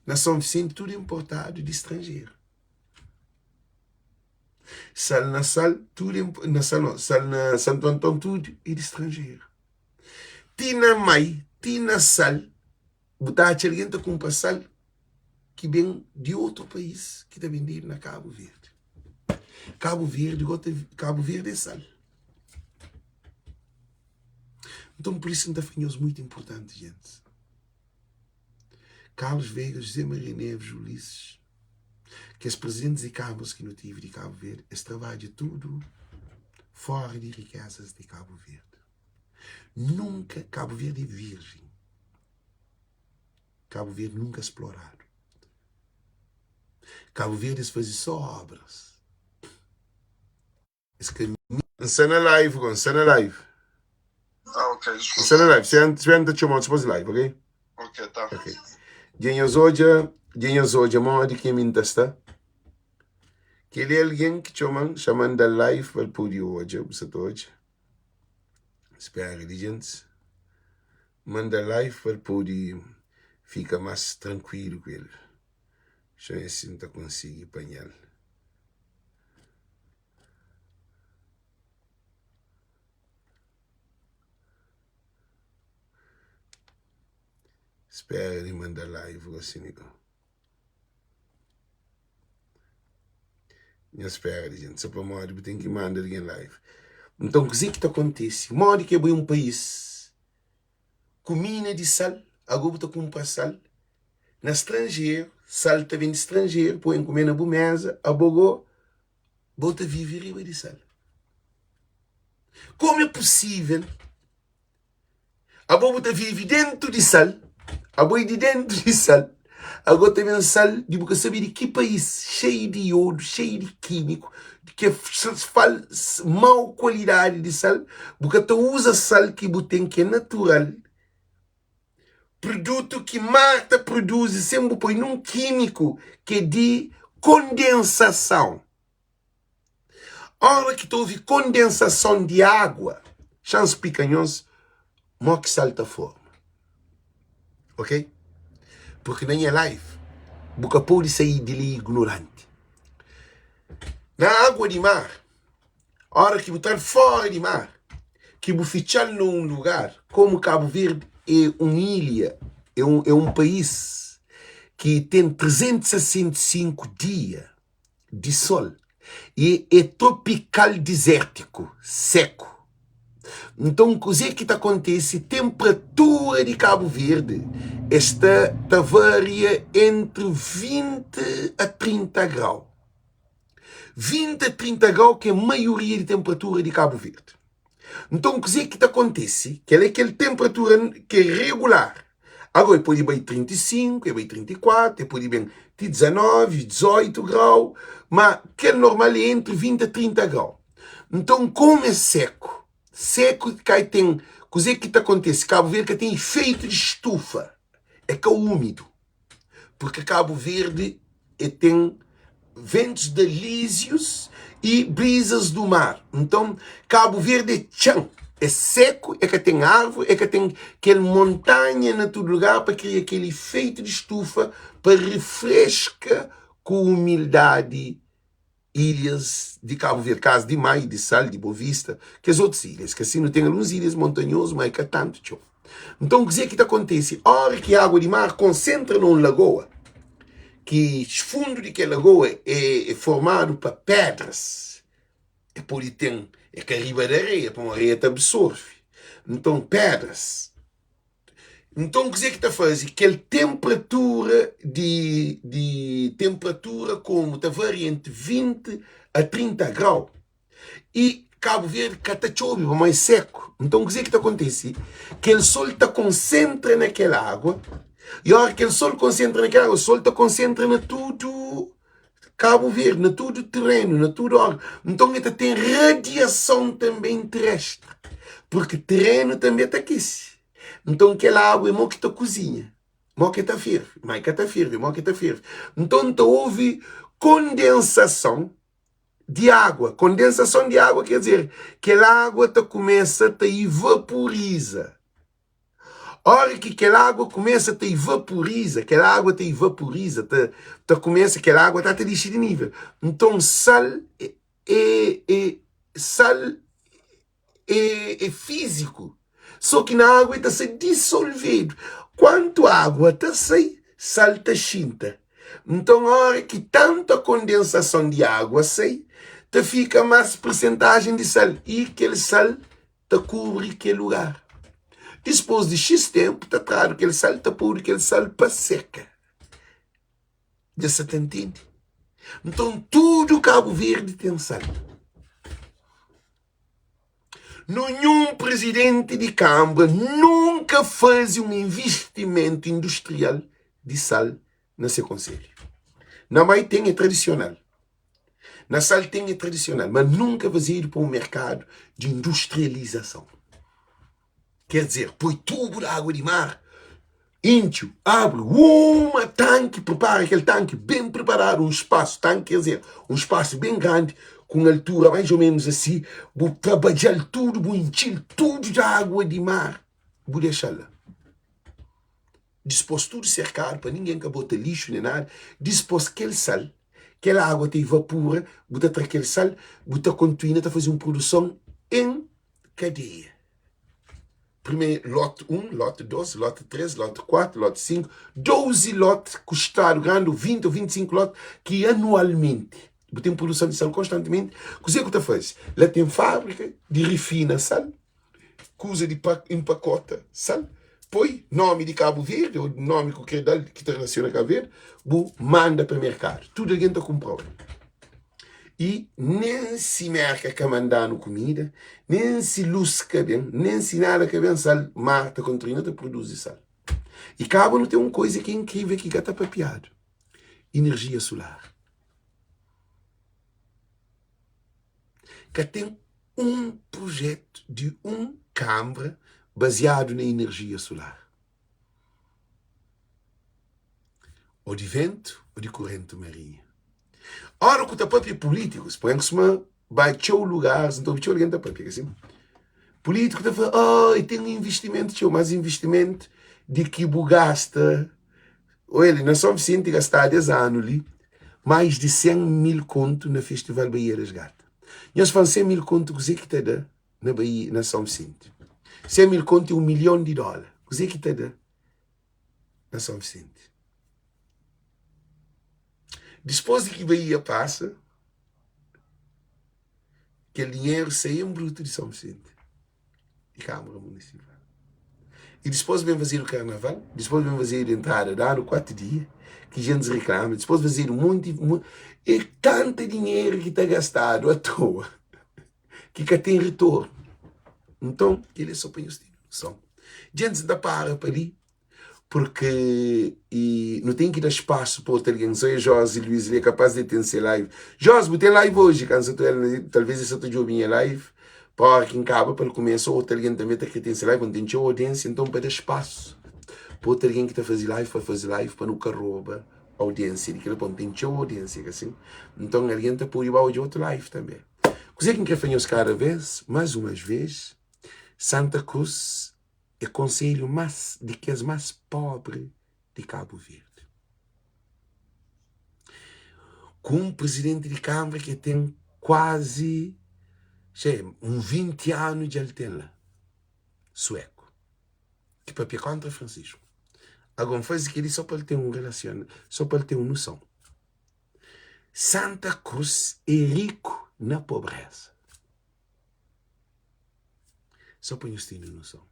na São Vicente, tudo é importado de estrangeiro. Sal na Santo Antônio, tudo é de estrangeiro. Tina Mai, tina sal, botar alguém que compra sal que vem de outro país que está vendendo na Cabo Verde. Cabo Verde é sal. Então, por isso, não está muito importante, gente. Carlos Veiga, José Maria Neves, Ulisses, que os presidentes e câmaras que não tive de Cabo Verde, eles trabalham tudo fora de riquezas de Cabo Verde. Nunca, Cabo Verde é virgem. Cabo Verde nunca explorado. Cabo Verde eles fazem só obras. Cena live, cena live. Ok, desculpa. Cena live, se não te chamar, depois live, ok? Ok, tá. Ok. Dinheiro hoje, mão de quem me testa. Que ele é alguém que chamando da live para poder hoje, você hoje. Espera, gente. Manda live para poder ficar mais tranquilo com ele. Já é assim, não consigo apanhar. Espera ele mandar live assim, não espera, gente. Só para modo tem que mandar alguém live. Então, o que acontece? Modo que é um país com mina de sal, agora está com sal. Na estrangeiro, sal está vindo de estrangeiro, põe comer na boa mesa, abogou, bota viver riba de sal. Como é possível? A boa vive dentro de sal. A boi de dentro de sal. Agora também sal de boca saber de que país cheio de iodo, cheio de químico, que fala mau qualidade de sal, porque tu usa sal que tem que é natural. Produto que Marta produz sempre põe num químico que é de condensação. A hora que tu ouve condensação de água, chance picanhoso, mó que salta forma. Ok? Porque nem é live. Boca pode sair dele ignorante. Na água de mar, a hora que botar fora de mar, que bofichar num lugar, como Cabo Verde é uma ilha, é um país que tem 365 dias de sol e é tropical desértico, seco. Então, o que acontece? Temperatura de Cabo Verde está varia entre 20 a 30 graus. 20 a 30 graus que é a maioria de temperatura de Cabo Verde. Então, o que acontece? Que é aquela temperatura que é regular. Agora, pode ir bem 35, bem 34, pode ir bem 19, 18 graus, mas que é normal é entre 20 a 30 graus. Então, como é seco, que tem, o que acontece? Cabo Verde que tem efeito de estufa, é que é úmido, porque Cabo Verde tem ventos de alísios e brisas do mar. Então, Cabo Verde é chão. É seco, é que tem árvore, é que tem aquela montanha em todo lugar para criar aquele efeito de estufa para refrescar com humildade ilhas de Cabo Verde, caso de Maio, de Sal, de Boa Vista, que as outras ilhas, que assim não tem algumas ilhas montanhosas, mas que é tanto. Tchau. Então, o que acontece? A hora que a água de mar concentra numa lagoa, que o fundo daquela lagoa é formado por pedras, é por ter é que arriba da areia, para uma areia te absorve. Então, pedras. Então, o que está fazendo? Aquela temperatura temperatura como está varia entre 20 a 30 graus. E Cabo Verde está chove, mais seco. Então, o que está acontecendo? Que o sol está concentra naquela água. E a hora que o sol concentra naquela água, o sol está concentra na tudo Cabo Verde, na tudo terreno, na tudo água. Então, ele tem radiação também terrestre. Porque terreno também está aquece. Então, aquela água é mó que está cozinha. Mó que está ferve. Mó que está ferve, mó que está ferve. Então, houve condensação de água. Condensação de água quer dizer que a água começa a evaporiza. A hora que aquela água começa a evaporiza, aquela água evaporiza, começa, aquela água está a descer de nível. Então, sal é físico. Só que na água está se dissolvendo. Quanto a água está sai, sal está chinta. Então, a hora que tanta condensação de água sai, fica mais percentagem de sal. E aquele sal cobre aquele lugar. Depois de X tempo, está claro que aquele sal está puro, aquele sal para seca. Já se entende? Então, tudo Cabo Verde tem sal. Nenhum presidente de Câmara nunca faz um investimento industrial de sal no seu conselho. Na Mai tem é tradicional. Na sal tem é tradicional, mas nunca vai ir para um mercado de industrialização. Quer dizer, põe tubo de água de mar, íntio, abre uma tanque, prepara aquele tanque bem preparado, um espaço, tanque quer dizer, um espaço bem grande, com altura mais ou menos assim, vou trabalhar tudo, vou encher tudo de água de mar, vou deixá-la. Dispôs tudo cercado, para ninguém que bota lixo nem nada, dispôs aquele sal, aquela água te evapora, bota aquele sal, bota continua a fazer uma produção em cadeia. Primeiro, lote 1, lote 2, lote 3, lote 4, lote 5, 12 lotes custaram grande, 20 ou 25 lotes, que anualmente, tem produção de sal constantemente. O que você faz? Lá tem fábrica de refina sal, coisa de empacota sal, põe nome de Cabo Verde, ou nome que está relacionado a Cabo Verde, manda para o mercado. Tudo alguém está comprando. E nem se merca que mandando comida, nem se lusca bem, nem se nada que bem sal, Marta continua a produzir sal. E Cabo não tem uma coisa que é incrível que está papiado. Energia solar. Que tem um projeto de Câmara baseado na energia solar. Ou de vento ou de corrente marinha. Ora, que tá papel políticos, por exemplo, vai tchau lugares, então tchau alguém tá papel, assim. Político tá falando, tem um investimento, tchau, mas investimento de que bu gasta, olha, nós São Vicente gastar 10 anos ali, mais de 100 mil conto no Festival Bahia das Gatas. Nós falamos 100 mil conto, o que está dando na Bahia, na São Vicente? 100 mil conto é $1 milhão. O que está dando na São Vicente? Depois de que Bahia passa, aquele dinheiro sai em bruto de São Vicente, de Câmara Municipal. E depois vem fazer o carnaval, depois vem fazer a entrada, dá no 4 dias, que a gente reclama, depois fazer um monte, e tanto dinheiro que está gastado à toa, que tem retorno. Então, ele só põe os noção. Gente da para ali, porque não tem que dar espaço para outra alguém. Só Jorge e Luís, ele é capaz de ter essa live. Jorge, você tem live hoje, talvez essa tua minha live, para quem acaba para o começo, ou outra alguém também está que tem essa live, onde tem audiência, então para dar espaço para outra alguém que está a fazer live, para nunca rouba a audiência, de que ele tem audiência, assim. Então alguém está por ir para outra live também. Coisa que quer fazer cada vez, mais uma vez, Santa Cruz é o conselho de que é mais pobre de Cabo Verde. Com um presidente de Câmara que tem quase 20 anos de altela, sueco, que papel contra Francisco. Agora faz que ele só para ele ter só para ele ter uma noção. Santa Cruz é rico na pobreza. Só para vocês terem noção.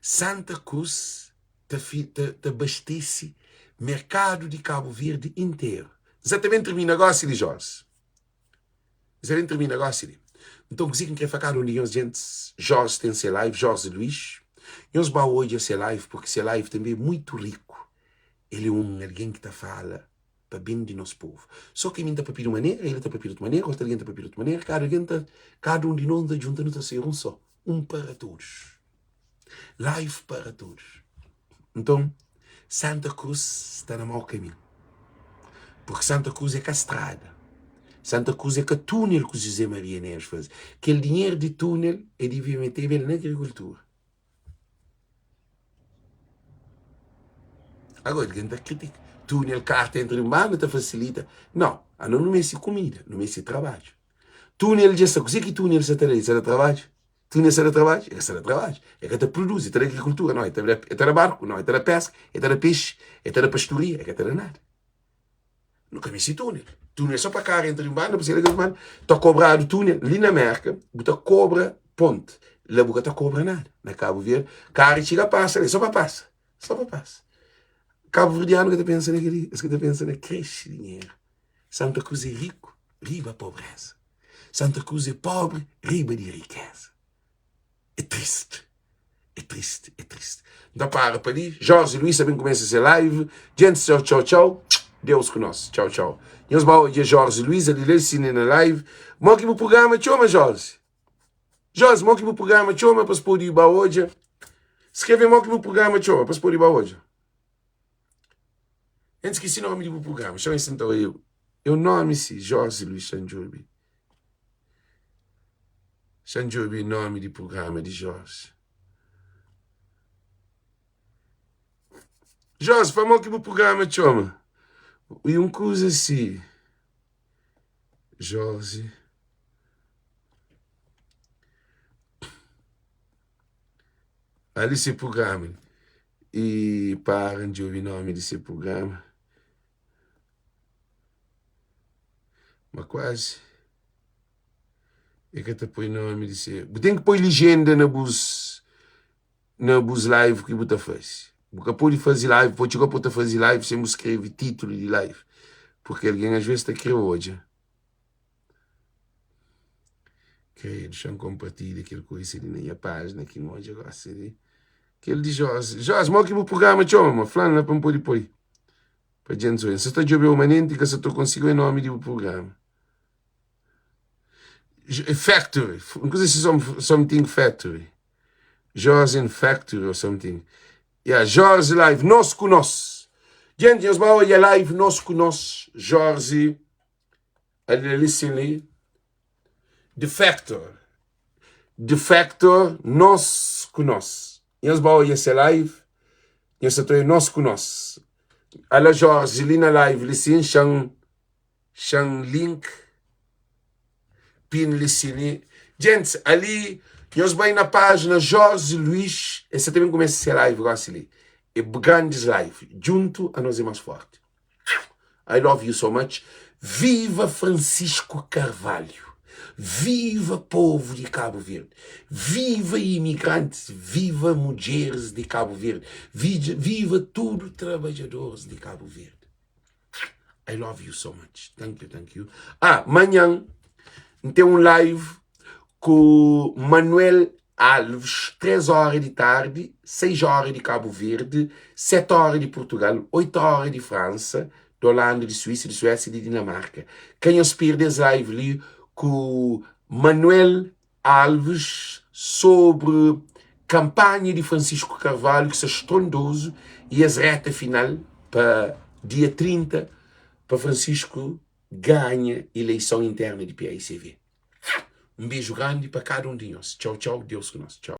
Santa Cruz te abastece mercado de Cabo Verde inteiro. Exatamente termina negócio de Jorge. Exatamente termina negócio de. Então, conseguem que ficar onde os gente, Jorge tem seu live, Jorge Luís. E os vão hoje a ser live, porque ser live também é muito rico. Ele é alguém que está fala para bem de nosso povo. Só que ele está para de uma maneira, ele está para de outra maneira, outro alguém está para de outra maneira, cada um de nós está juntando a ser um só. Um para todos. Live para todos. Então, Santa Cruz está no mau caminho. Porque Santa Cruz é castrada. Santa Cruz é que túnel que o José Maria Neves faz. Aquele dinheiro de túnel é de meter na agricultura. Agora, alguém está crítico. Túnel, carta entre humanos, está facilita. Não, não é comida, não é trabalho. Túnel, já sabe, o que túnel se trabalho? Túnel se trabalho? É trabalho. É que te produz, é da agricultura, não é da barco, não é da pesca, é da peixe, é da pastoria, é que é nada. Nunca me esse túnel. Túnel só para carro entre humanos, você está cobrado túnel, ali na América, você cobra ponte. Lá você não cobra nada. Na Cabo Verde, carro chega passa, só para passa. Só para passa. Cabo Verdeano que está pensando naquele, que está pensando cresce dinheiro. Santa Cruz é rico, riba pobreza. Santa Cruz é pobre, riba de riqueza. É triste. É triste, é triste. Então para ali. Jorge e Luís também começa a ser live. Gente, tchau, tchau, tchau. Deus conosco. Tchau, tchau. E nós vamos a Jorge e Luís, ali cine na live. Moque o programa, chama Jorge. Jorge, moque o programa, chama para se pôr ir para hoje. Escreve moque o programa, chama para se pôr ir para hoje. Antes que esse nome do programa, chama esse então eu. Eu nome-se Jorge Luís Sanjobi. Sanjobi, nome do programa de Jorge. Jorge, vamos aqui para o programa, chama. E coisa assim. Jorge. Ali esse programa. E param de ouvir o nome desse programa. Mas quase. É que até põe nome de ser. Tem que pôr legenda na bus live que você faz. Porque pode fazer live, pode chegar para fazer live sem escrever título de live. Porque alguém às vezes está aqui hoje. Ok, deixa eu compartilhar aquele coisa ali na página que hoje eu gosto de. Aquele de Jorge. Jorge, mal que o programa chama, falando para me pôr depois. Para gente ver. Se está de ouvir o manente, que se estou conseguindo o nome do programa. Factory. Não sei se something factory. Jorge in factory or something. Yeah, Jorge live, nós com nós. Gente, nós vamos a live, nós com nós. Jorge listen, Defector. Defector, nós com nós. Nós vamos esse live, nós estamos nós com nós. Ala Jorge, ali na live, listen, Shang link, pin listen. Gente, ali, nós vamos na página Jorge Luís, esse também começa esse live, ali. E grandes live, junto a nós é mais forte. I love you so much. Viva Francisco Carvalho. Viva povo de Cabo Verde. Viva imigrantes. Viva mulheres de Cabo Verde. Viva tudo trabalhadores de Cabo Verde. I love you so much. Thank you, thank you. Amanhã tem um live com Manuel Alves, 3 horas de tarde, 6 horas de Cabo Verde, 7 horas de Portugal, 8 horas de França, de Holanda, de Suíça, de Suécia e de Dinamarca. Quem aspira desse live ali com Manuel Alves sobre campanha de Francisco Carvalho, que é estrondoso, e as reta final para dia 30, para Francisco ganha eleição interna de PAICV. Um beijo grande para cada um de nós. Tchau, tchau. Deus com nós. Tchau.